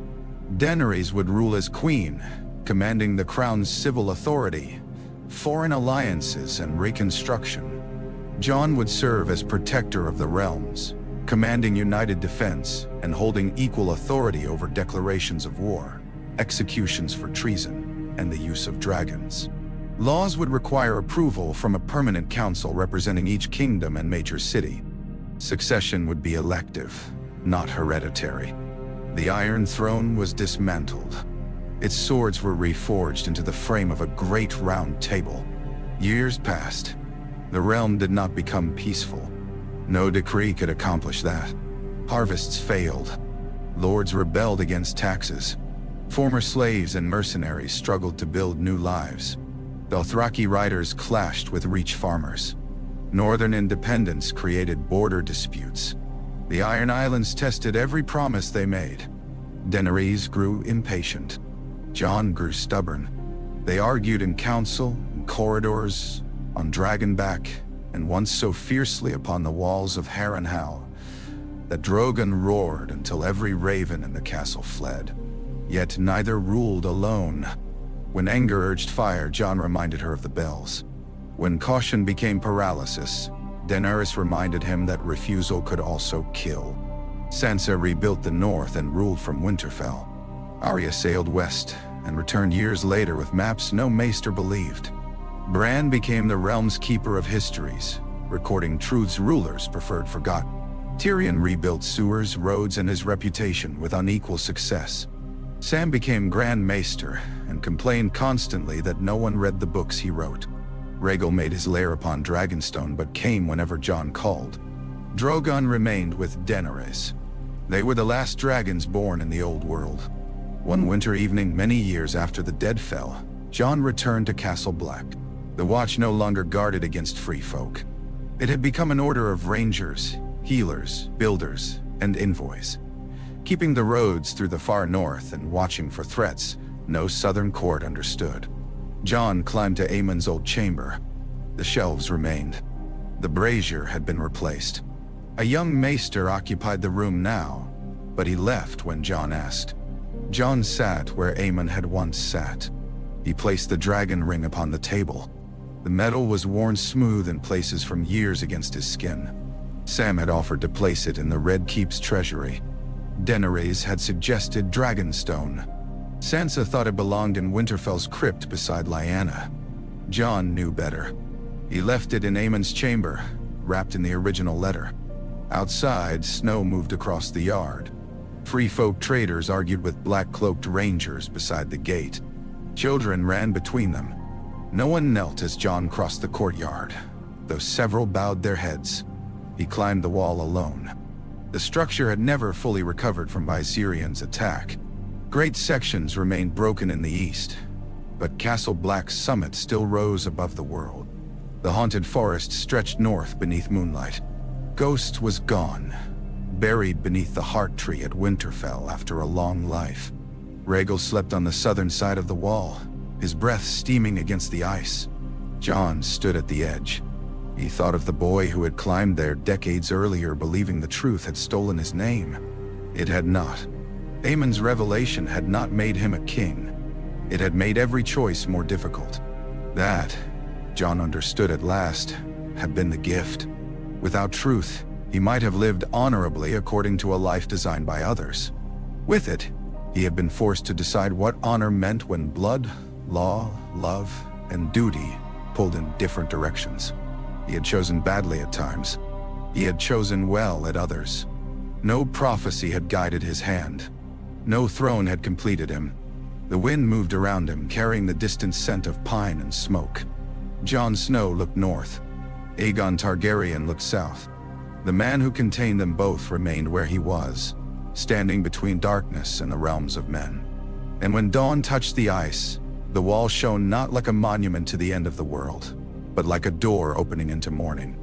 Daenerys would rule as queen, commanding the crown's civil authority, foreign alliances, and reconstruction. Jon would serve as protector of the realms, commanding united defense and holding equal authority over declarations of war, executions for treason, and the use of dragons. Laws would require approval from a permanent council representing each kingdom and major city. Succession would be elective, not hereditary. The Iron Throne was dismantled. Its swords were reforged into the frame of a great round table. Years passed. The realm did not become peaceful. No decree could accomplish that. Harvests failed. Lords rebelled against taxes. Former slaves and mercenaries struggled to build new lives. Dothraki riders clashed with Reach farmers. Northern independence created border disputes. The Iron Islands tested every promise they made. Daenerys grew impatient. Jon grew stubborn. They argued in council, in corridors, on Dragonback, and once so fiercely upon the walls of Harrenhal that Drogon roared until every raven in the castle fled. Yet neither ruled alone. When anger urged fire, Jon reminded her of the bells. When caution became paralysis, Daenerys reminded him that refusal could also kill. Sansa rebuilt the north and ruled from Winterfell. Arya sailed west and returned years later with maps no maester believed. Bran became the realm's keeper of histories, recording truths rulers preferred forgotten. Tyrion rebuilt sewers, roads, and his reputation with unequal success. Sam became Grand Maester and complained constantly that no one read the books he wrote. Rhaegal made his lair upon Dragonstone but came whenever Jon called. Drogon remained with Daenerys. They were the last dragons born in the old world. One winter evening, many years after the dead fell, Jon returned to Castle Black. The Watch no longer guarded against free folk. It had become an order of rangers, healers, builders, and envoys, keeping the roads through the far north and watching for threats no southern court understood. Jon climbed to Aemon's old chamber. The shelves remained. The brazier had been replaced. A young maester occupied the room now, but he left when Jon asked. Jon sat where Aemon had once sat. He placed the dragon ring upon the table. The metal was worn smooth in places from years against his skin. Sam had offered to place it in the Red Keep's treasury. Daenerys had suggested Dragonstone. Sansa thought it belonged in Winterfell's crypt beside Lyanna. Jon knew better. He left it in Aemon's chamber, wrapped in the original letter. Outside, snow moved across the yard. Free folk traders argued with black-cloaked rangers beside the gate. Children ran between them. No one knelt as Jon crossed the courtyard, though several bowed their heads. He climbed the wall alone. The structure had never fully recovered from Viserion's attack. Great sections remained broken in the east, but Castle Black's summit still rose above the world. The haunted forest stretched north beneath moonlight. Ghost was gone, buried beneath the heart tree at Winterfell after a long life. Rhaegal slept on the southern side of the wall, his breath steaming against the ice. Jon stood at the edge. He thought of the boy who had climbed there decades earlier, believing the truth had stolen his name. It had not. Aemon's revelation had not made him a king. It had made every choice more difficult. That, Jon understood at last, had been the gift. Without truth, he might have lived honorably according to a life designed by others. With it, he had been forced to decide what honor meant when blood, law, love, and duty pulled in different directions. He had chosen badly at times. He had chosen well at others. No prophecy had guided his hand. No throne had completed him. The wind moved around him, carrying the distant scent of pine and smoke. Jon Snow looked north. Aegon Targaryen looked south. The man who contained them both remained where he was, standing between darkness and the realms of men. And when dawn touched the ice, The wall shone not like a monument to the end of the world, but like a door opening into morning.